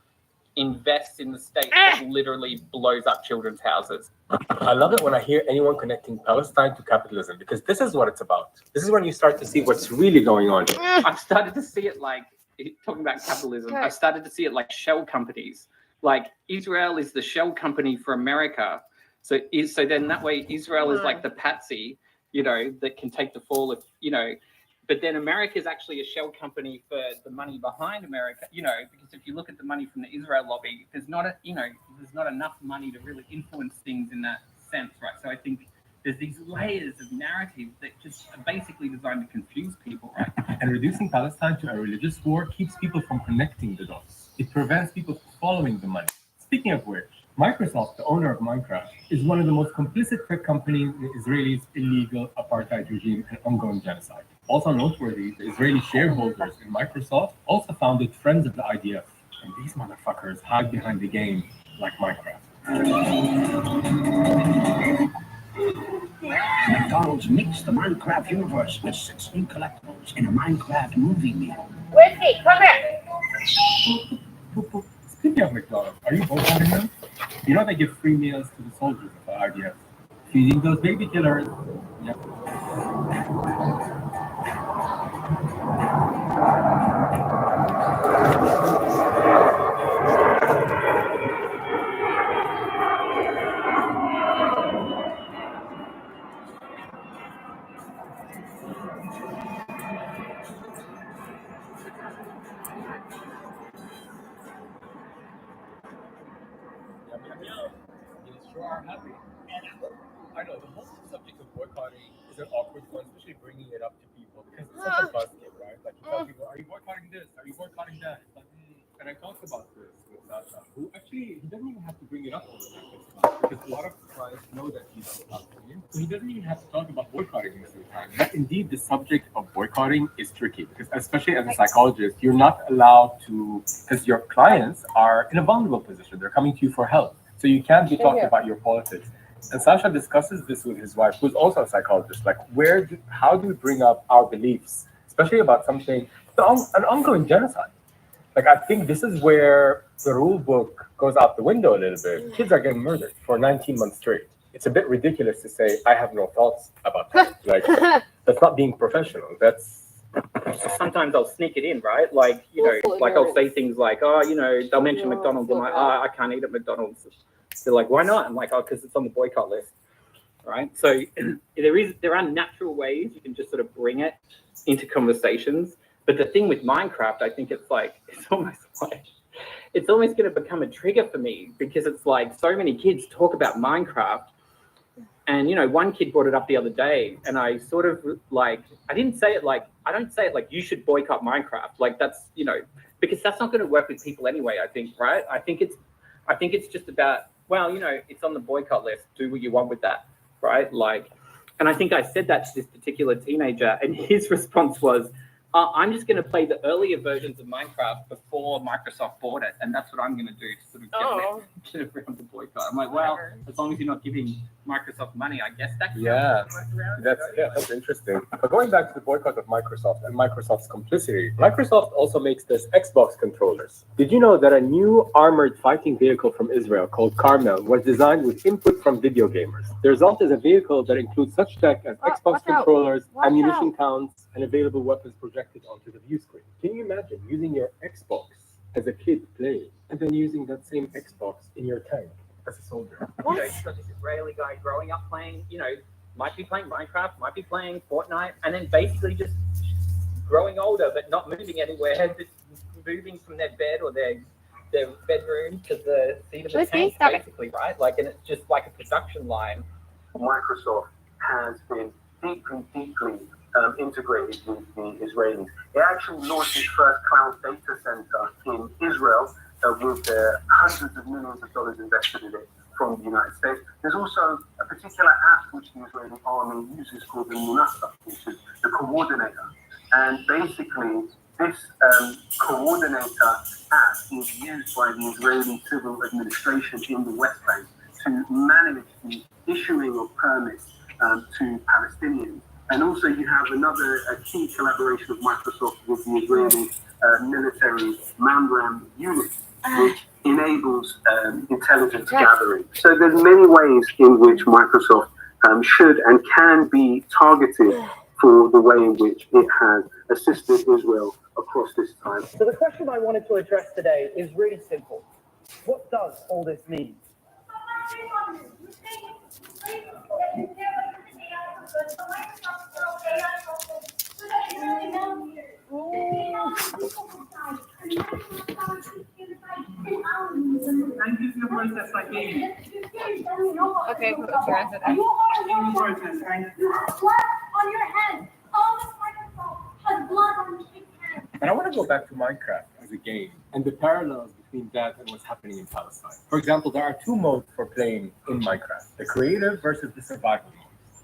invests in the state that literally blows up children's houses. I love it when I hear anyone connecting Palestine to capitalism, because this is what it's about. This is when you start to see what's really going on here. I've started to see it like, talking about capitalism, I've started to see it like shell companies. Like Israel is the shell company for America. So then that way Israel is like the patsy, you know, that can take the fall if, you know, but then America is actually a shell company for the money behind America, you know, because if you look at the money from the Israel lobby, there's not enough money to really influence things in that sense, right? So I think there's these layers of narrative that just are basically designed to confuse people, right? And reducing Palestine to a religious war keeps people from connecting the dots. It prevents people from following the money. Speaking of which, Microsoft, the owner of Minecraft, is one of the most complicit tech companies in Israel's illegal apartheid regime and ongoing genocide. Also noteworthy, the Israeli shareholders in Microsoft also founded Friends of the IDF. And these motherfuckers hide behind the game like Minecraft. McDonald's mixed the Minecraft universe with 6 new collectibles in a Minecraft movie meal. Whiskey, come here. Speaking of McDonald's, are you boycotting them? You know they give free meals to the soldiers of the IDF. Feeding those baby killers. Yep. I know the whole subject of boycotting is an awkward one, especially bringing it up to people because it's such a buzzkill, right? Like you tell people, "Are you boycotting this? Are you boycotting that?" Like, and I talked about this with Sasha, who actually he doesn't even have to bring it up all the time because a lot of clients know that he's a Palestinian, so he doesn't even have to talk about boycotting most of the time. But indeed, the subject of boycotting is tricky because, especially as a psychologist, you're not allowed to, because your clients are in a vulnerable position. They're coming to you for help, so you can't be talking about your politics. And Sasha discusses this with his wife, who's also a psychologist. Like, how do we bring up our beliefs, especially about something, an ongoing genocide? Like, I think this is where the rule book goes out the window a little bit. Kids are getting murdered for 19 months straight. It's a bit ridiculous to say, I have no thoughts about that. Like, that's not being professional. That's... Sometimes I'll sneak it in, right? Like, you know, like I'll say things like, oh, you know, they'll mention McDonald's. I'm like, oh, I can't eat at McDonald's. They're like, why not? I'm like, oh, because it's on the boycott list, right? So there are natural ways you can just sort of bring it into conversations. But the thing with Minecraft, I think it's almost going to become a trigger for me, because it's like so many kids talk about Minecraft. And, you know, one kid brought it up the other day, and I sort of like, I don't say it like you should boycott Minecraft. Like, that's, you know, because that's not going to work with people anyway, I think, right? I think it's just about, well, you know, it's on the boycott list. Do what you want with that, right? Like, and I think I said that to this particular teenager, and his response was, I'm just going to play the earlier versions of Minecraft before Microsoft bought it, and that's what I'm going to do to sort of get around the boycott. I'm like, well, as long as you're not giving Microsoft money, I guess that's that's interesting. But going back to the boycott of Microsoft and Microsoft's complicity, Microsoft also makes this Xbox controllers. Did you know that a new armored fighting vehicle from Israel called Carmel was designed with input from video gamers? The result is a vehicle that includes such tech as Xbox controllers, ammunition counts, and available weapons projected onto the view screen. Can you imagine using your Xbox as a kid playing, and then using that same Xbox in your tank as a soldier? You know, you've got this Israeli guy growing up playing, you know, might be playing Minecraft, might be playing Fortnite, and then basically just growing older but not moving anywhere, just moving from their bed or their bedroom to the seat of the tank, basically, right? Like, and it's just like a production line. Microsoft has been deeply integrated with the Israelis. It actually launched its first cloud data center in Israel with hundreds of millions of dollars invested in it from the United States. There's also a particular app which the Israeli army uses called the Munasa, which is the coordinator. And basically, this coordinator app is used by the Israeli civil administration in the West Bank to manage the issuing of permits to Palestinians. And also you have another key collaboration of Microsoft with the Israeli military Mamram unit, which enables intelligence gathering. So there's many ways in which Microsoft should and can be targeted for the way in which it has assisted Israel across this time. So the question I wanted to address today is really simple. What does all this mean? Thank you for your process, Sakine. Okay, what's your answer then? Process, thank you. Blood on your head. All this microphone has blood on your head. And I want to go back to Minecraft as a game and the parallels between that and what's happening in Palestine. For example, there are two modes for playing in Minecraft: the creative versus the survival mode.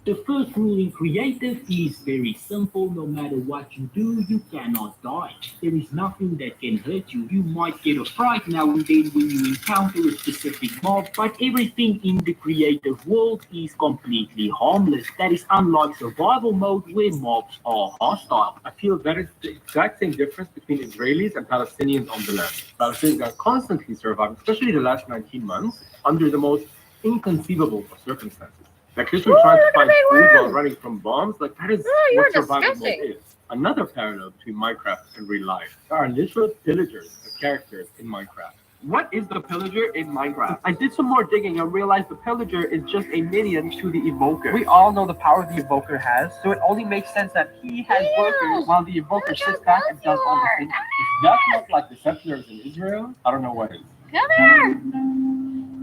The first rule in creative is very simple. No matter what you do, you cannot die. There is nothing that can hurt you. You might get a fright now and then when you encounter a specific mob, but everything in the creative world is completely harmless. That is unlike survival mode where mobs are hostile. I feel that is the exact same difference between Israelis and Palestinians on the land. Palestinians are constantly surviving, especially the last 19 months, under the most inconceivable of circumstances. Like literally trying to find food while running from bombs, like that is what survival mode is. Another parallel between Minecraft and real life. There are literal pillagers as characters in Minecraft. What is the pillager in Minecraft? I did some more digging and realized the pillager is just a minion to the evoker. We all know the power the evoker has, so it only makes sense that he has workers while the evoker sits back and does all the things. If that's not like the settlers in Israel, I don't know what is. Come here!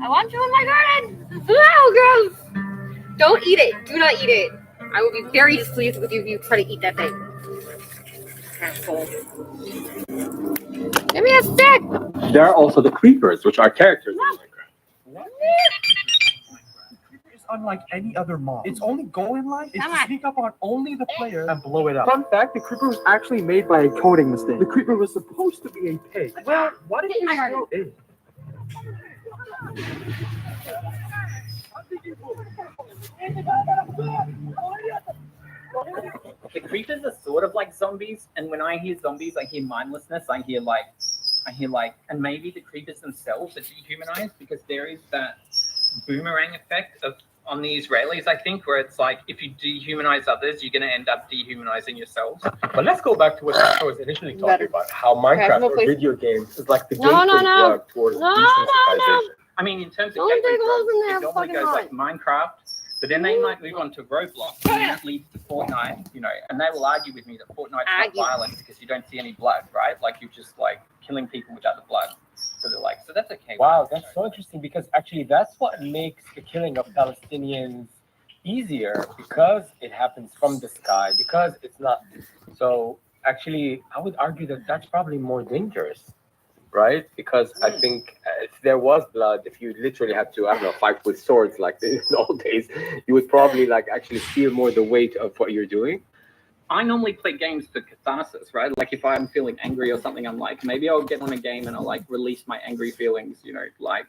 I want you in my garden! Wow, gross! Don't eat it. Do not eat it. I will be very displeased with you if you try to eat that thing. Asshole. Give me a stick! There are also the creepers, which are characters in Minecraft. Creeper is unlike any other mob. Its only goal in life is to sneak up on only the player and blow it up. Fun fact, the creeper was actually made by a coding mistake. The creeper was supposed to be a pig. Well, why did you still is? The creepers are sort of like zombies, and when I hear zombies, I hear mindlessness. I hear like I hear like, and maybe the creepers themselves are dehumanized because there is that boomerang effect on the Israelis, I think, where it's like if you dehumanize others, you're going to end up dehumanizing yourselves. But let's go back to what I was initially talking about, how Minecraft or video games is like the gateway drug towards desensitization. I mean, in terms of Don't gateway dig holes drugs, in there, it normally fucking goes hot. like Minecraft, but then they might move on to Roblox, and then that leads to Fortnite, you know, and they will argue with me that Fortnite's not violent because you don't see any blood, right? Like you're just like killing people without the blood. So they're like, so that's okay. Wow, that's so interesting because actually that's what makes the killing of Palestinians easier because it happens from the sky, because it's not. So actually, I would argue that that's probably more dangerous, right? Because I think if there was blood, if you literally had to, I don't know, fight with swords like in the old days, you would probably like actually feel more the weight of what you're doing. I normally play games for catharsis, right? Like if I'm feeling angry or something, I'm like, maybe I'll get on a game and I'll like release my angry feelings, you know, like.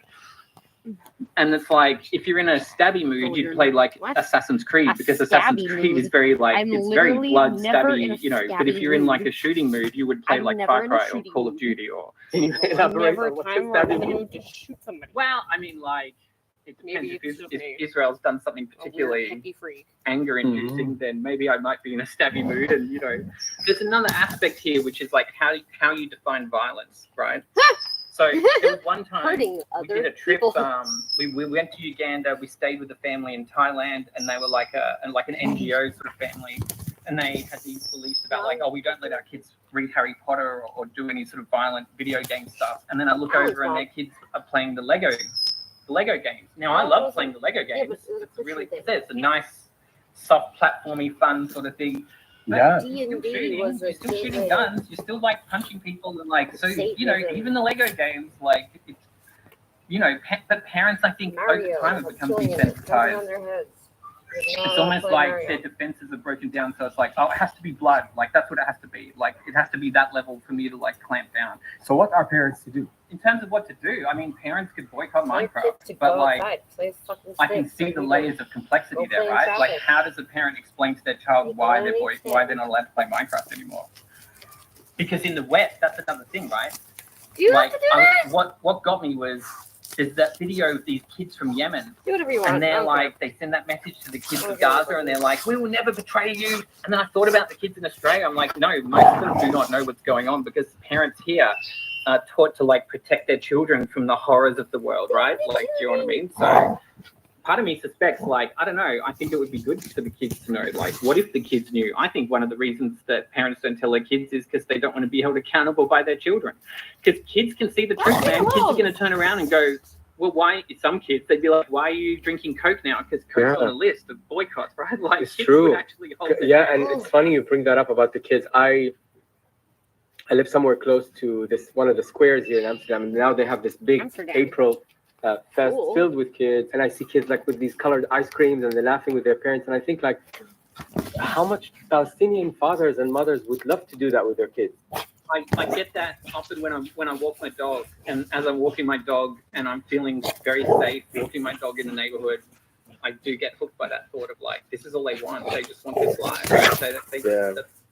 And it's like if you're in a stabby mood, you'd play like Assassin's Creed because Assassin's Creed is very like it's very blood stabby, you know. But if you're in like a shooting mood, you would play like Far Cry or Call of Duty or. Well, I mean, like it depends. If Israel's done something particularly anger-inducing, then maybe I might be in a stabby mood. And you know, there's another aspect here, which is like how you define violence, right? So there was one time we did a trip. We went to Uganda. We stayed with a family in Thailand, and they were like an NGO sort of family, and they had these beliefs about like, oh, we don't let our kids read Harry Potter or do any sort of violent video game stuff. And then I look over and their kids are playing the Lego games. Now I love playing the Lego games. It's a nice, soft, platformy, fun sort of thing. Yeah. You're still shooting guns. You're still like punching people and like so. You know, even the Lego games, like it's, you know, but parents, I think, over time have become desensitized. It's almost like their defenses are broken down. So it's like, oh, it has to be blood. Like that's what it has to be. Like it has to be that level for me to like clamp down. So what are parents to do? In terms of what to do, I mean, parents could boycott Minecraft, but like, I can see the layers of complexity there, right? Like, how does a parent explain to their child why they're not allowed to play Minecraft anymore? Because in the West, that's another thing, right? Do you like, have to do that? What got me was there's that video of these kids from Yemen, Do whatever you want. and they're Okay. like, they send that message to the kids of Gaza, and they're like, we will never betray you. And then I thought about the kids in Australia. I'm like, no, most of them do not know what's going on because parents here are taught to like protect their children from the horrors of the world, right? Like, do you know what I mean? So part of me suspects, like, I don't know, I think it would be good for the kids to know, like, what if the kids knew? I think one of the reasons that parents don't tell their kids is because they don't want to be held accountable by their children. Because kids can see the truth, man. Kids are going to turn around and go, well, why? Some kids, they'd be like, why are you drinking Coke now? Because Coke's on a list of boycotts, right? Like, It's kids true. would actually hold their Yeah, and it's funny you bring that up about the kids. I live somewhere close to this one of the squares here in Amsterdam, and now they have this big April fest filled with kids, and I see kids like with these colored ice creams, and they're laughing with their parents, and I think like, how much Palestinian fathers and mothers would love to do that with their kids. I get that often when I walk my dog, and as I'm walking my dog and I'm feeling very safe walking my dog in the neighborhood, I do get hooked by that thought of like, this is all they want. They just want this life.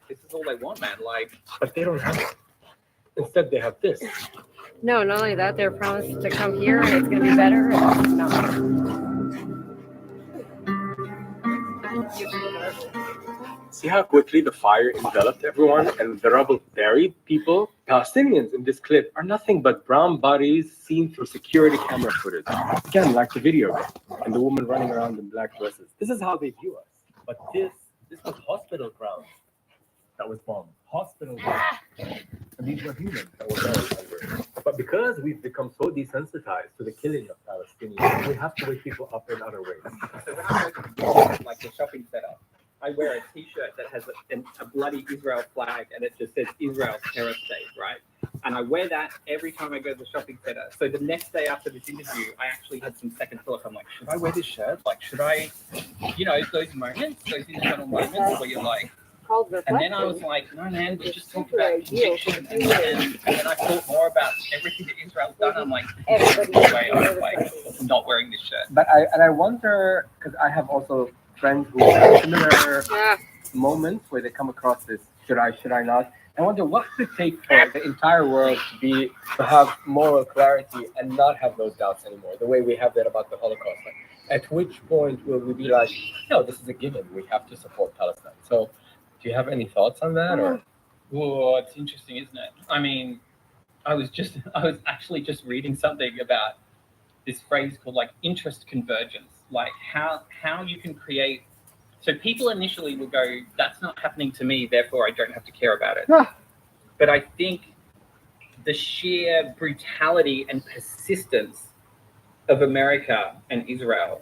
This is all they want, man. Like, but they don't have it. Instead, they have this. No, not only that, they're promised to come here and it's going to be better. And no. See how quickly the fire enveloped everyone and the rubble buried people? Palestinians in this clip are nothing but brown bodies seen through security camera footage. Again, like the video and the woman running around in black dresses. This is how they view us. But this was hospital grounds that was bombed. Hospital grounds. And these were humans that were buried. But because we've become so desensitized to the killing of Palestinians, we have to wake people up in other ways. so when I go to like the shopping center, I wear a T-shirt that has a bloody Israel flag, and it just says Israel terror state, right? And I wear that every time I go to the shopping center. So the next day after this interview, I actually had some second thoughts. I'm like, should I wear this shirt? Like, should I, you know, those moments, those internal moments where you're like, and then I was like, no, man, we just talked about conviction. And then I thought more about everything that Israel's done. I'm like, this is the way I was like not wearing this shirt. But I wonder, because I have also friends who have similar moments where they come across this, should I not? I wonder what would it take for the entire world to have moral clarity and not have those doubts anymore, the way we have that about the Holocaust. Like, at which point will we be like, no, this is a given. We have to support Palestine. So do you have any thoughts on that? Or Oh, it's interesting, isn't it? I mean, I was actually just reading something about this phrase called like interest convergence, like how you can create. So people initially will go, that's not happening to me, therefore I don't have to care about it. But I think the sheer brutality and persistence of America and Israel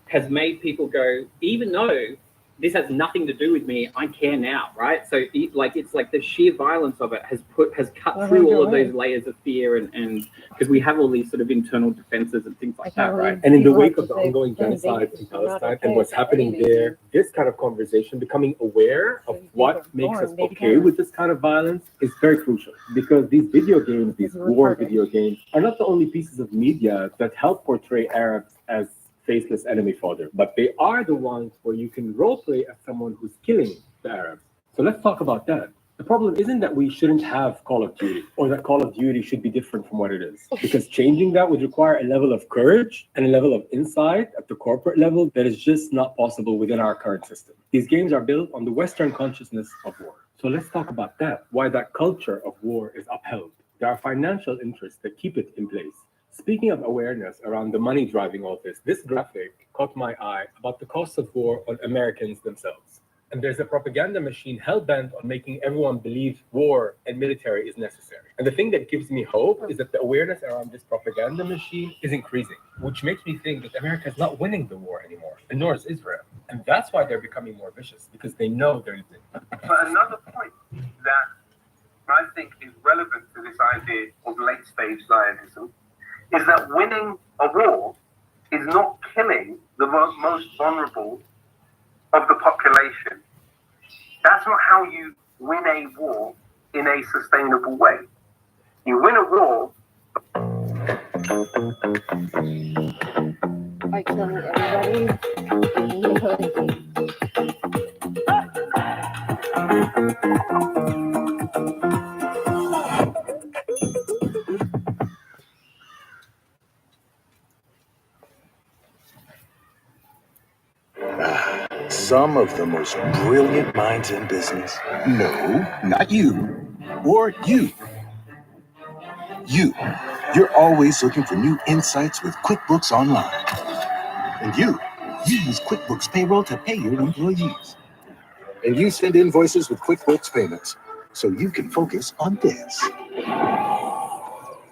has made people go, even though this has nothing to do with me, I care now, right? So it's like the sheer violence of it has cut through all of those layers of fear and because we have all these sort of internal defenses and things like that, right? And in the wake of the ongoing genocide in Palestine and what's happening there, this kind of conversation, becoming aware of what makes us okay with this kind of violence is very crucial, because these video games, these war video games, are not the only pieces of media that help portray Arabs as faceless enemy fodder, but they are the ones where you can roleplay as someone who's killing the Arabs. So let's talk about that. The problem isn't that we shouldn't have Call of Duty or that Call of Duty should be different from what it is, because changing that would require a level of courage and a level of insight at the corporate level that is just not possible within our current system. These games are built on the Western consciousness of war. So let's talk about that, why that culture of war is upheld. There are financial interests that keep it in place. Speaking of awareness around the money driving all this graphic caught my eye about the cost of war on Americans themselves. And there's a propaganda machine hell-bent on making everyone believe war and military is necessary. And the thing that gives me hope is that the awareness around this propaganda machine is increasing, which makes me think that America is not winning the war anymore, and nor is Israel. And that's why they're becoming more vicious, because they know they're losing. But another point that I think is relevant to this idea of late-stage Zionism is that winning a war is not killing the most vulnerable of the population. That's not how you win a war in a sustainable way. You win a war by killing everybody. Some of the most brilliant minds in business. No, not you. Or you. You're always looking for new insights with QuickBooks Online. And you use QuickBooks Payroll to pay your employees. And you send invoices with QuickBooks Payments, so you can focus on this.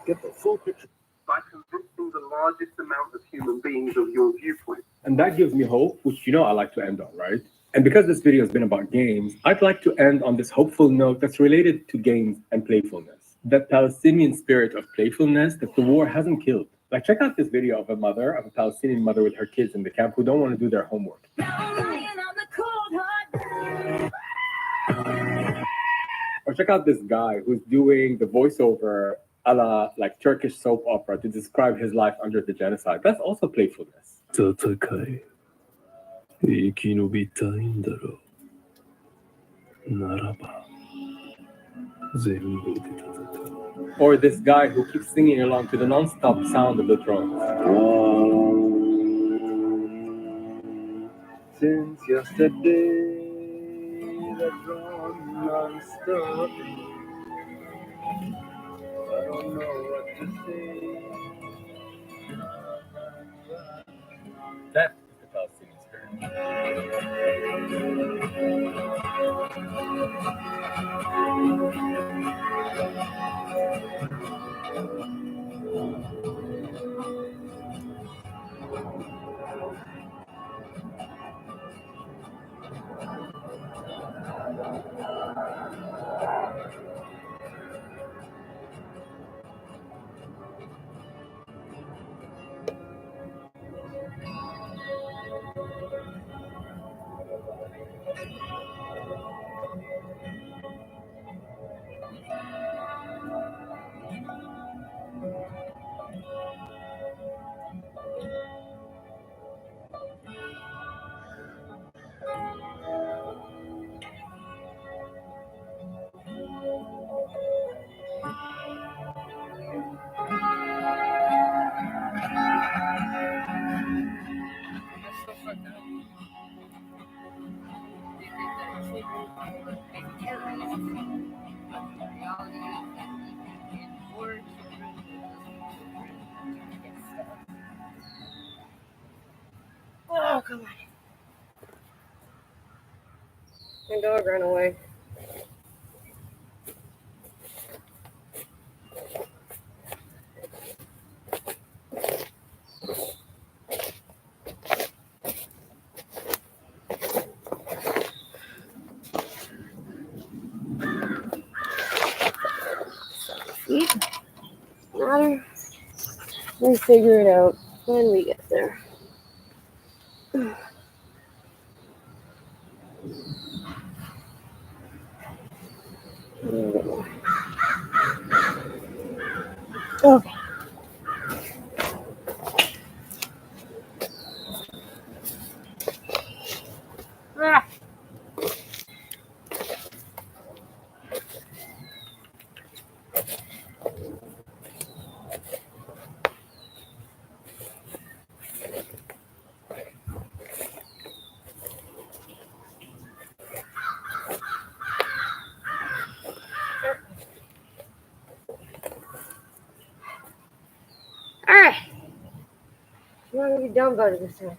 get the full picture by convincing the largest amount of human beings of your viewpoint. And that gives me hope, which you know I like to end on, right? And because this video has been about games, I'd like to end on this hopeful note that's related to games and playfulness. That Palestinian spirit of playfulness that the war hasn't killed. Like, check out this video of a Palestinian mother with her kids in the camp who don't want to do their homework. Or check out this guy who's doing the voiceover a la like Turkish soap opera to describe his life under the genocide. That's also playfulness. Or this guy who keeps singing along to the non-stop sound of the drums. Since yesterday, the drum non-stop. I don't know what to say. That is the Palestinian spirit. Oh, come on. My dog ran away. See? Matter. We'll figure it out when we get there. Okay. Ah. All right. You want to be done by this time?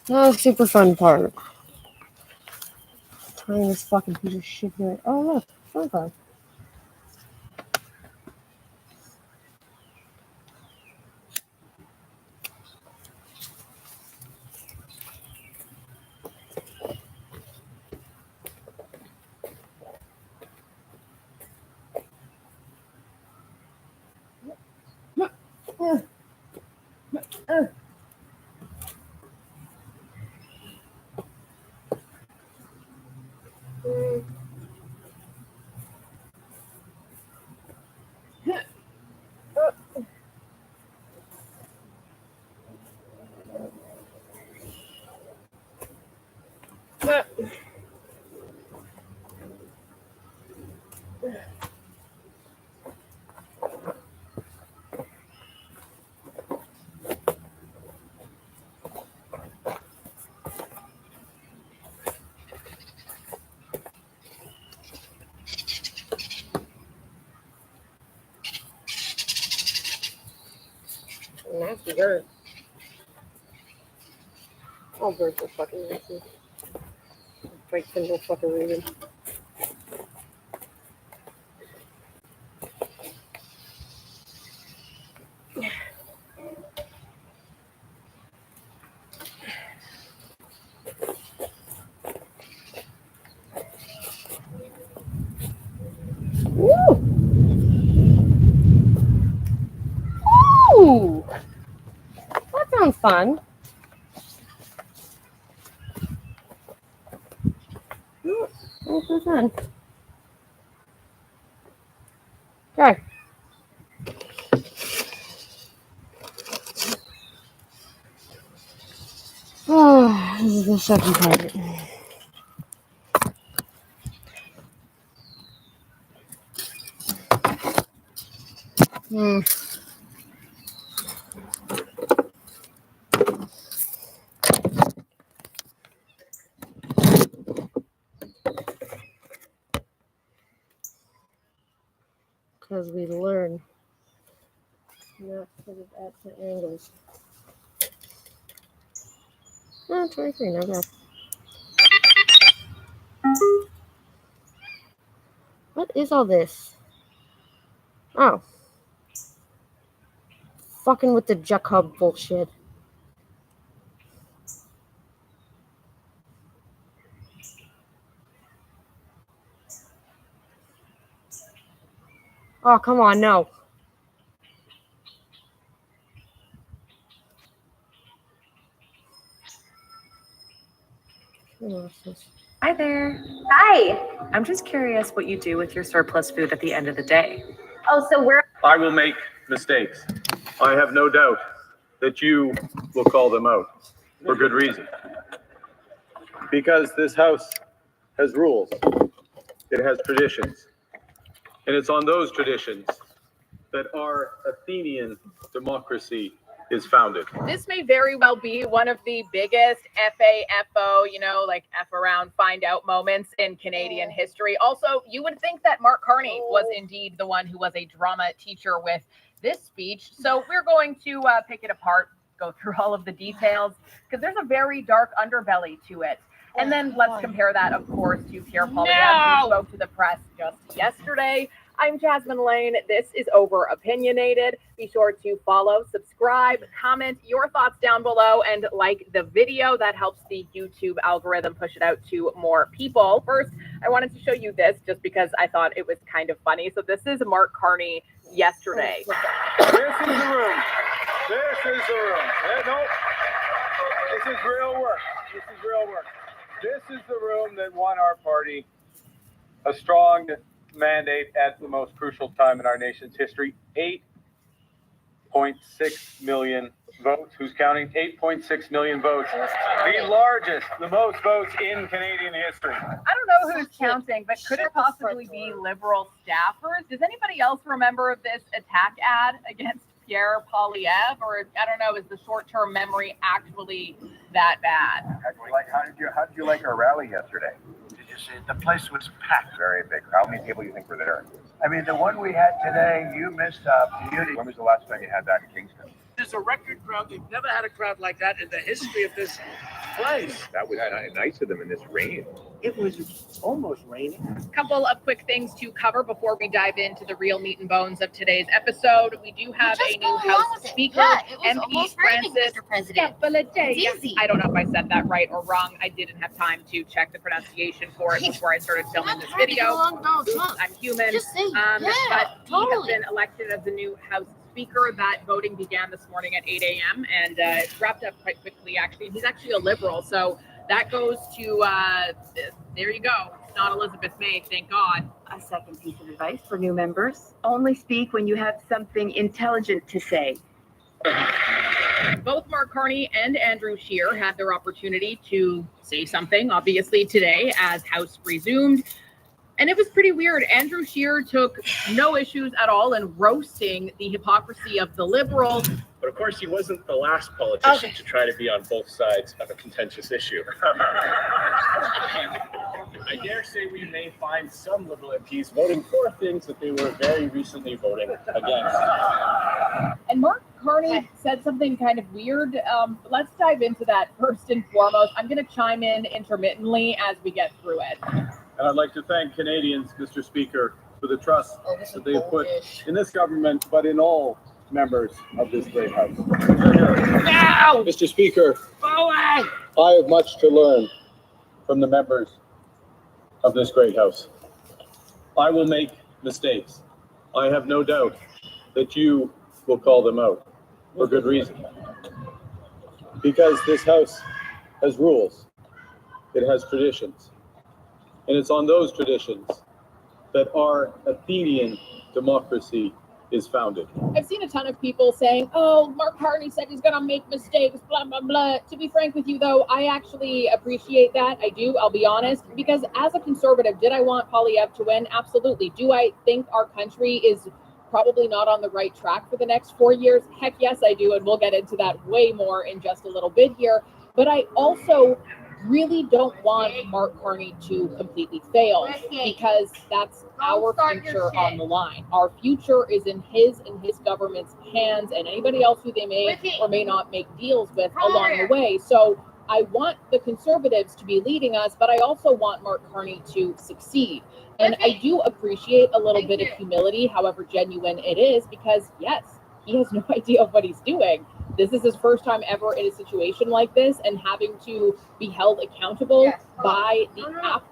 Oh, super fun part. Trying this fucking piece of shit here. Oh, look. Fun part. Nasty bird. All birds are fucking nasty. Break for no fucking reason. Woo! Ooh! That sounds fun. That's so fun. Okay. Oh, this is the second part. Because we learn not to put it at the angles. Oh, 23, not bad. What is all this? Oh. Fucking with the Jacob bullshit. Oh, come on, no. Hi there. Hi. I'm just curious what you do with your surplus food at the end of the day. Oh, so we're. I will make mistakes. I have no doubt that you will call them out for good reason. Because this house has rules, it has traditions, and it's on those traditions that our Athenian democracy is founded. This may very well be one of the biggest FAFO, like F around, find out moments in Canadian history. Also, you would think that Mark Carney was indeed the one who was a drama teacher with this speech. So we're going to pick it apart, go through all of the details, because there's a very dark underbelly to it. And then let's compare that, of course, to Pierre Poilievre, who spoke to the press just yesterday. I'm Jasmine Lane. This is Over Opinionated. Be sure to follow, subscribe, comment your thoughts down below, and like the video. That helps the YouTube algorithm push it out to more people. First, I wanted to show you this just because I thought it was kind of funny. So this is Mark Carney yesterday. This is the room. This is the room. No, this is real work. This is real work. This is the room that won our party a strong mandate at the most crucial time in our nation's history. 8.6 million votes. Who's counting? 8.6 million votes. The largest, the most votes in Canadian history. I don't know who's counting, but could it possibly be Liberal staffers? Does anybody else remember this attack ad against Pierre Poilievre? Or I don't know, is the short-term memory actually that bad? How did you like our rally yesterday? Did you see the place was packed? Very big. How many people do you think were there? I mean, the one we had today, you missed beauty. When was the last time you had that in Kingston? There's a record crowd. They've never had a crowd like that in the history of this place. That was nice of them in this rain. It was almost raining. Couple of quick things to cover before we dive into the real meat and bones of today's episode. We do have a new House Speaker, MP Francis. I don't know if I said that right or wrong. I didn't have time to check the pronunciation for it before I started filming this video. I'm human. But he has been elected as the new House Speaker. That voting began this morning at 8 a.m. and it's wrapped up quite quickly, actually. He's actually a liberal, so that goes to, there you go. It's not Elizabeth May, thank God. A second piece of advice for new members: only speak when you have something intelligent to say. Both Mark Carney and Andrew Scheer had their opportunity to say something, obviously, today as House resumed. And it was pretty weird. Andrew Scheer took no issues at all in roasting the hypocrisy of the Liberals. But of course, he wasn't the last politician to try to be on both sides of a contentious issue. I dare say we may find some Liberal MPs voting for things that they were very recently voting against. And Mark Carney said something kind of weird. Let's dive into that first and foremost. I'm going to chime in intermittently as we get through it. And I'd like to thank Canadians, Mr. Speaker, for the trust that they have put in this government, but in all members of this great House. Now! Mr. Speaker, I have much to learn from the members of this great House. I will make mistakes. I have no doubt that you will call them out for good reason. Because this House has rules. It has traditions. And it's on those traditions that our Athenian democracy is founded. I've seen a ton of people saying, oh, Mark Carney said he's going to make mistakes, blah, blah, blah. To be frank with you, though, I actually appreciate that. I do, I'll be honest. Because as a conservative, did I want Poilievre to win? Absolutely. Do I think our country is probably not on the right track for the next 4 years? Heck yes, I do. And we'll get into that way more in just a little bit here. But I also really don't want Mark Carney to completely fail, because that's our future on the line. Our future is in his government's hands, and anybody else who they may or may not make deals with along the way. So I want the Conservatives to be leading us, but I also want Mark Carney to succeed. And I do appreciate a little bit of humility, however genuine it is, because yes, he has no idea of what he's doing. This is his first time ever in a situation like this, and having to be held accountable by the app.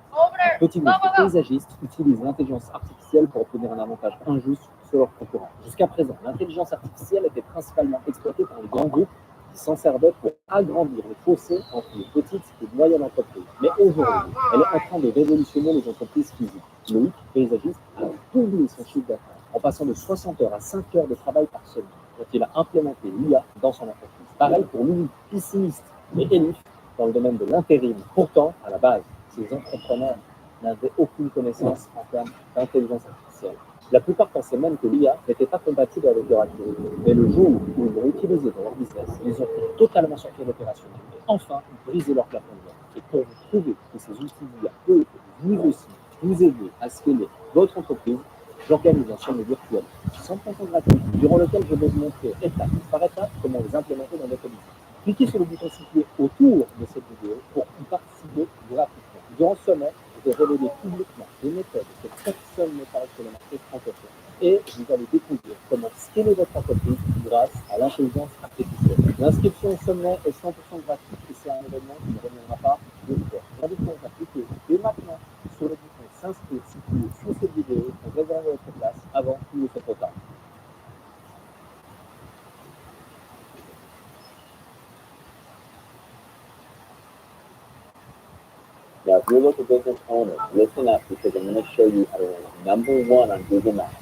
Petit groupe de paysagistes utilisent l'intelligence artificielle pour obtenir un avantage injuste sur leurs concurrents. Jusqu'à présent, l'intelligence artificielle était principalement exploitée par les grands groupes qui s'en servaient pour agrandir les fossés entre les petites et moyennes entreprises. Mais aujourd'hui, elle est en train de révolutionner les entreprises physiques. Loïc, paysagiste, a doublé son chiffre d'affaires en passant de 60 heures à 5 heures de travail par semaine. Donc il a implémenté l'IA dans son entreprise. Pareil pour Louis, pessimiste et Elif dans le domaine de l'intérim. Pourtant, à la base, ces entrepreneurs n'avaient aucune connaissance en termes d'intelligence artificielle. La plupart pensaient même que l'IA n'était pas compatible avec leur activité. Mais le jour où ils l'ont utilisé dans leur business, ils ont pu totalement sortir d'opérationnel. Et enfin, briser leur plafond de verre. Et pour vous prouver que ces outils d'IA peuvent vous aussi vous aider à scaler votre entreprise, j'organise un sommet virtuel 100% gratuit, durant lequel je vais vous montrer étape par étape comment les implémenter dans votre business. Cliquez sur le bouton situé autour de cette vidéo pour y participer gratuitement. Durant ce sommet, je vais révéler publiquement des méthodes que personne ne parle sur le marché francophone. Et vous allez découvrir comment scaler votre entreprise grâce à l'intelligence artificielle. L'inscription au sommet est 100% gratuite et c'est un événement qui ne reviendra pas de fois. J'invite à cliquer dès maintenant sur le bouton s'inscrire situé sous cette vidéo pour réserver votre place avant qu'il ne soit trop tard. Now, if you're a local business owner, listen up, because I'm going to show you how to rank #1 on Google Maps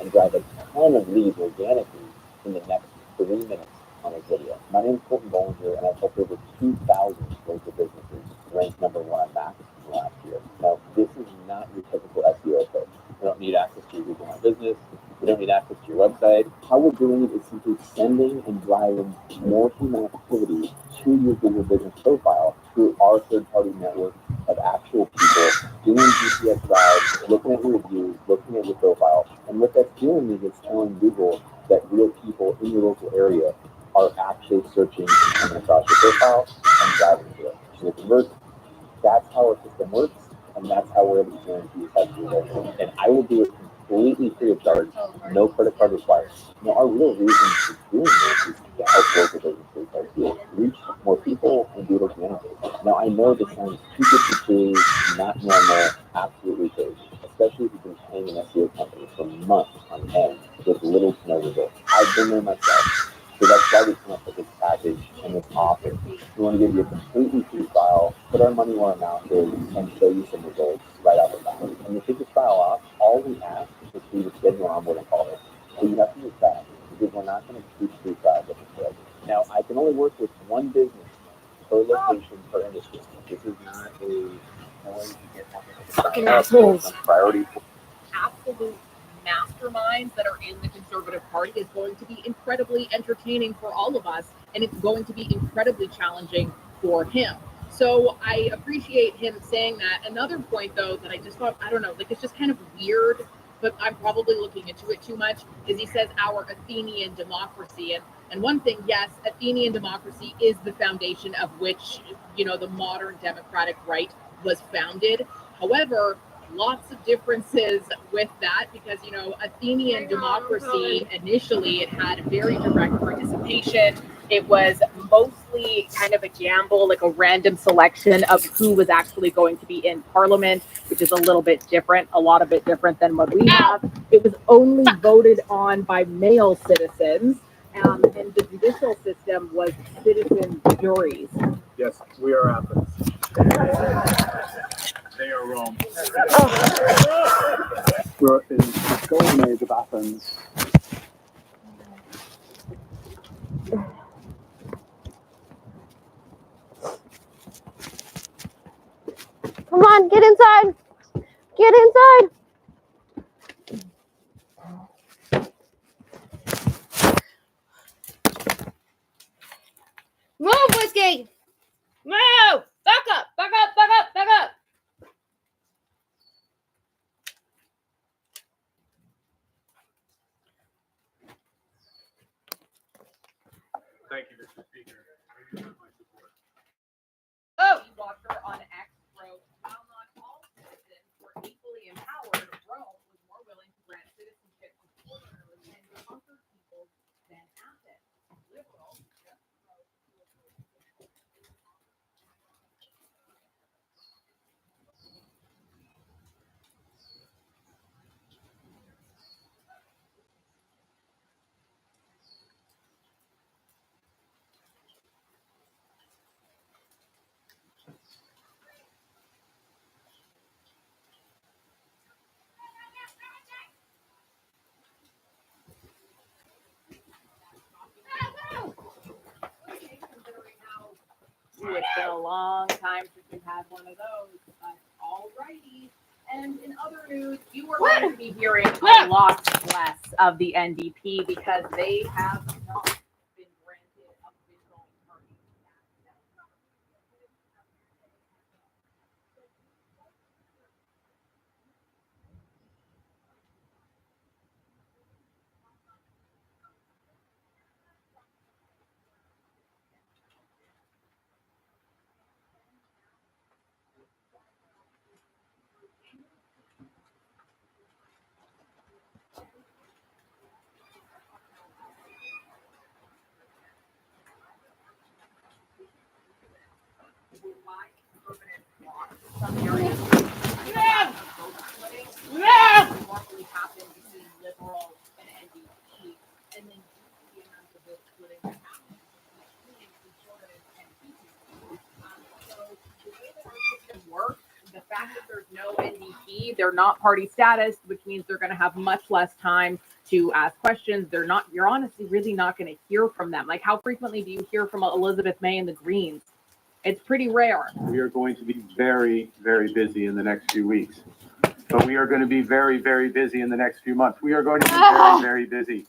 and drive a ton of leads organically in the next 3 minutes on this video. My name is Colton Bollinger, and I've helped over 2,000 local businesses rank #1 on Maps last year. Now, this is not your typical SEO approach. We don't need access to your Google My Business. We don't need access to your website. How we're doing it is simply sending and driving more human activity to your Google Business profile through our third-party network of actual people doing GPS routes, looking at your reviews, looking at your profile. And what that's doing is it's telling Google that real people in your local area are actually searching and coming across your profile and driving to it. So the convert, that's how our system works, and that's how we're able to guarantee such results. And I will do it completely free of charge, no credit card required. Now, our real reason for doing this is to help local businesses like you reach more people and be able to communicate. Now, I know this sounds too good to be true, not normal, absolutely crazy, especially if you've been paying an SEO company for months on end with little to no results. I've been there myself. So that's why we come up with this package and this offer. We want to give you a completely free trial, put our money where our mouth is, and show you some results right off the bat. And to take the trial off, all we ask is for you to schedule an onboarding call. So you have to use that because we're not going to keep free trials at the sale. Now, I can only work with one business per location, per industry. This is not a going to get fucking assholes. Priority. Absolute masterminds that are in the Conservative Party is going to be incredibly entertaining for all of us, and it's going to be incredibly challenging for him. So I appreciate him saying that. Another point, though, that I just thought, I don't know, like it's just kind of weird, but I'm probably looking into it too much, is he says our Athenian democracy. And one thing, yes, Athenian democracy is the foundation of which, you know, the modern democratic right was founded. However, lots of differences with that because, you know, Athenian democracy, initially it had very direct participation. It was mostly kind of a gamble, like a random selection of who was actually going to be in parliament, which is a little bit different, a lot of it different than what we have. It was only voted on by male citizens, and the judicial system was citizen juries. Yes, we are Athens. They are Rome. We're in the golden age of Athens. Come on, get inside. Get inside. Move, Whiskey. Move. Back up. Back up. Back up. Back up. Thank you, Mr. Speaker. Oh, Walker on X wrote, while not all citizens were equally empowered, Rome was more willing to grant citizenship to foreigners and conquered peoples than Athens. Liberal just wrote. Ooh, it's been a long time since we've had one of those, but alrighty. And in other news, you are going to be hearing a lot less of the NDP because they have not been granted official party status. Some areas normally happen between liberal and NDP, and then the amount of vote splitting that happens between conservative and PPP. So the way that our system works, the fact that there's no NDP, they're not party status, which means they're going to have much less time to ask questions. You're honestly really not going to hear from them. Like, how frequently do you hear from Elizabeth May and the Greens? It's pretty rare. We are going to be very, very busy in the next few weeks. But we are going to be very, very busy in the next few months. We are going to be very, very busy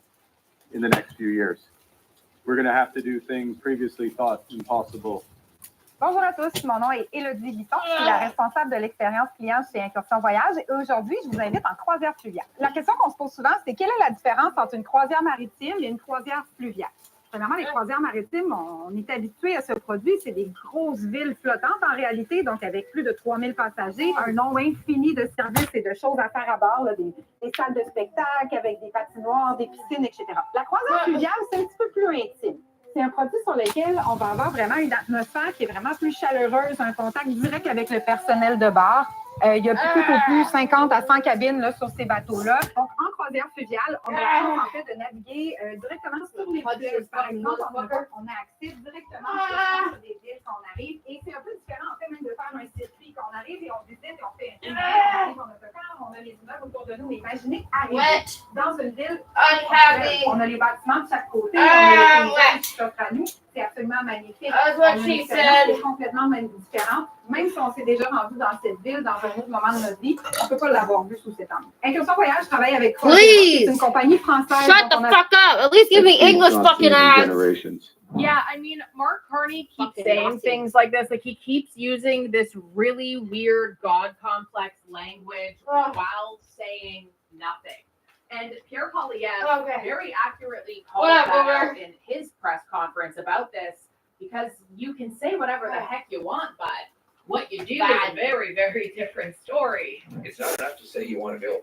in the next few years. We're going to have to do things previously thought impossible. Bonjour à tous, mon nom est Élodie Guisson, je suis la responsable de l'expérience client chez Incursion Voyage et aujourd'hui, je vous invite en croisière fluviale. La question qu'on se pose souvent, c'est quelle est la différence entre une croisière maritime et une croisière fluviale? Premièrement, les croisières maritimes, on est habitué à ce produit. C'est des grosses villes flottantes en réalité, donc avec plus de 3000 passagers, un nombre infini de services et de choses à faire à bord, là, des salles de spectacle avec des patinoires, des piscines, etc. La croisière fluviale, c'est un petit peu plus intime. C'est un produit sur lequel on va avoir vraiment une atmosphère qui est vraiment plus chaleureuse, un contact direct avec le personnel de bar. Il y a tout au plus 50 à 100 cabines là, sur ces bateaux-là. Donc, en croisière fluviale, on a la chance, en fait, de naviguer directement sur les villes. Par exemple, on a accès directement sur des villes quand on arrive. Et c'est un peu différent, en fait, même de faire un circuit. Quand on arrive et on visite et on fait une ville, on arrive en autocar, on a les immeubles autour de nous. Mais imaginez arriver dans une ville, on a les bâtiments de chaque côté, on a les paysages qui s'offrent à nous. C'est absolument magnifique. On a une expérience qui est complètement différente. Même si on s'est déjà rendu dans cette ville, dans un autre moment de notre vie, on ne peut pas l'avoir vu sous cet angle. Incursion Voyage travaille avec COLIS, c'est une compagnie française. Shut the fuck up! At least give me English, fucking ass! Yeah, I mean, Mark Carney keeps saying things like this. Like, he keeps using this really weird God complex language while saying nothing. And Pierre Poilievre very accurately called that out in his press conference about this, because you can say whatever the heck you want, but what you do is a very, very different story. It's not enough to say you want to build.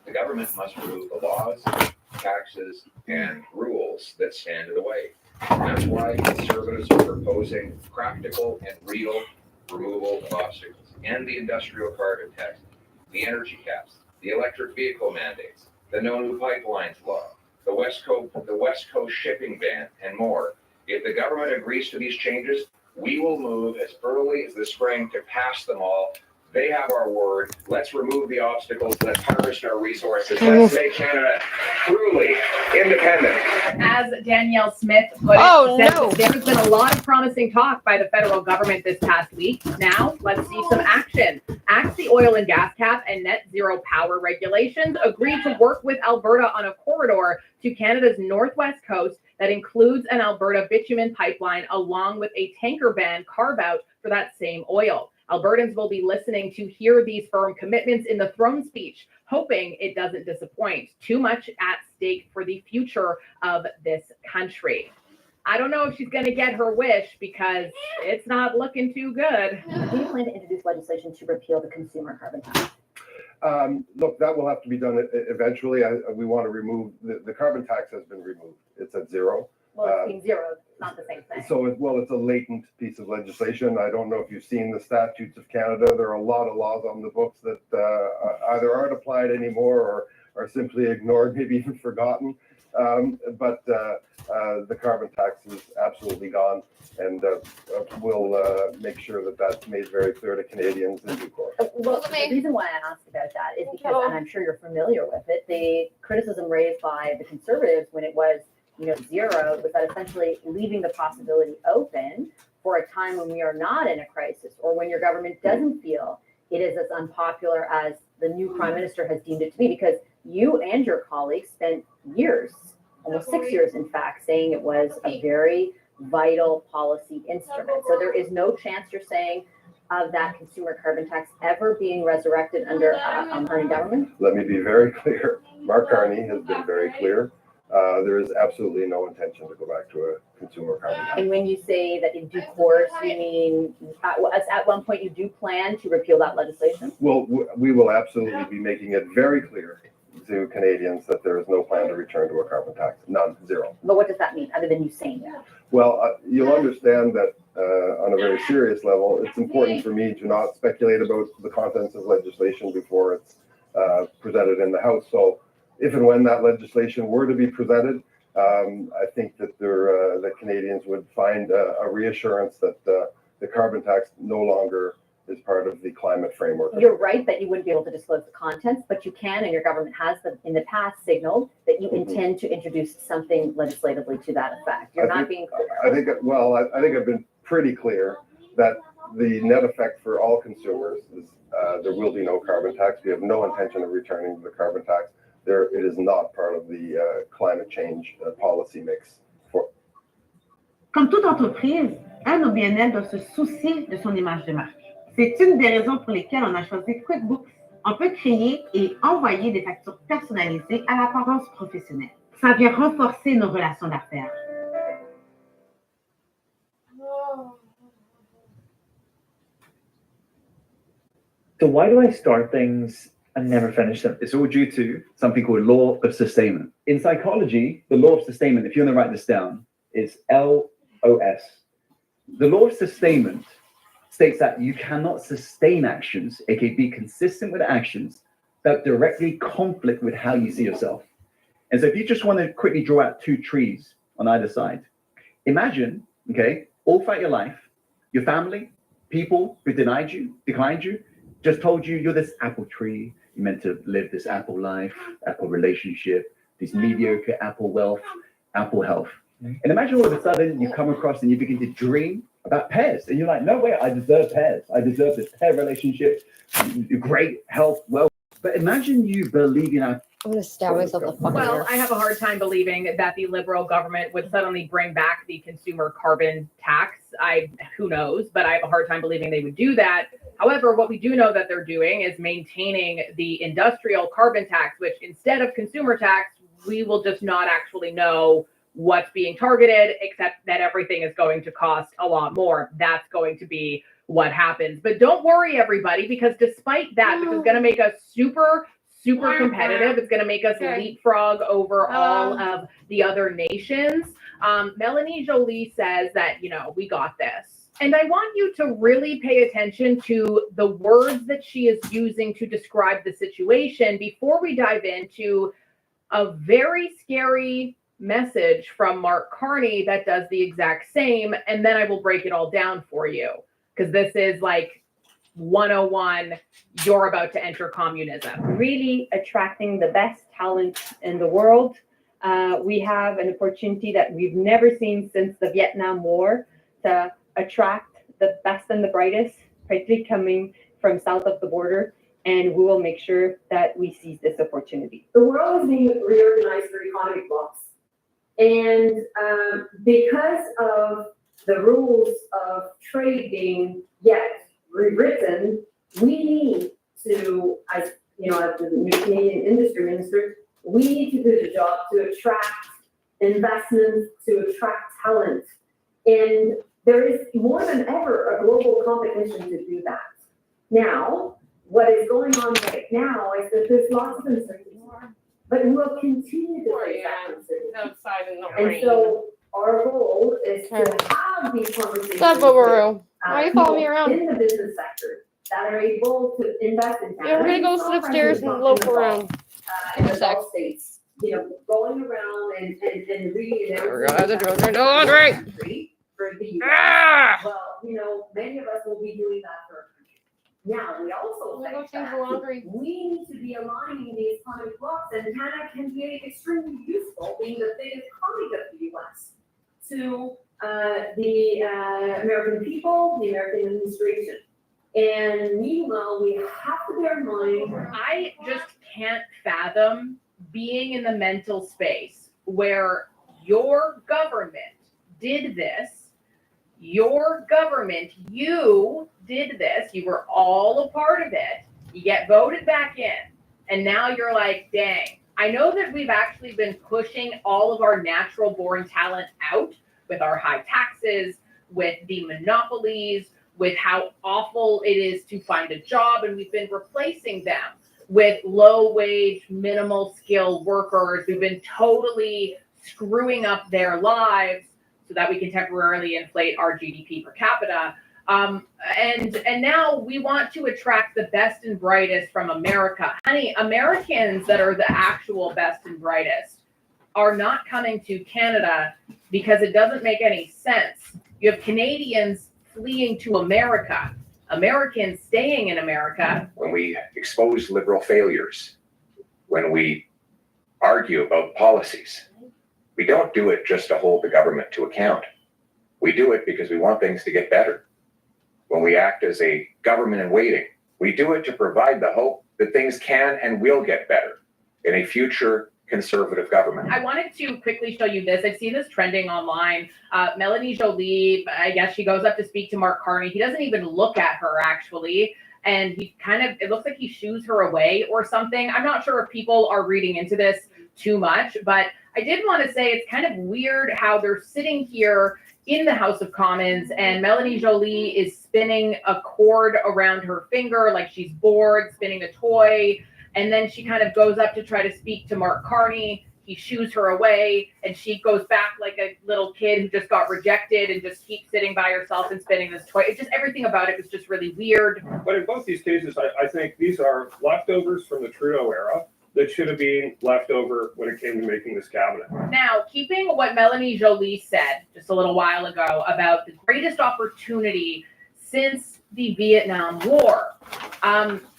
The government must remove the laws, taxes, and rules that stand in the way. That's why conservatives are proposing practical and real removal of obstacles, and the industrial carbon tax, the energy caps, the electric vehicle mandates, the no new pipelines law, the West Coast shipping ban, and more. If the government agrees to these changes, we will move as early as the spring to pass them all. They have our word. Let's remove the obstacles. Let's harvest our resources. Let's make Canada truly independent. As Danielle Smith put it, there's been a lot of promising talk by the federal government this past week. Now, let's see some action. ASTI oil and gas cap and net zero power regulations agreed to work with Alberta on a corridor to Canada's northwest coast that includes an Alberta bitumen pipeline along with a tanker ban carve-out for that same oil. Albertans will be listening to hear these firm commitments in the throne speech, hoping it doesn't disappoint. Too much at stake for the future of this country. I don't know if she's going to get her wish because it's not looking too good. Do you plan to introduce legislation to repeal the consumer carbon tax? Look, that will have to be done eventually. We want to remove the carbon tax has been removed. It's at zero. Well, it's being zero, not the same thing. So, it's a latent piece of legislation. I don't know if you've seen the statutes of Canada. There are a lot of laws on the books that either aren't applied anymore or are simply ignored, maybe even forgotten. But the carbon tax is absolutely gone, and we'll make sure that that's made very clear to Canadians in due course. Well, the reason why I asked about that is because, and I'm sure you're familiar with it, the criticism raised by the Conservatives when it was zero was that essentially leaving the possibility open for a time when we are not in a crisis or when your government doesn't feel it is as unpopular as the new prime minister has deemed it to be, because you and your colleagues spent years, almost 6 years in fact, saying it was a very vital policy instrument. So there is no chance, you're saying, of that consumer carbon tax ever being resurrected under Carney government? Let me be very clear. Mark Carney has been very clear. There is absolutely no intention to go back to a consumer carbon tax. And when you say that in due course, you mean at one point you do plan to repeal that legislation? Well, we will absolutely be making it very clear to Canadians that there is no plan to return to a carbon tax. None, zero. But what does that mean, other than you saying that? Well, you'll understand that on a very serious level, it's important for me to not speculate about the contents of legislation before it's presented in the House. So if and when that legislation were to be presented, I think that that Canadians would find a reassurance that the carbon tax no longer is part of the climate framework. You're right that you wouldn't be able to disclose the contents, but you can, and your government has in the past signaled that you intend to introduce something legislatively to that effect. You're not being clear. I think I've been pretty clear that the net effect for all consumers is there will be no carbon tax. We have no intention of returning to the carbon tax. It is not part of the climate change policy mix. Comme toute entreprise, un OBNL doit se soucier de son image de marque. C'est une des raisons pour lesquelles on a choisi QuickBooks. On peut créer et envoyer des factures personnalisées à l'apparence professionnelle. Ça vient renforcer nos relations d'affaires. So why do I start things and never finish them? It's all due to something called law of sustainment. In psychology, the law of sustainment, if you want to write this down, is LOS. The law of sustainment states that you cannot sustain actions, aka be consistent with actions that directly conflict with how you see yourself. And so if you just want to quickly draw out two trees on either side, imagine, okay, all throughout your life, your family, people who declined you, just told you you're this apple tree, you're meant to live this apple life, apple relationship, this mediocre apple wealth, apple health. And imagine all of a sudden you come across and you begin to dream about pears. And you're like, no way, I deserve pears. I deserve this pear relationship, great health, wealth. But imagine you believing I'm gonna stab myself in the fucking Well, ear. I have a hard time believing that the liberal government would suddenly bring back the consumer carbon tax. Who knows, but I have a hard time believing they would do that. However, what we do know that they're doing is maintaining the industrial carbon tax, which instead of consumer tax, we will just not actually know what's being targeted, except that everything is going to cost a lot more. That's going to be what happens. But don't worry, everybody, because despite that, which is going to make us super competitive, it's going to make us leapfrog over all of the other nations. Melanie Jolie says that, we got this. And I want you to really pay attention to the words that she is using to describe the situation before we dive into a very scary message from Mark Carney that does the exact same. And then I will break it all down for you, because this is like 101, you're about to enter communism. Really attracting the best talent in the world. We have an opportunity that we've never seen since the Vietnam War to attract the best and the brightest, particularly coming from south of the border, and we will make sure that we seize this opportunity. The world is being reorganized through economic blocks. And because of the rules of trade being yet rewritten, we need to, as the Canadian industry minister, we need to do the job to attract investments, to attract talent. And there is more than ever a global competition to do that. Now, what is going on right now is that there's lots of uncertainty, but we will continue to face that uncertainty. And so our goal is to have these conversations Why are you following me around? in the business sector that are able to invest in Yeah, we're gonna go sit upstairs and loaf around. in the Gulf states, going around and reading We're gonna have to do it. Laundry. for the US. Well, many of us will be doing that for our country. Now, we also think that we need to be aligning these economic blocks, and Canada can be extremely useful, being the biggest economy of the US, to the American people, the American administration. And meanwhile, we have to bear in mind, I just can't fathom being in the mental space where your government did this. Your government, you did this. You were all a part of it. You get voted back in. And now you're like, dang. I know that we've actually been pushing all of our natural born talent out with our high taxes, with the monopolies, with how awful it is to find a job. And we've been replacing them with low wage, minimal skill workers who've been totally screwing up their lives so that we can temporarily inflate our GDP per capita. And now we want to attract the best and brightest from America. Honey, Americans that are the actual best and brightest are not coming to Canada because it doesn't make any sense. You have Canadians fleeing to America, Americans staying in America. When we expose liberal failures, when we argue about policies, we don't do it just to hold the government to account. We do it because we want things to get better. When we act as a government in waiting, we do it to provide the hope that things can and will get better in a future conservative government. I wanted to quickly show you this. I've seen this trending online. Melanie Jolie, I guess she goes up to speak to Mark Carney. He doesn't even look at her, actually. And he it looks like he shoos her away or something. I'm not sure if people are reading into this too much, but I did want to say it's kind of weird how they're sitting here in the House of Commons, and Melanie Joly is spinning a cord around her finger like she's bored, spinning a toy, and then she kind of goes up to try to speak to Mark Carney. He shoos her away, and she goes back like a little kid who just got rejected and just keeps sitting by herself and spinning this toy. It's just everything about it was just really weird. But in both these cases, I think these are leftovers from the Trudeau era that should have been left over when it came to making this cabinet. Now, keeping what Melanie Joly said just a little while ago about the greatest opportunity since the Vietnam War,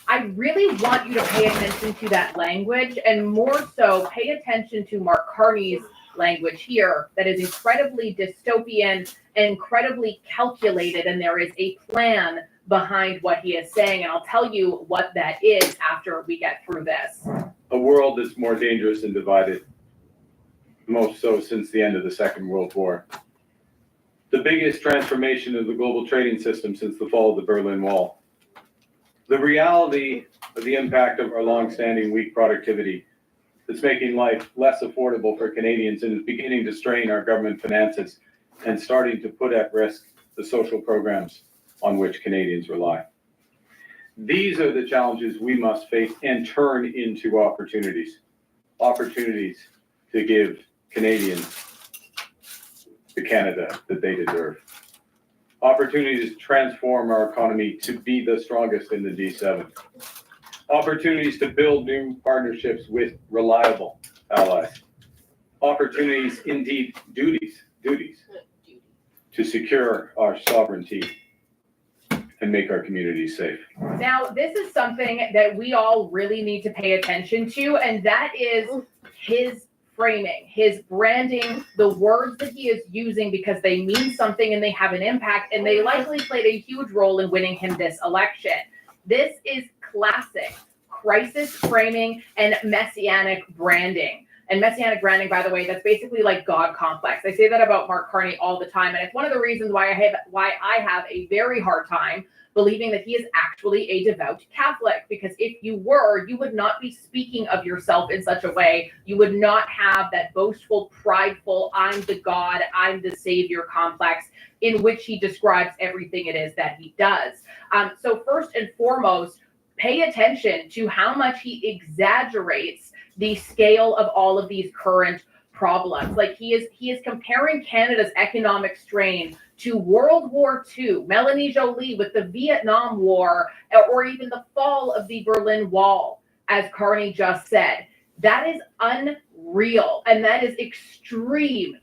I really want you to pay attention to that language, and more so pay attention to Mark Carney's language here that is incredibly dystopian and incredibly calculated, and there is a plan behind what he is saying, and I'll tell you what that is after we get through this. A world that's more dangerous and divided, most so since the end of the Second World War. The biggest transformation of the global trading system since the fall of the Berlin Wall. The reality of the impact of our long-standing weak productivity that's making life less affordable for Canadians and is beginning to strain our government finances and starting to put at risk the social programs on which Canadians rely. These are the challenges we must face and turn into opportunities. Opportunities to give Canadians the Canada that they deserve. Opportunities to transform our economy to be the strongest in the G7. Opportunities to build new partnerships with reliable allies. Opportunities, indeed duties to secure our sovereignty and make our communities safe. Now, this is something that we all really need to pay attention to, and that is his framing, his branding, the words that he is using, because they mean something and they have an impact, and they likely played a huge role in winning him this election. This is classic crisis framing and messianic branding. And messianic branding, by the way, that's basically like God complex. I say that about Mark Carney all the time, and it's one of the reasons why I have a very hard time believing that he is actually a devout Catholic, because if you were, you would not be speaking of yourself in such a way. You would not have that boastful, prideful, I'm the God, I'm the Savior complex in which he describes everything it is that he does. So first and foremost, pay attention to how much he exaggerates the scale of all of these current problems. Like he is comparing Canada's economic strain to World War II, Melanie Joly with the Vietnam War, or even the fall of the Berlin Wall, as Carney just said. That is unreal, and that is extreme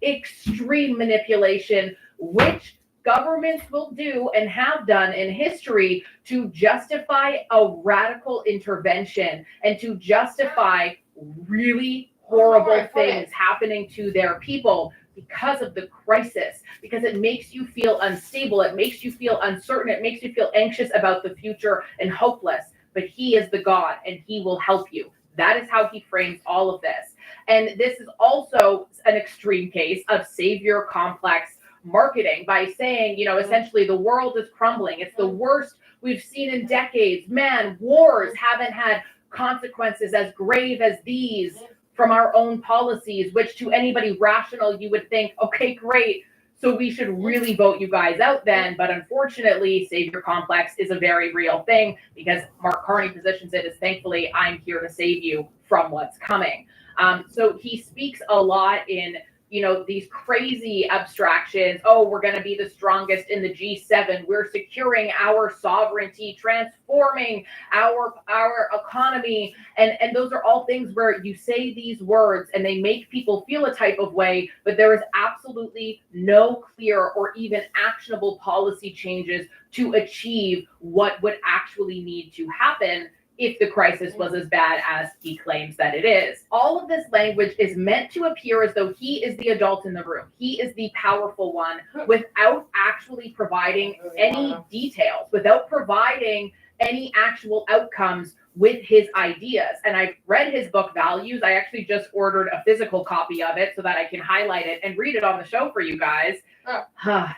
manipulation, which governments will do and have done in history to justify a radical intervention and to justify really horrible things happening to their people because of the crisis, because it makes you feel unstable, it makes you feel uncertain, it makes you feel anxious about the future and hopeless. But he is the God, and he will help you. That is how he frames all of this. And this is also an extreme case of savior complex marketing by saying, essentially the world is crumbling. It's the worst we've seen in decades. Man, wars haven't had consequences as grave as these from our own policies, which to anybody rational, you would think, okay, great, so we should really vote you guys out then. But unfortunately, savior complex is a very real thing, because Mark Carney positions it as, thankfully, I'm here to save you from what's coming. So he speaks a lot in these crazy abstractions. Oh, we're going to be the strongest in the G7. We're securing our sovereignty, transforming our economy. And those are all things where you say these words and they make people feel a type of way, but there is absolutely no clear or even actionable policy changes to achieve what would actually need to happen if the crisis was as bad as he claims that it is. All of this language is meant to appear as though he is the adult in the room. He is the powerful one, without actually providing any details, without providing any actual outcomes with his ideas. And I've read his book, Values. I actually just ordered a physical copy of it so that I can highlight it and read it on the show for you guys. I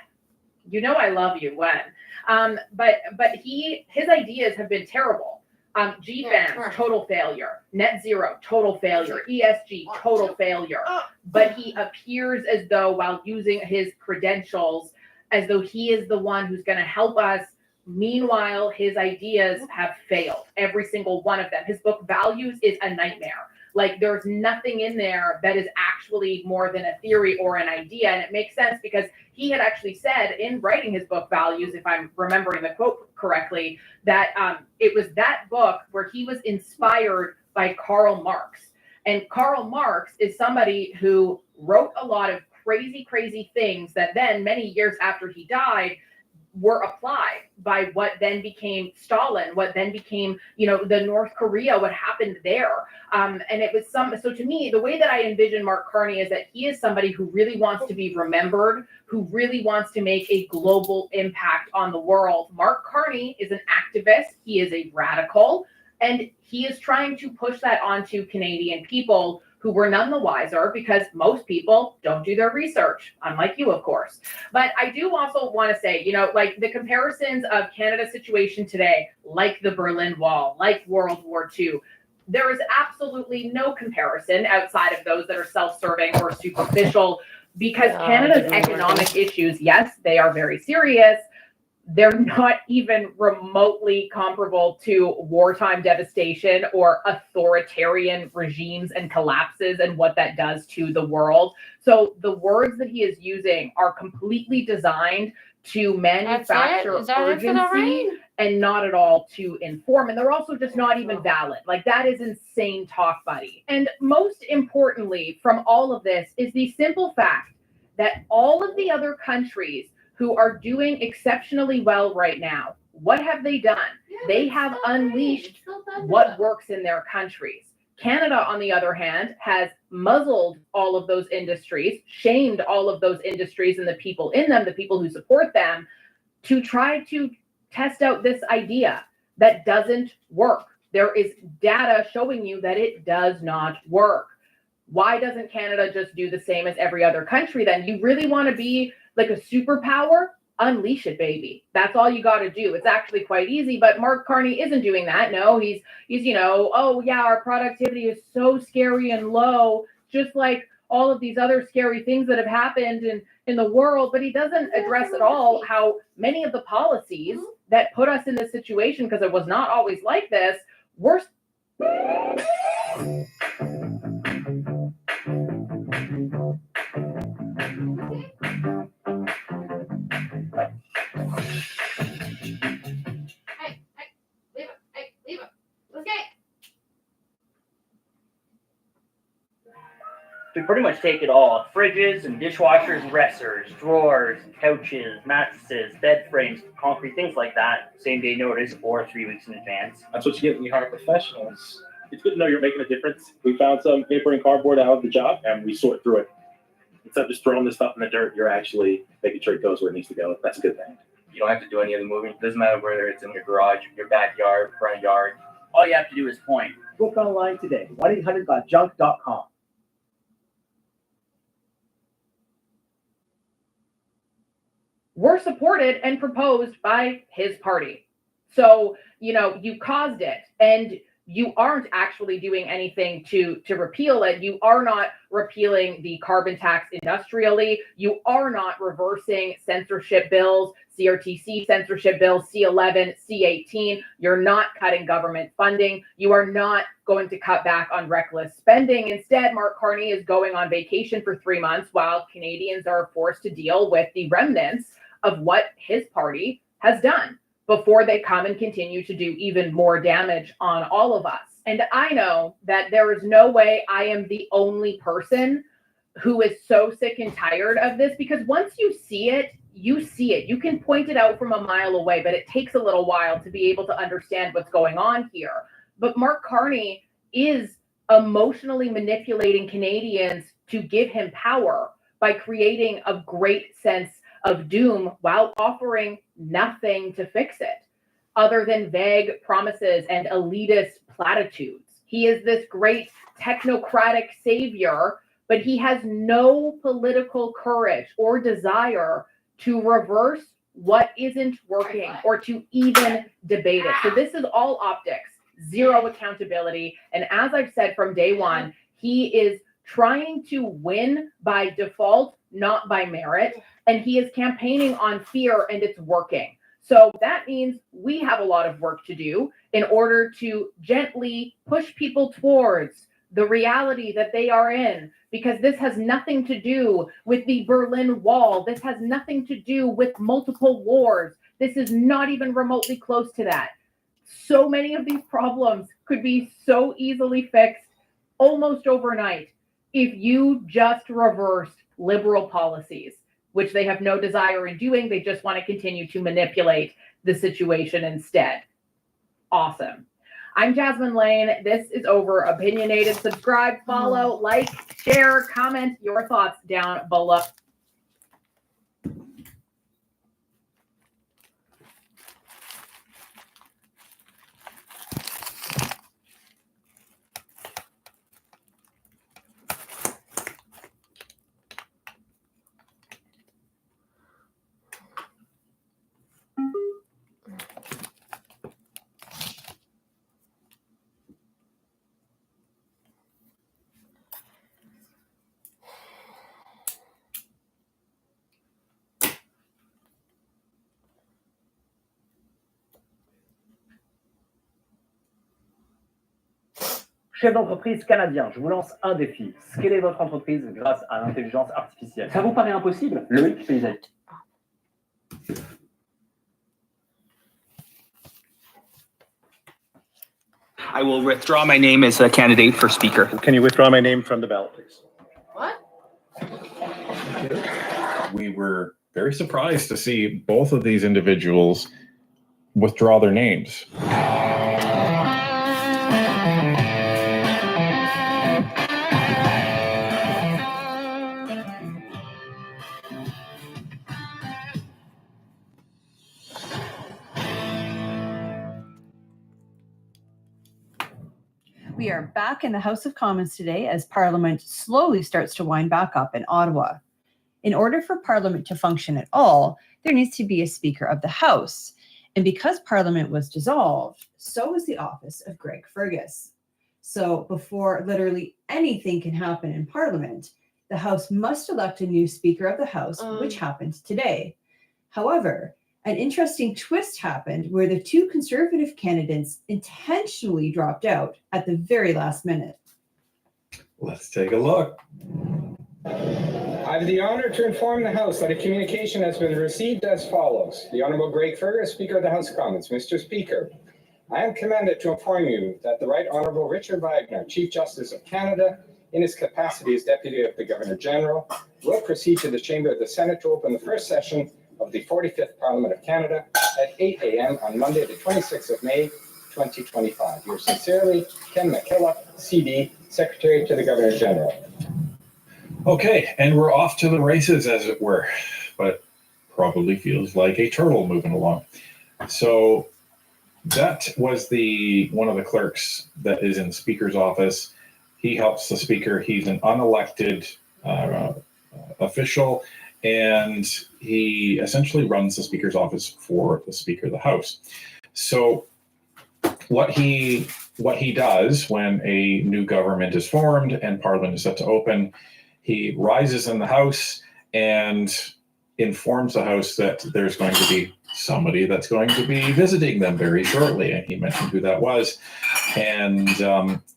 love you, Gwen. But his ideas have been terrible. GFANZ, total failure. Net zero, total failure. ESG, total failure. But he appears as though, while using his credentials, as though he is the one who's going to help us. Meanwhile, his ideas have failed, every single one of them. His book Values is a nightmare. Like, there's nothing in there that is actually more than a theory or an idea. And it makes sense because he had actually said in writing his book Values, if I'm remembering the quote correctly, that it was that book where he was inspired by Karl Marx. And Karl Marx is somebody who wrote a lot of crazy things that then, many years after he died, were applied by what then became Stalin, what then became, the North Korea, what happened there. And it was so to me, the way that I envision Mark Carney is that he is somebody who really wants to be remembered, who really wants to make a global impact on the world. Mark Carney is an activist. He is a radical, and he is trying to push that onto Canadian people who were none the wiser, because most people don't do their research, unlike you, of course. But I do also want to say, like the comparisons of Canada's situation today, like the Berlin Wall, like World War II, there is absolutely no comparison outside of those that are self-serving or superficial, because Canada's economic issues, yes, they are very serious. They're not even remotely comparable to wartime devastation or authoritarian regimes and collapses and what that does to the world. So the words that he is using are completely designed to manufacture urgency and not at all to inform. And they're also just not even valid. Like, that is insane talk, buddy. And most importantly from all of this is the simple fact that all of the other countries who are doing exceptionally well right now, what have they done? They have unleashed what works in their countries. Canada, on the other hand, has muzzled all of those industries, shamed all of those industries and the people in them, the people who support them, to try to test out this idea that doesn't work. There is data showing you that it does not work. Why doesn't Canada just do the same as every other country then? You really want to be like a superpower? Unleash it, baby. That's all you got to do. It's actually quite easy, but Mark Carney isn't doing that. No, he's oh yeah, our productivity is so scary and low, just like all of these other scary things that have happened in the world, but he doesn't address at all how many of the policies that put us in this situation, because it was not always like this, were We pretty much take it all. Fridges and dishwashers, dressers, drawers, couches, mattresses, bed frames, concrete, things like that. Same day notice or 3 weeks in advance. That's what you get when you hire professionals. It's good to know you're making a difference. We found some paper and cardboard out of the job, and we sort through it. Instead of just throwing this stuff in the dirt, you're actually making sure it goes where it needs to go. That's a good thing. You don't have to do any of the moving. It doesn't matter whether it's in your garage, your backyard, front yard. All you have to do is point. Book online today. 1-800-GOT-JUNK.com. were supported and proposed by his party. So, you caused it, and you aren't actually doing anything to repeal it. You are not repealing the carbon tax industrially. You are not reversing censorship bills, CRTC censorship bills, C11, C18. You're not cutting government funding. You are not going to cut back on reckless spending. Instead, Mark Carney is going on vacation for 3 months while Canadians are forced to deal with the remnants of what his party has done before they come and continue to do even more damage on all of us. And I know that there is no way I am the only person who is so sick and tired of this, because once you see it, you see it. You can point it out from a mile away, but it takes a little while to be able to understand what's going on here. But Mark Carney is emotionally manipulating Canadians to give him power by creating a great sense of doom while offering nothing to fix it other than vague promises and elitist platitudes. He is this great technocratic savior, but he has no political courage or desire to reverse what isn't working or to even debate it. So this is all optics. zero accountability. And as I've said from day one, he is trying to win by default, not by merit. And he is campaigning on fear, and it's working. So that means we have a lot of work to do in order to gently push people towards the reality that they are in, because this has nothing to do with the Berlin Wall. This has nothing to do with multiple wars. This is not even remotely close to that. So many of these problems could be so easily fixed almost overnight if you just reversed liberal policies, which they have no desire in doing. They just want to continue to manipulate the situation instead. Awesome. I'm Jasmine Lane. This is Over Opinionated. Subscribe, follow, like, share, comment your thoughts down below. Chef d'entreprise canadien, je vous lance un défi. Scaler votre entreprise grâce à l'intelligence artificielle. Ça vous paraît impossible? Loïc Payset. I will withdraw my name as a candidate for speaker. Can you withdraw my name from the ballot, please? What? We were very surprised to see both of these individuals withdraw their names. We are back in the House of Commons today as Parliament slowly starts to wind back up in Ottawa. In order for Parliament to function at all, there needs to be a Speaker of the House. And because Parliament was dissolved, so was the office of Greg Fergus. So before literally anything can happen in Parliament, the House must elect a new Speaker of the House, which happened today. However, an interesting twist happened where the two Conservative candidates intentionally dropped out at the very last minute. Let's take a look. I have the honor to inform the House that a communication has been received as follows. The Honourable Greg Fergus, Speaker of the House of Commons. Mr. Speaker, I am commanded to inform you that the Right Honourable Richard Wagner, Chief Justice of Canada, in his capacity as Deputy of the Governor General, will proceed to the Chamber of the Senate to open the first session of the 45th Parliament of Canada at 8 a.m. on Monday, the 26th of May, 2025. Yours sincerely, Ken McKillop, CD, Secretary to the Governor General. Okay, and we're off to the races, as it were, but probably feels like a turtle moving along. So that was one of the clerks that is in the Speaker's office. He helps the Speaker. He's an unelected official, and he essentially runs the Speaker's office for the Speaker of the House. So what he does when a new government is formed and Parliament is set to open, he rises in the House and informs the House that there's going to be somebody that's going to be visiting them very shortly. And he mentioned who that was. And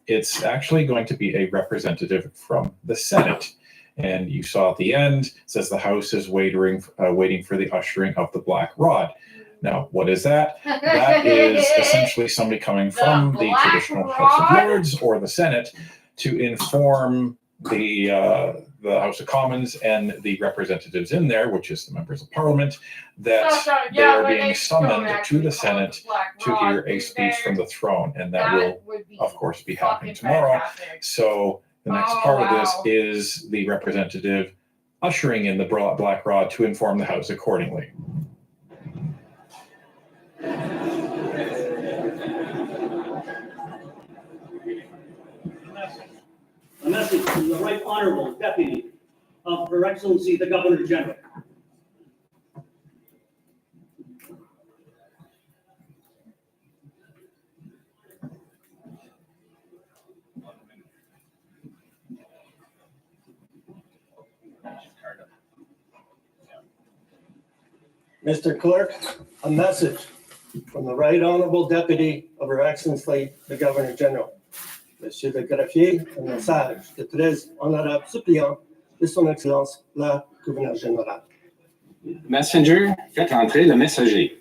it's actually going to be a representative from the Senate. And you saw at the end, it says the House is waiting for the ushering of the Black Rod. Now, what is that? That is essentially somebody coming from the traditional House of Lords or the Senate to inform the House of Commons and the representatives in there, which is the members of Parliament, that they are being summoned to the Senate to hear a speech from the throne. And that will, of course, be happening tomorrow. So the next part of this is the representative ushering in the Black Rod to inform the House accordingly. A message from the Right Honourable Deputy of Her Excellency the Governor General. Mr. Clerk, a message from the Right Honorable Deputy of Her Excellency, the Governor General. Monsieur le Greffier, un message de très honorable suppliant de Son Excellence, la Gouverneure Générale. Messenger, faites entrer le messager.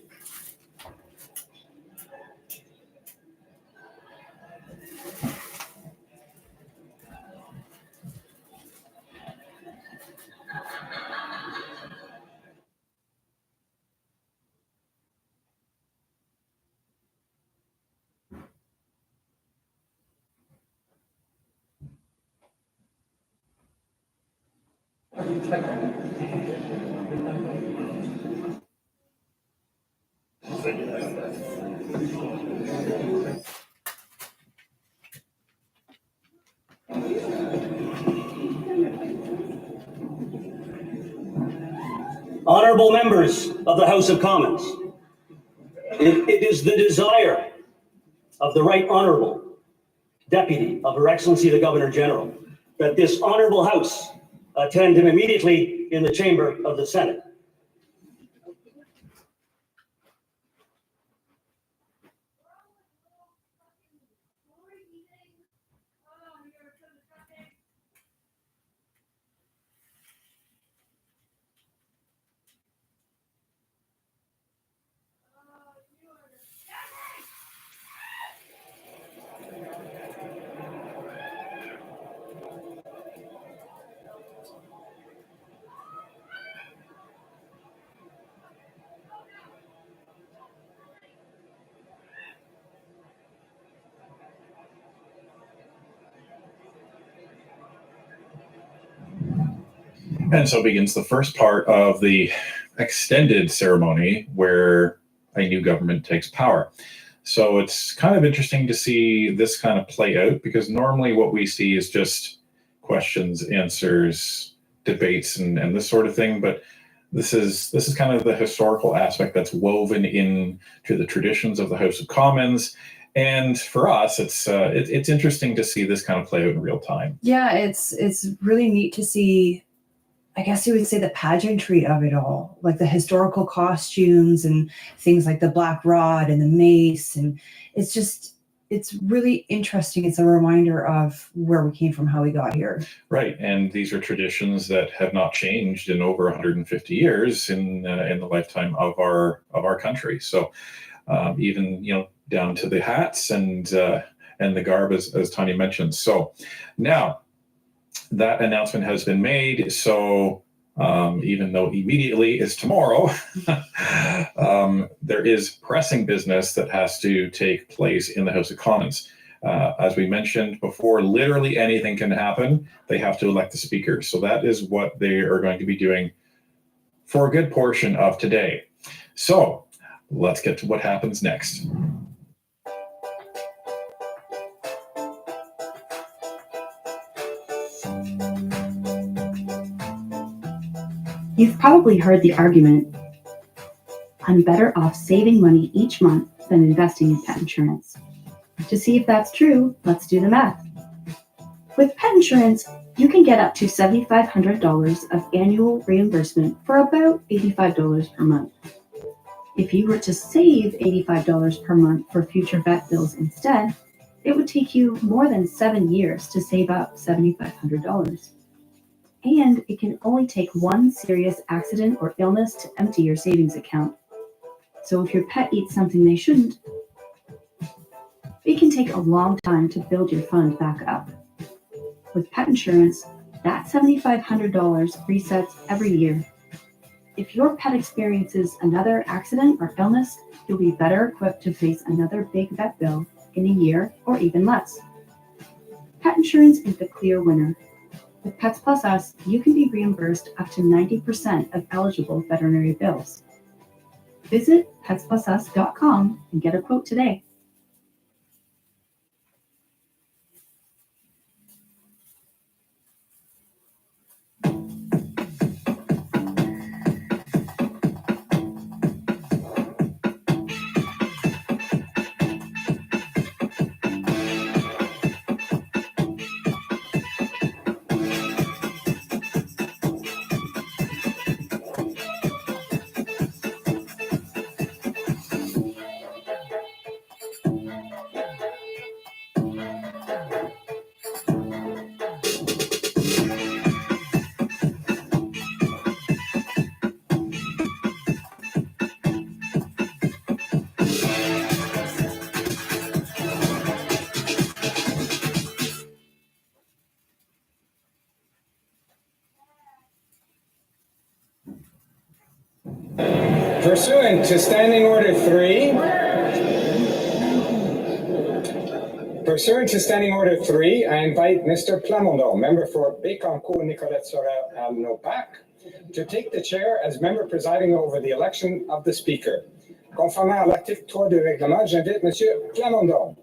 Honorable members of the House of Commons, it is the desire of the Right Honorable Deputy of Her Excellency the Governor General that this Honorable House attend him immediately in the chamber of the Senate. And so begins the first part of the extended ceremony where a new government takes power. So it's kind of interesting to see this kind of play out, because normally what we see is just questions, answers, debates, and this sort of thing. But this is kind of the historical aspect that's woven into the traditions of the House of Commons. And for us, it's interesting to see this kind of play out in real time. Yeah, it's really neat to see, I guess you would say, the pageantry of it all, like the historical costumes and things like the black rod and the mace. And it's really interesting. It's a reminder of where we came from, how we got here. Right. And these are traditions that have not changed in over 150 years in the lifetime of our country. So even, down to the hats and the garb, as Tanya mentioned. So now, that announcement has been made, so even though immediately is tomorrow, there is pressing business that has to take place in the House of Commons. As we mentioned before, literally anything can happen. They have to elect the Speaker. So that is what they are going to be doing for a good portion of today. So let's get to what happens next. You've probably heard the argument, I'm better off saving money each month than investing in pet insurance. To see if that's true, let's do the math. With pet insurance, you can get up to $7,500 of annual reimbursement for about $85 per month. If you were to save $85 per month for future vet bills instead, it would take you more than 7 years to save up $7,500. And it can only take one serious accident or illness to empty your savings account. So if your pet eats something they shouldn't, it can take a long time to build your fund back up. With pet insurance, that $7,500 resets every year. If your pet experiences another accident or illness, you'll be better equipped to face another big vet bill in a year or even less. Pet insurance is the clear winner. With Pets Plus Us, you can be reimbursed up to 90% of eligible veterinary bills. Visit petsplusus.com and get a quote today. Pursuant to Standing Order 3, I invite Mr. Plamondon, member for Bécancour Nicolette Sorel Alnopac, to take the chair as member presiding over the election of the Speaker. Conformément à l'article 3 du règlement, j'invite M. Plamondon,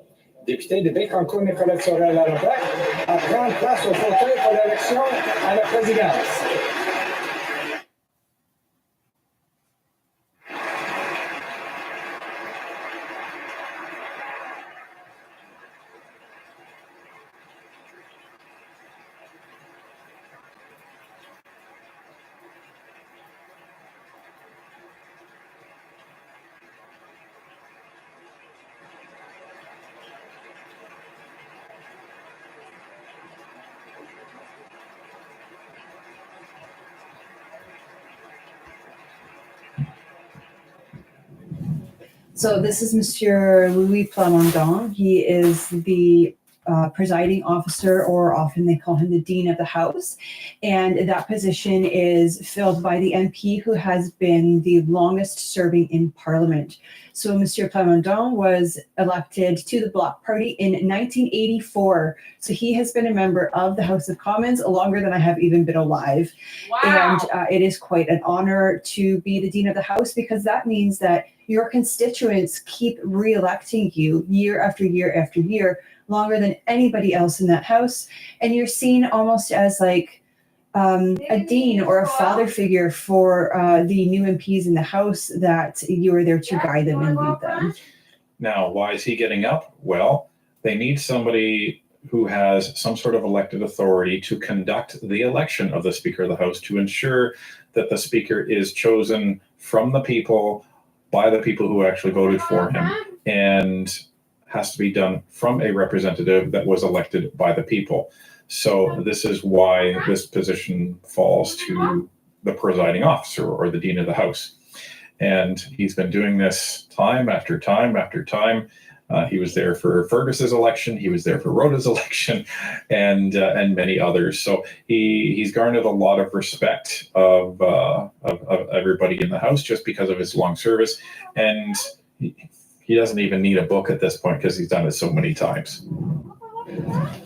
député de Bécancour Nicolette Sorel Alnopac, à prendre place au fauteuil pour l'élection à la présidence. So this is Monsieur Louis Plamondon. He is the presiding officer, or often they call him the Dean of the House. And that position is filled by the MP who has been the longest serving in Parliament. So Monsieur Plamondon was elected to the Bloc Party in 1984. So he has been a member of the House of Commons longer than I have even been alive. Wow. And it is quite an honor to be the Dean of the House, because that means that your constituents keep re-electing you year after year after year, longer than anybody else in that house. And you're seen almost as like a dean or a father figure for the new MPs in the house, that you are there to guide them and lead them. Now, why is he getting up? Well, they need somebody who has some sort of elected authority to conduct the election of the Speaker of the House, to ensure that the Speaker is chosen from the people, by the people who actually voted for him, and has to be done from a representative that was elected by the people. So this is why this position falls to the presiding officer, or the Dean of the House. And he's been doing this time after time after time. He was there for Fergus's election. He was there for Rhoda's election, and many others. So he's garnered a lot of respect of everybody in the House, just because of his long service. And he doesn't even need a book at this point, because he's done it so many times.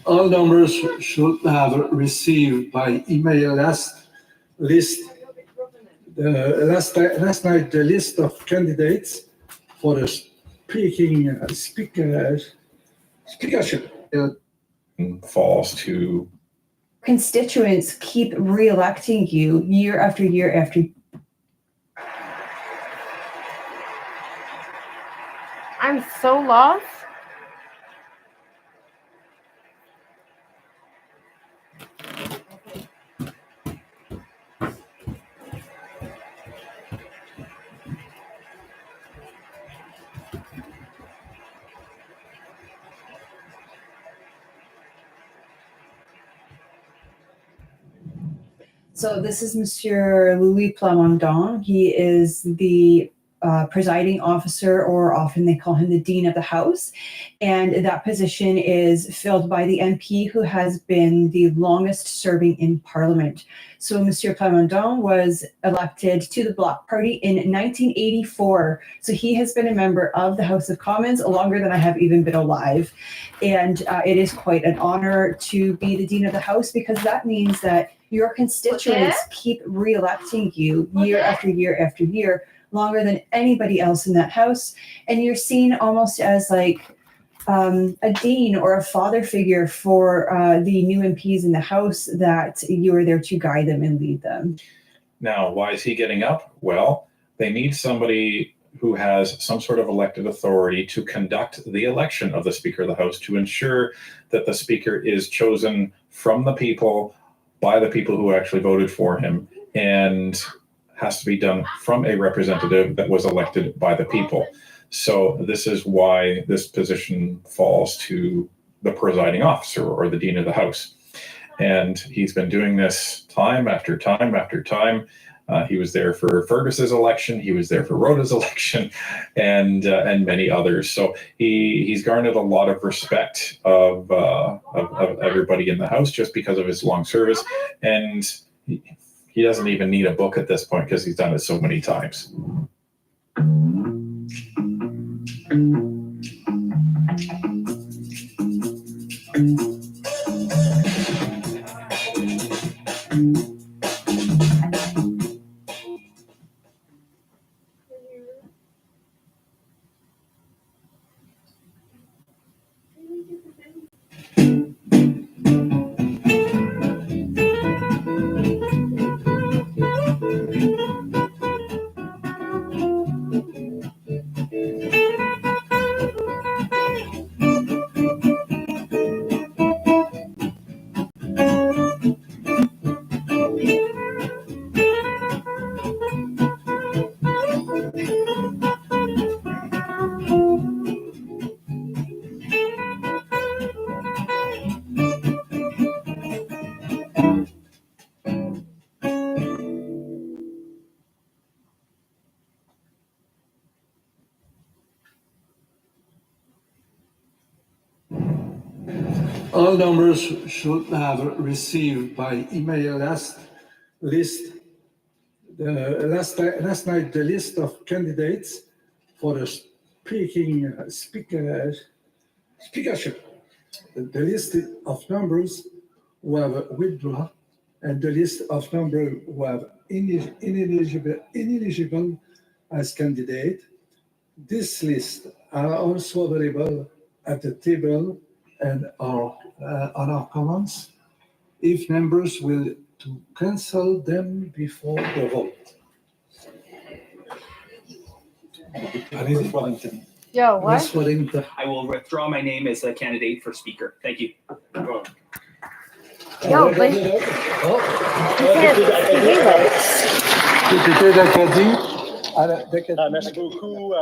All members should have received by email last night the list of candidates for the speakership. Falls to Constituents keep re-electing you year after year after. I'm so lost. So this is Monsieur Louis Plamondon. He is the presiding officer, or often they call him the Dean of the House. And that position is filled by the MP who has been the longest serving in Parliament. So Monsieur Plamondon was elected to the Bloc Party in 1984. So he has been a member of the House of Commons longer than I have even been alive. And it is quite an honor to be the Dean of the House, because that means that your constituents keep re-electing you year after year after year, longer than anybody else in that house. And you're seen almost as like a dean or a father figure for the new MPs in the house, that you are there to guide them and lead them. Now, why is he getting up? Well, they need somebody who has some sort of elected authority to conduct the election of the Speaker of the House, to ensure that the Speaker is chosen from the people, by the people who actually voted for him, and has to be done from a representative that was elected by the people. So this is why this position falls to the presiding officer, or the Dean of the House. And he's been doing this time after time after time. He was there for Fergus's election. He was there for Rhoda's election, and many others. So he's garnered a lot of respect of everybody in the House, just because of his long service. And he doesn't even need a book at this point, because he's done it so many times. All numbers should have received by email last night the list of candidates for the speakership. The list of numbers who have withdrawn and the list of numbers who have ineligible as candidate. This list are also available at the table and are on our comments if members will to cancel them before the vote. Yo, what? I will withdraw my name as a candidate for speaker. Thank you. Yo, but Merci beaucoup.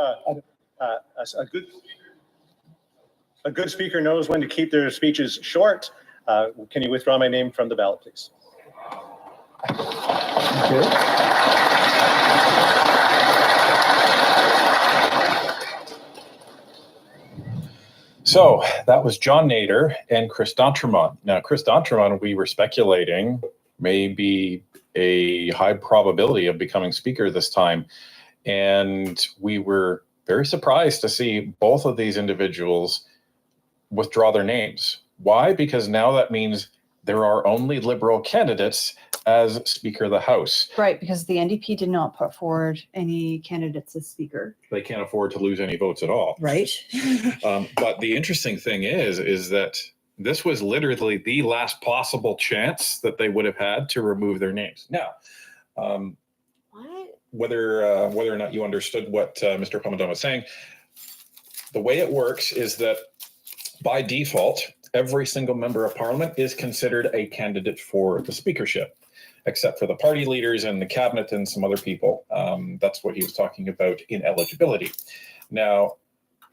A good speaker knows when to keep their speeches short. Can you withdraw my name from the ballot, please? So that was John Nader and Chris D'Entremont. Now, Chris D'Entremont, we were speculating may be a high probability of becoming speaker this time. And we were very surprised to see both of these individuals withdraw their names. Why? Because now that means there are only Liberal candidates as Speaker of the House. Right, because the NDP did not put forward any candidates as Speaker. They can't afford to lose any votes at all. Right. But the interesting thing is that this was literally the last possible chance that they would have had to remove their names. Now, whether or not you understood what Mr. Pomadon was saying, the way it works is that by default, every single member of Parliament is considered a candidate for the speakership, except for the party leaders and the cabinet and some other people. That's what he was talking about in eligibility. Now,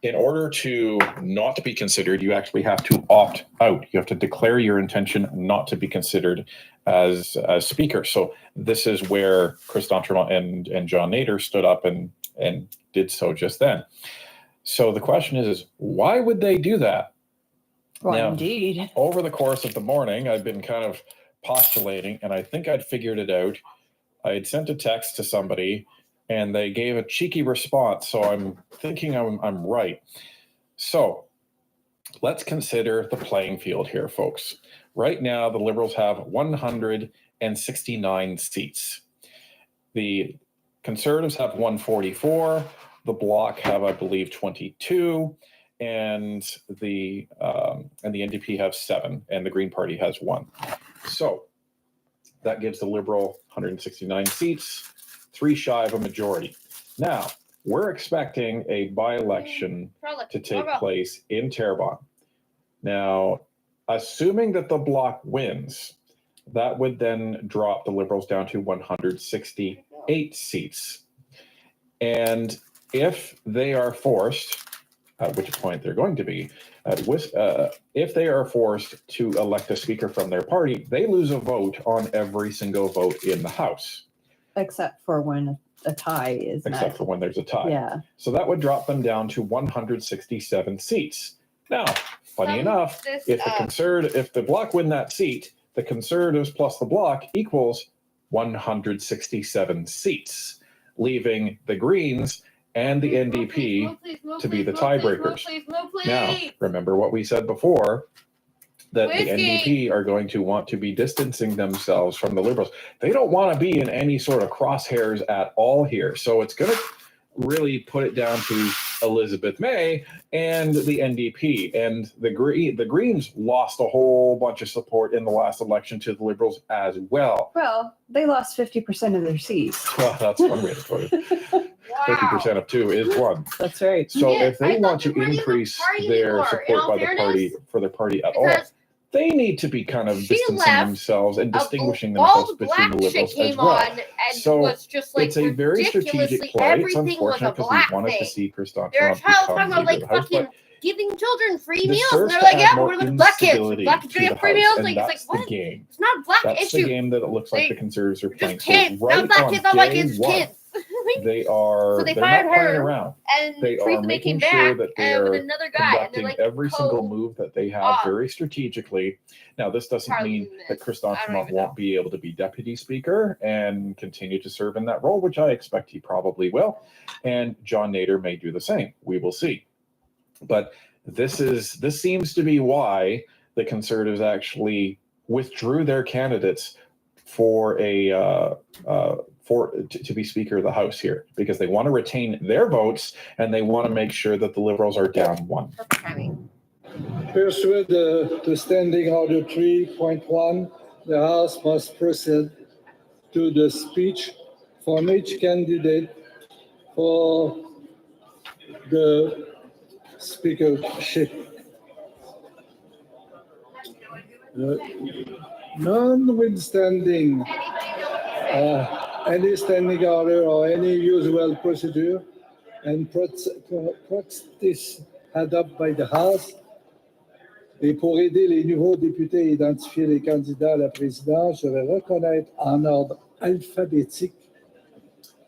in order to not be considered, you actually have to opt out. You have to declare your intention not to be considered as speaker. So this is where Chris D'Entremont and John Nader stood up and did so just then. So the question is why would they do that? Well, now, indeed. Over the course of the morning, I've been kind of postulating, and I think I'd figured it out. I had sent a text to somebody, and they gave a cheeky response. So I'm thinking I'm right. So let's consider the playing field here, folks. Right now, the Liberals have 169 seats. The Conservatives have 144. The Bloc have, I believe, 22. And the NDP have 7, and the Green Party has 1. So that gives the Liberal 169 seats, 3 shy of a majority. Now, we're expecting a by-election to take place in Terrebonne. Now, assuming that the Bloc wins, that would then drop the Liberals down to 168 seats. And if they are forced, at which point they're going to be, if they are forced to elect a speaker from their party, they lose a vote on every single vote in the House. Except for when a tie is met. Except for when there's a tie. Yeah. So that would drop them down to 167 seats. Now, funny enough, if the Bloc win that seat, the Conservatives plus the Bloc equals 167 seats, leaving the Greens and the NDP to be the tiebreakers. Now, remember what we said before, that the NDP are going to want to be distancing themselves from the Liberals. They don't want to be in any sort of crosshairs at all here. So it's going to really put it down to Elizabeth May and the NDP. And the Greens lost a whole bunch of support in the last election to the Liberals as well. Well, they lost 50% of their seats. Well, that's one way to put it. 50% of 2 is 1. That's right. So if they want to increase their support by the party for the party at all, they need to be kind of distancing themselves and distinguishing themselves between the Liberals as well. So it's a very strategic play. It's unfortunate because we wanted to see Christophe Trump become Leader of the House, but giving children free this meals, and serves they're to like, add yeah, more we're gonna go to black kids. instability Black kids to get the free House, meals. and Like, it's that's like, the what? game. It's not a black That's issue. the game that it looks like the Conservatives are playing. So Kids, right not black on kids, not white day kids, one, kids. they are So they they're fired not playing her, around. and They are recently making came sure back that they with are another guy, and they're conducting like every single move that they have very strategically. Now, this doesn't mean that Christophe Trump won't be able to be deputy speaker and continue to serve in that role, which I expect he probably will. And John Nader may do the same. We will see. But this seems to be why the Conservatives actually withdrew their candidates for to be Speaker of the House here, because they want to retain their votes and they want to make sure that the Liberals are down 1. Pursuant to Standing Order 3.1, the House must proceed to the speech from each candidate for the speakership. Notwithstanding any standing order or any usual procedure and practice adopted by the House, et pour aider les nouveaux députés à identifier les candidats à la présidence, je vais reconnaître en ordre alphabétique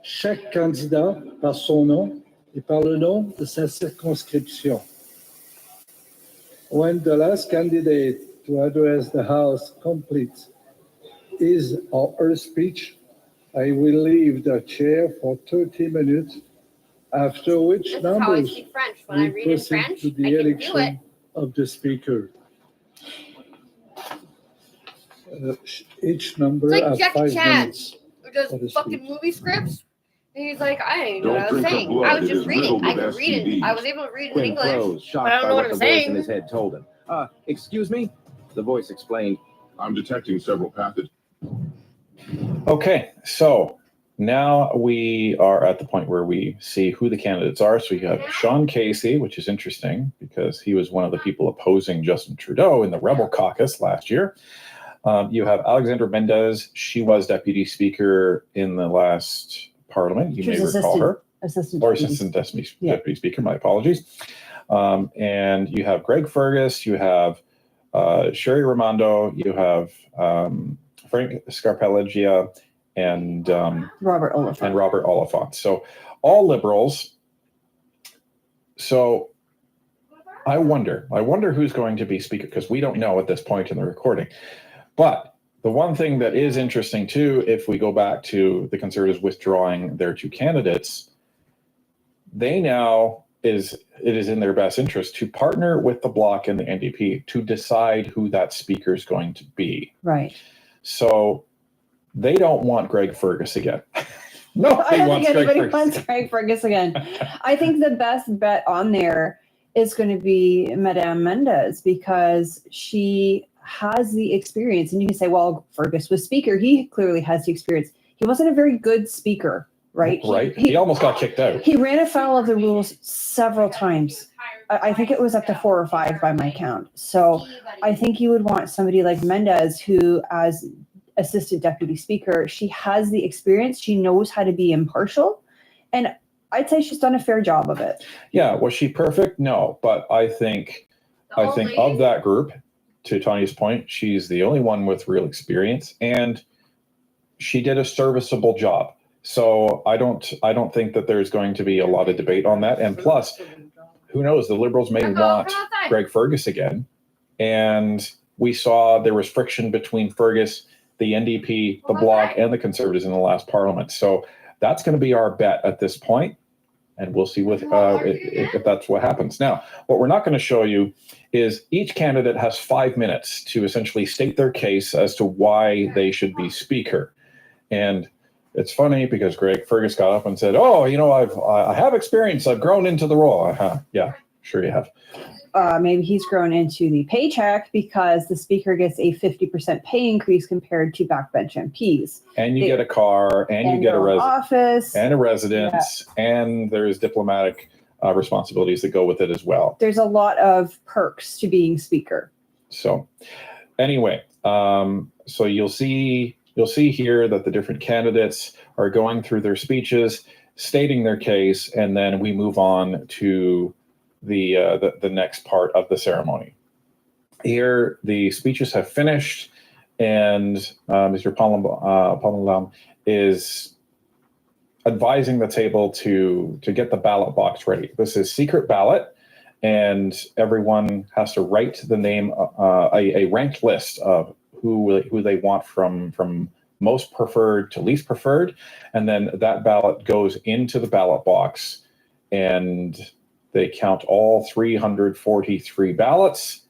chaque candidat par son nom et par le nom de sa circonscription. When the last candidate to address the House completes his or her speech, I will leave the chair for 30 minutes, after which This is how I numbers speak French. When I will read in proceed French, to I the can do it. election of the speaker. Each number It's like has Jackie 5 Chan, minutes. who does for the fucking movie scripts. And he's like, I didn't even know Don't what I was drink the saying. blood I was that just is reading. riddled I with could read it. I was STDs. able to read it in Quinn English, froze, shocked but I don't by know what what I'm the voice in saying. his head told him. Excuse me? The voice explained, I'm detecting several pathogens. Okay, so now we are at the point where we see who the candidates are. So you have Sean Casey, which is interesting because he was one of the people opposing Justin Trudeau in the Rebel caucus last year. You have Alexandra Mendez. She was deputy speaker in the last parliament. You may recall her. Assistant deputy speaker. My apologies. And you have Greg Fergus. You have Sherry Raimondo. You have Frank Scarpellegia and Robert Oliphant. So all Liberals. So I wonder who's going to be speaker, because we don't know at this point in the recording. But the one thing that is interesting too, if we go back to the Conservatives withdrawing their 2 candidates, it is in their best interest to partner with the Bloc and the NDP to decide who that speaker is going to be. Right. So they don't want Greg Fergus again. No, I don't think anybody wants Greg Fergus again. I think the best bet on there is going to be Madame Mendez, because she has the experience. And you can say, well, Fergus was speaker. He clearly has the experience. He wasn't a very good speaker, right? Right. He almost got kicked out. He ran afoul of the rules several times. I think it was up to 4 or 5 by my count. So I think you would want somebody like Mendez, who, as assistant deputy speaker, she has the experience. She knows how to be impartial. And I'd say she's done a fair job of it. Yeah. Was she perfect? No. But I think of that group, to Tanya's point, she's the only one with real experience, and she did a serviceable job. So I don't think that there's going to be a lot of debate on that. And plus, who knows, the Liberals may want Greg Fergus again. And we saw there was friction between Fergus, the NDP, the Bloc, and the Conservatives in the last parliament. So that's going to be our bet at this point. and we'll see if that's what happens. Now, what we're not going to show you is each candidate has 5 minutes to essentially state their case as to why they should be speaker. And it's funny because Greg Fergus got up and said, "Oh, I have experience. I've grown into the role." Yeah, sure you have. Maybe he's grown into the paycheck because the speaker gets a 50% pay increase compared to backbench MPs. And you get a car, and you get a office and a residence, and there's diplomatic responsibilities that go with it as well. There's a lot of perks to being speaker. So, anyway, so you'll see here that the different candidates are going through their speeches, stating their case, and then we move on to the next part of the ceremony. Here, the speeches have finished, and Mr. Palmelam is advising the table to get the ballot box ready. This is secret ballot, and everyone has to write the name, a ranked list of who they want from most preferred to least preferred, and then that ballot goes into the ballot box, and they count all 343 ballots,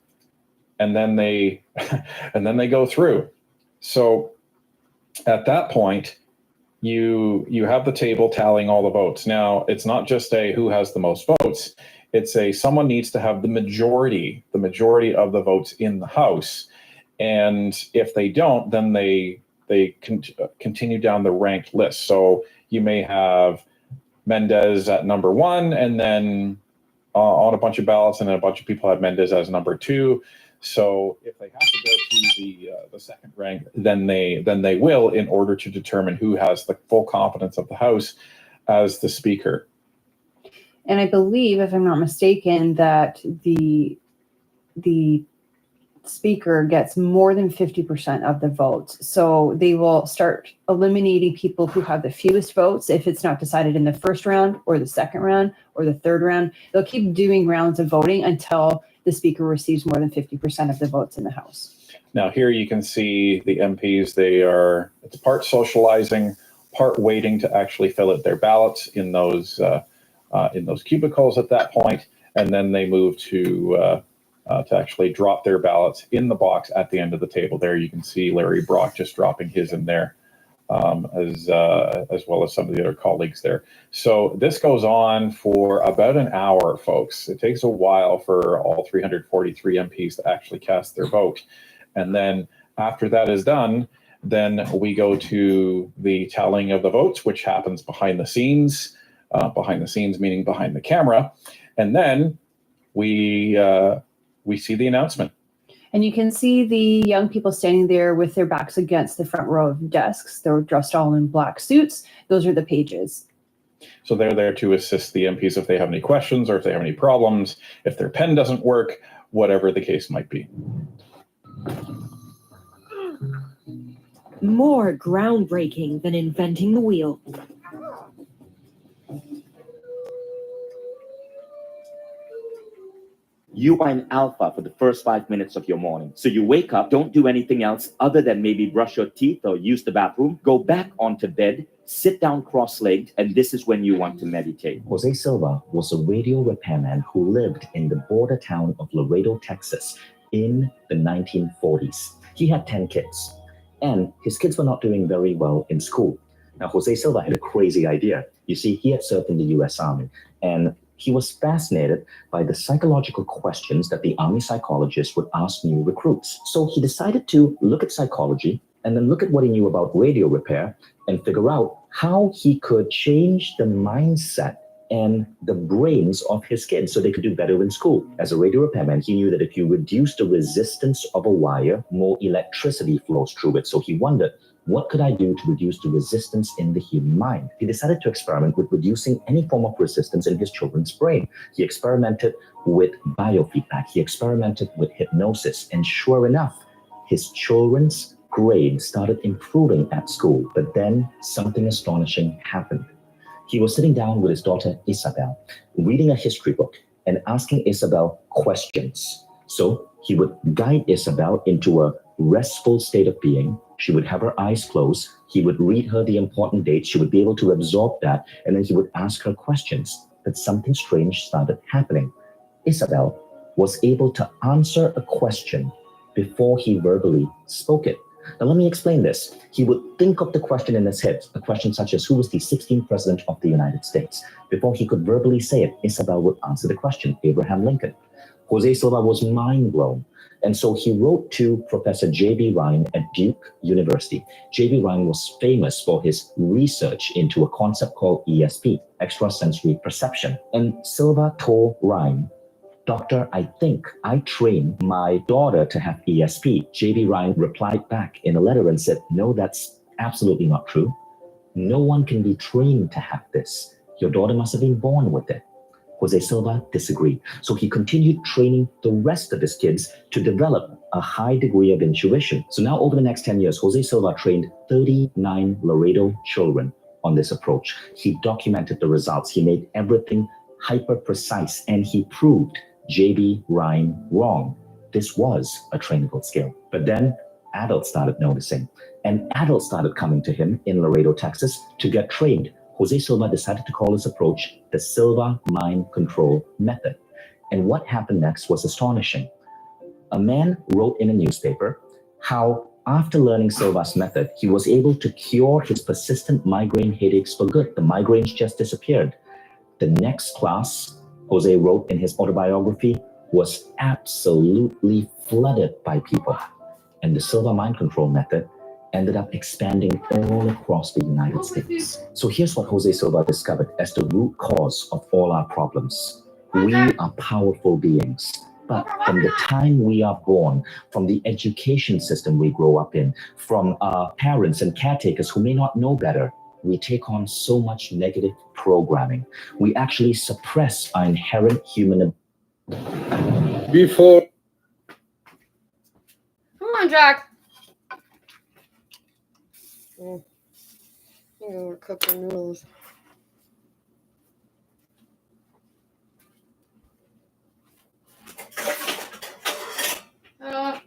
and then they go through. So at that point, you have the table tallying all the votes. Now, it's not just a who has the most votes. It's a someone needs to have the majority of the votes in the House. And if they don't, then they continue down the ranked list. So you may have Mendez at number 1, and then on a bunch of ballots, and then a bunch of people have Mendez as number 2. So if they have to go to the second rank, then they will, in order to determine who has the full confidence of the House as the speaker. And I believe, if I'm not mistaken, that the speaker gets more than 50% of the votes. So they will start eliminating people who have the fewest votes if it's not decided in the first round or the second round or the third round. They'll keep doing rounds of voting until the speaker receives more than 50% of the votes in the House. Now here you can see the MPs, it's part socializing, part waiting to actually fill out their ballots in those cubicles at that point, and then they move to actually drop their ballots in the box at the end of the table. There you can see Larry Brock just dropping his in there, as well as some of the other colleagues there. So this goes on for about an hour, folks. It takes a while for all 343 MPs to actually cast their vote. And then after that is done, then we go to the tallying of the votes, which happens behind the scenes meaning behind the camera. And then we see the announcement. And you can see the young people standing there with their backs against the front row of desks. They're dressed all in black suits. Those are the pages. So they're there to assist the MPs if they have any questions or if they have any problems, if their pen doesn't work, whatever the case might be. More groundbreaking than inventing the wheel. You are an alpha for the first 5 minutes of your morning. So you wake up, don't do anything else other than maybe brush your teeth or use the bathroom, go back onto bed, sit down cross-legged, and this is when you want to meditate. Jose Silva was a radio repairman who lived in the border town of Laredo, Texas in the 1940s. He had 10 kids, and his kids were not doing very well in school. Now, Jose Silva had a crazy idea. You see, he had served in the U.S. Army, and he was fascinated by the psychological questions that the Army psychologists would ask new recruits. So he decided to look at psychology and then look at what he knew about radio repair and figure out how he could change the mindset and the brains of his kids so they could do better in school. As a radio repairman, he knew that if you reduce the resistance of a wire, more electricity flows through it. So he wondered, what could I do to reduce the resistance in the human mind? He decided to experiment with reducing any form of resistance in his children's brain. He experimented with biofeedback. He experimented with hypnosis. And sure enough, his children's grades started improving at school. But then something astonishing happened. He was sitting down with his daughter, Isabel, reading a history book and asking Isabel questions. So he would guide Isabel into a restful state of being. She would have her eyes closed. He would read her the important dates. She would be able to absorb that. And then he would ask her questions. that something strange started happening. Isabel was able to answer a question before he verbally spoke it. Now, let me explain this. He would think of the question in his head, a question such as, who was the 16th president of the United States? Before he could verbally say it, Isabel would answer the question, Abraham Lincoln. Jose Silva was mind blown. And so he wrote to Professor J.B. Ryan at Duke University. J.B. Ryan was famous for his research into a concept called ESP, extrasensory perception. And Silva told Ryan, Doctor, I think I trained my daughter to have ESP. J.B. Ryan replied back in a letter and said, no, that's absolutely not true. No one can be trained to have this. Your daughter must have been born with it. Jose Silva disagreed. So he continued training the rest of his kids to develop a high degree of intuition. So now over the next 10 years, Jose Silva trained 39 Laredo children on this approach. He documented the results. He made everything hyper precise, and he proved J.B. Ryan wrong. This was a trainable skill. But then adults started noticing, and adults started coming to him in Laredo, Texas to get trained. Jose Silva decided to call his approach the Silva Mind Control Method. And what happened next was astonishing. A man wrote in a newspaper how after learning Silva's method, he was able to cure his persistent migraine headaches for good. The migraines just disappeared. The next class, Jose wrote in his autobiography, was absolutely flooded by people. And the Silva Mind Control Method ended up expanding all across the United States. So here's what Jose Silva discovered as the root cause of all our problems. We are powerful beings, but from the time we are born, from the education system we grow up in, from our parents and caretakers who may not know better, we take on so much negative programming. We actually suppress our inherent human Before. Come on, Jack. I'm gonna cook the noodles. Ow.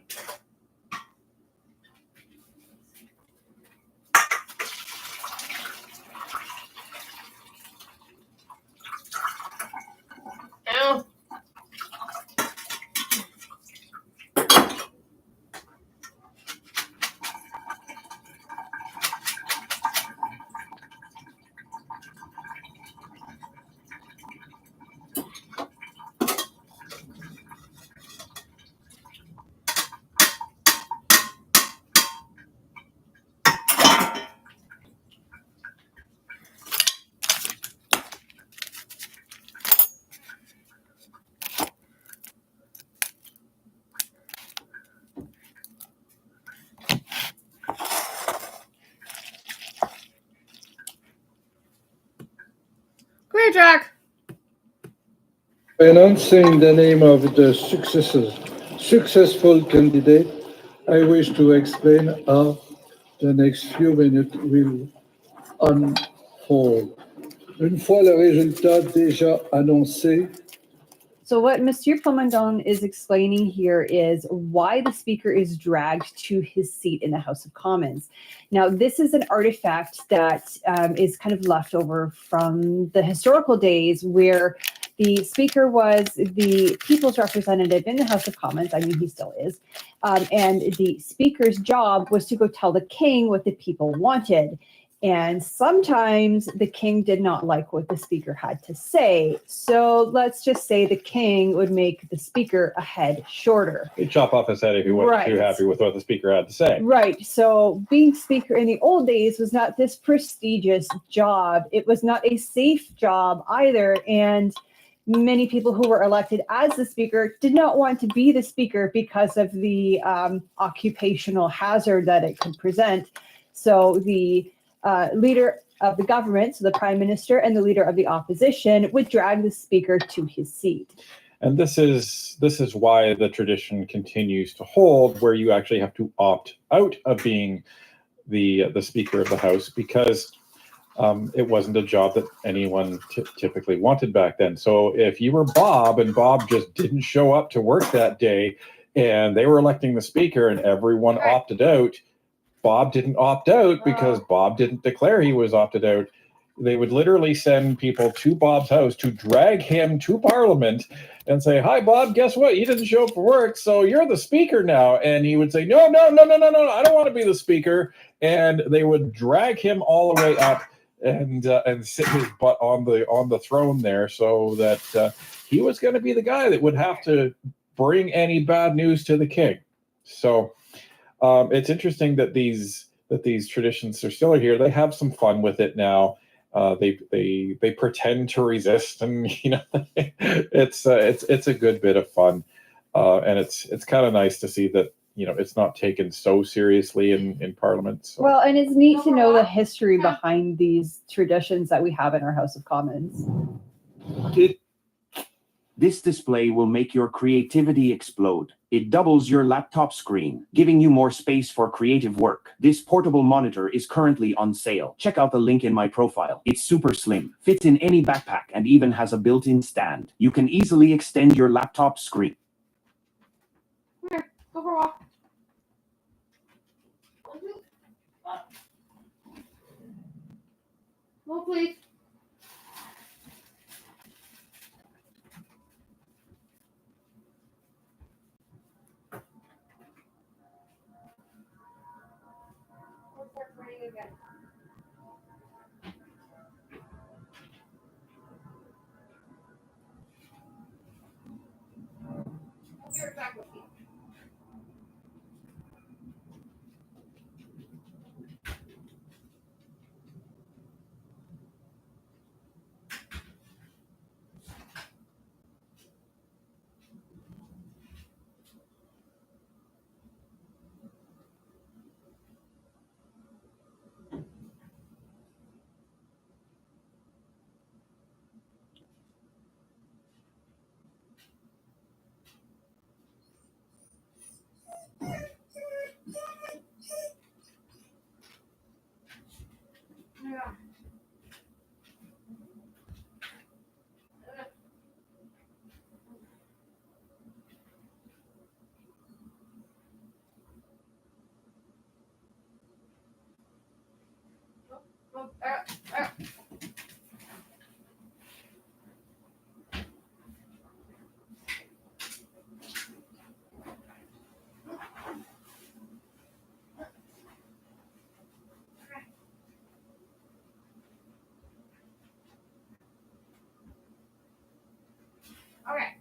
Come here, Jack. Announcing the name of the successful candidate, I wish to explain how the next few minutes will unfold. Une fois le résultat déjà annoncé, So what Monsieur Plamondon is explaining here is why the speaker is dragged to his seat in the House of Commons. Now, this is an artifact that is kind of left over from the historical days where the speaker was the people's representative in the House of Commons. I mean, he still is. And the speaker's job was to go tell the king what the people wanted. And sometimes the king did not like what the speaker had to say. So let's just say the king would make the speaker a head shorter. He'd chop off his head if he wasn't too happy with what the speaker had to say. Right. So being speaker in the old days was not this prestigious job. It was not a safe job either. And many people who were elected as the speaker did not want to be the speaker because of the occupational hazard that it could present. So the leader of the government, so the prime minister, and the leader of the opposition would drag the speaker to his seat. And this is why the tradition continues to hold, where you actually have to opt out of being the Speaker of the House, because it wasn't a job that anyone typically wanted back then. So if you were Bob and Bob just didn't show up to work that day, and they were electing the Speaker and everyone opted out, Bob didn't opt out because Bob didn't declare he was opted out. they would literally send people to Bob's house to drag him to Parliament and say, "Hi, Bob, guess what? You didn't show up for work, so you're the speaker now." And he would say, "No, no, no, no, no, no, I don't want to be the speaker." And they would drag him all the way up and sit his butt on the throne there, so that he was going to be the guy that would have to bring any bad news to the king. So it's interesting that these traditions are still here. They have some fun with it now. They pretend to resist, and it's a good bit of fun, and it's kind of nice to see that it's not taken so seriously in Parliament. So. Well, and it's neat to know the history behind these traditions that we have in our House of Commons. This display will make your creativity explode. It doubles your laptop screen, giving you more space for creative work. This portable monitor is currently on sale. Check out the link in my profile. It's super slim, fits in any backpack, and even has a built-in stand. You can easily extend your laptop screen. Here, go for a walk. Go, please. Yeah. Okay.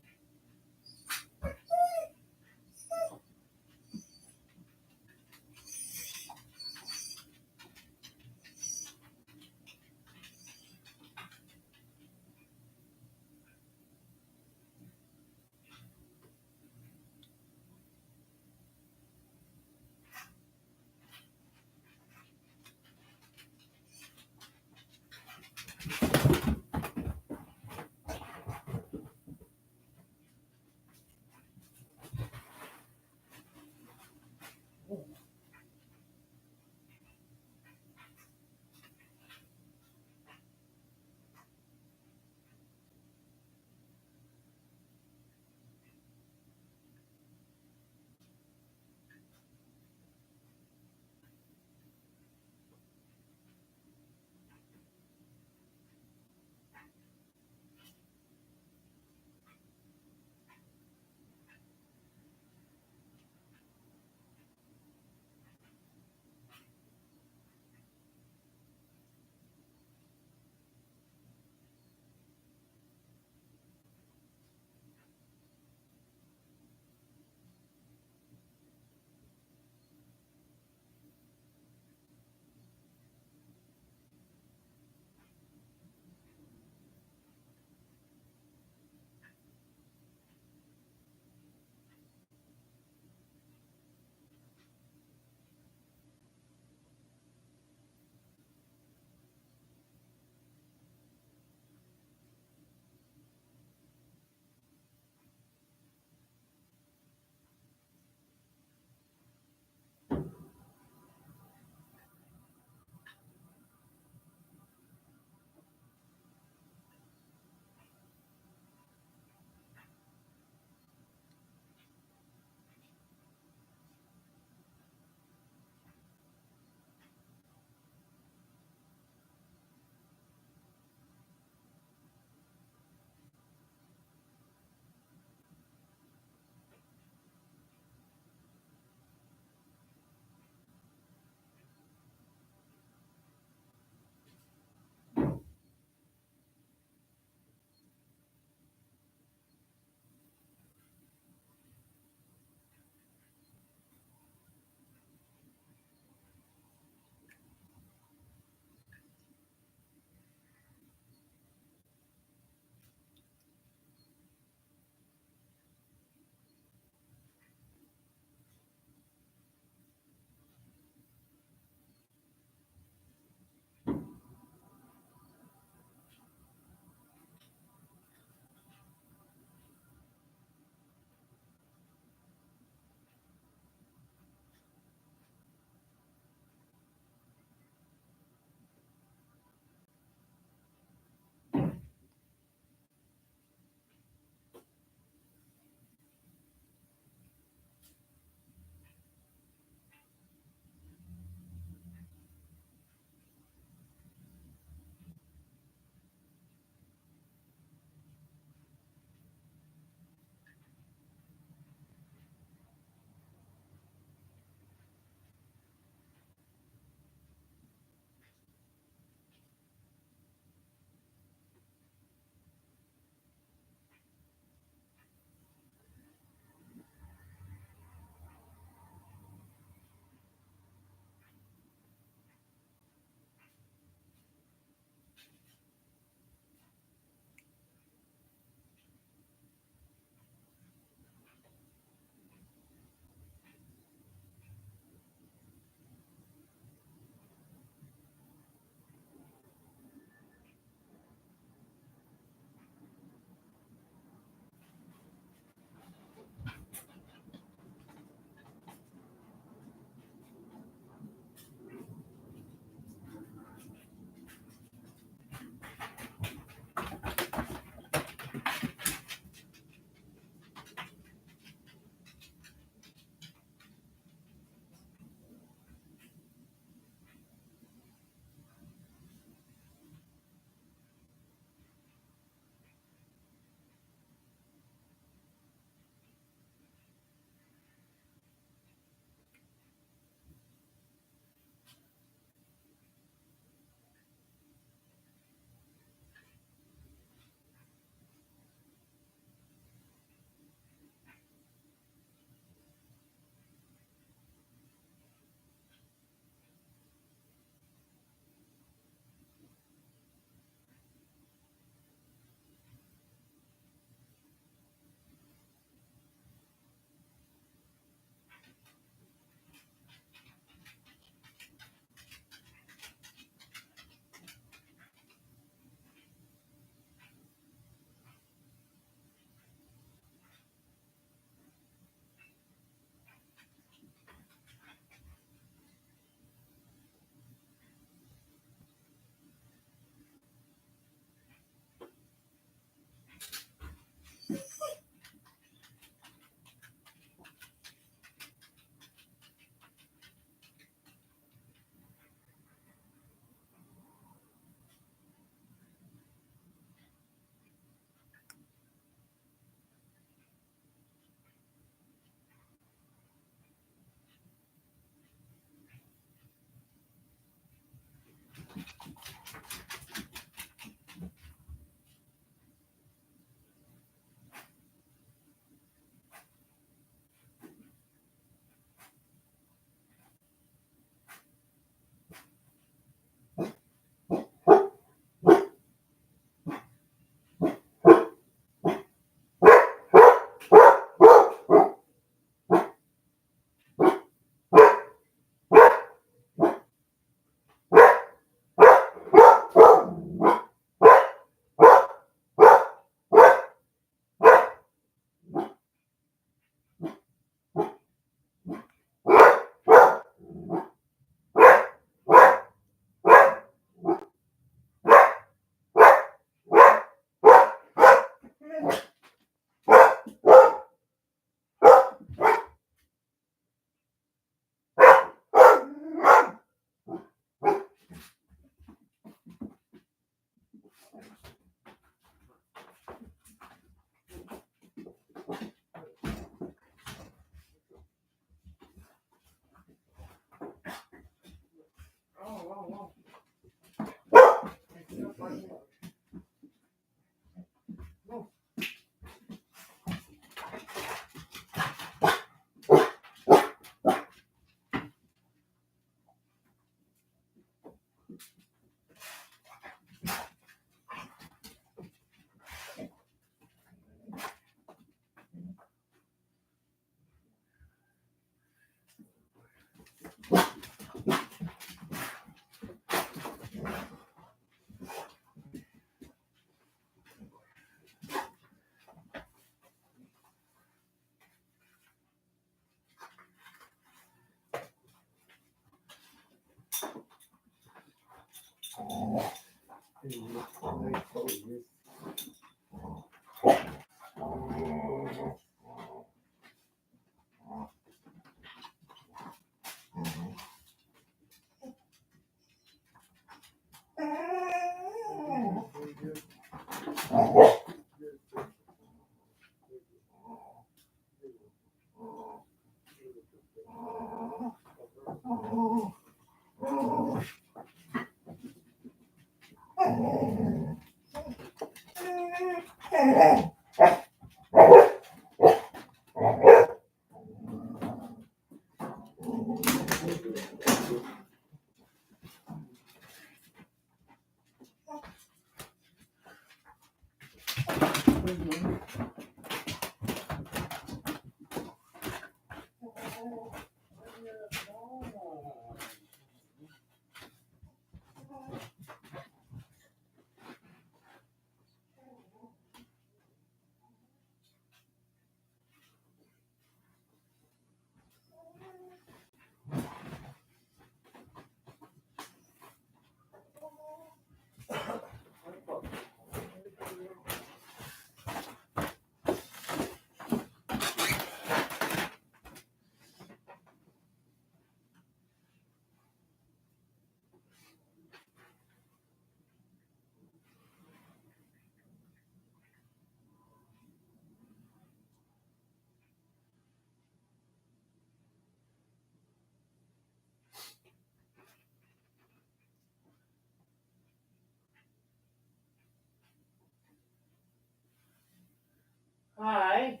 Hi.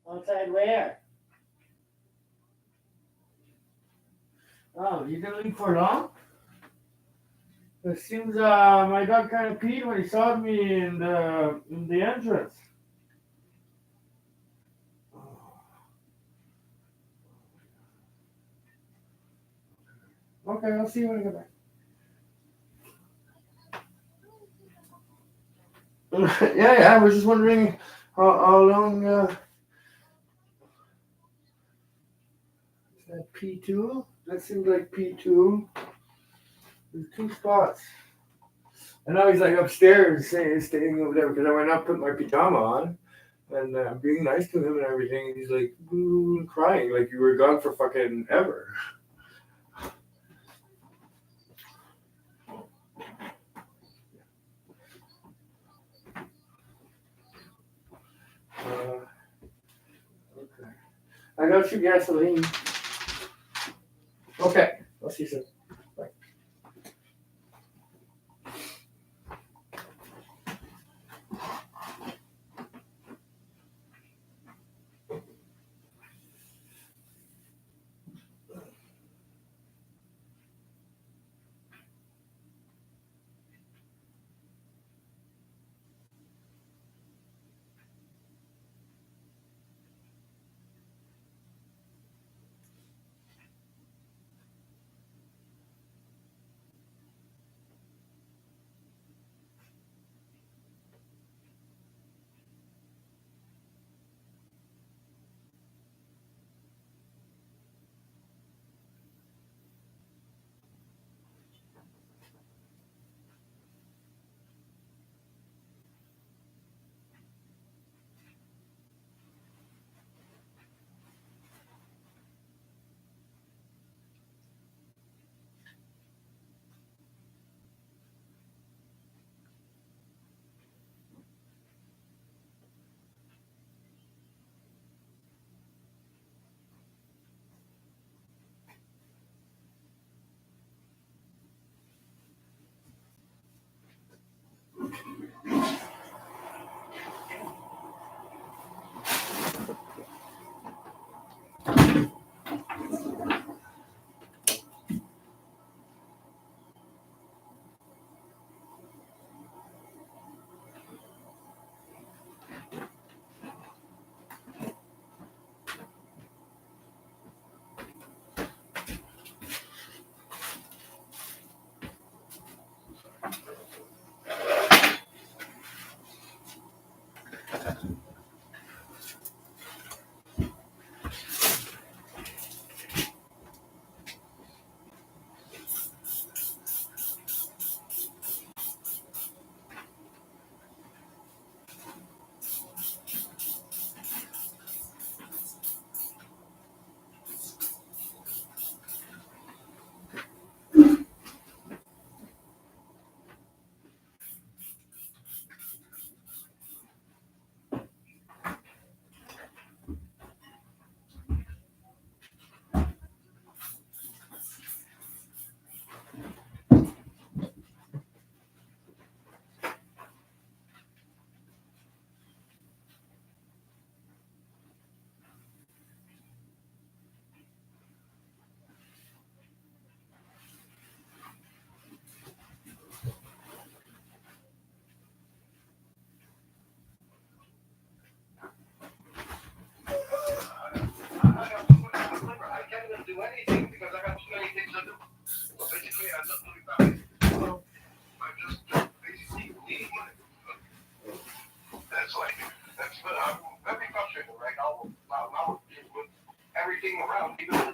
Outside where? Oh, you didn't leave for long? It seems my dog kind of peed when he saw me in the entrance. Okay, I'll see you when I get back. Yeah, I was just wondering how long is that P2? That seems like P2. There's 2 spots. And now he's like upstairs staying over there because I went up, put my pajama on, and being nice to him and everything. And he's like crying like you were gone for fucking ever. Okay. I got you gasoline. Okay, I'll see you soon. Bye.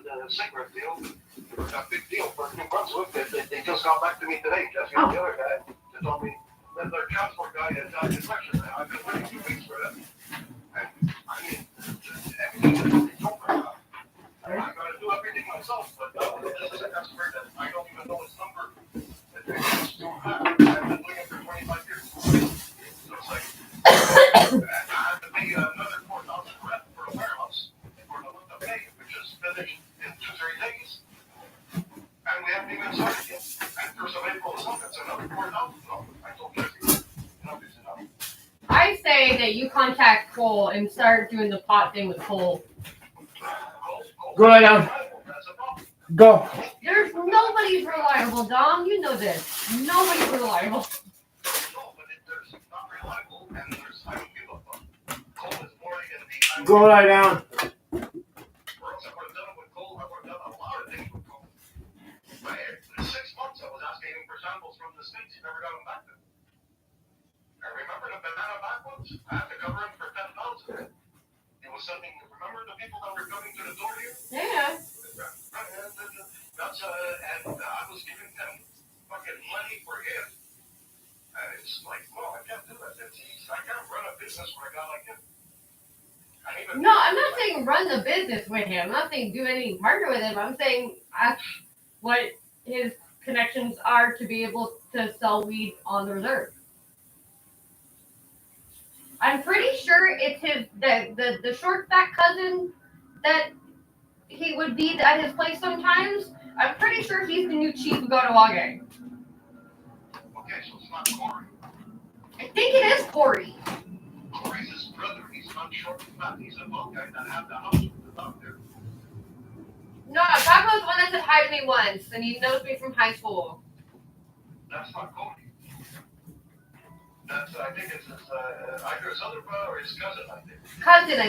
the cigarette deal, a big deal for New Brunswick. They just got back to me today. Jesse, the other guy, they told me that their transport guy had died in infection. I've been waiting 2 weeks for that. And I mean, everything is over. I gotta do everything myself, but this is a customer that I don't even know his number. That they just don't have. I've been doing it for 25 years. So it's like, I have to pay another 4,000 rent for a warehouse for the month of May, which is finished in 2-3 days. And we haven't even started yet. And for some April stuff, it's another 4,000. No, I told Jesse, enough is enough. I say that you contact Cole and start doing the pot thing with Cole. Go lie down. Go. There's nobody's reliable, Dom. You know this. Nobody's reliable. Go lie down. For 6 months, I was asking him for samples from the States. He never got them back to me. I remember the banana back ones? I had to cover him for 10,000. He was sending, remember the people that were coming to the door here? Yeah. That's, and I was giving them fucking money for him. And it's like, well, I can't do that. I can't run a business for a guy like him. No, I'm not saying run the business with him. I'm not saying do any partner with him. I'm saying ask what his connections are to be able to sell weed on the reserve. I'm pretty sure it's his the short fat cousin that he would be at his place sometimes. I'm pretty sure he's the new chief of Ottawaga. Okay, so it's not Corey. I think it is Corey. Corey's his brother. He's not short and fat. He's a bald guy that had the house with the doctor. No, I'm talking about the one that said hi to me once, and he knows me from high school. That's not Cody. That's, I think it's his, either his other brother or his cousin, I think. Cousin, I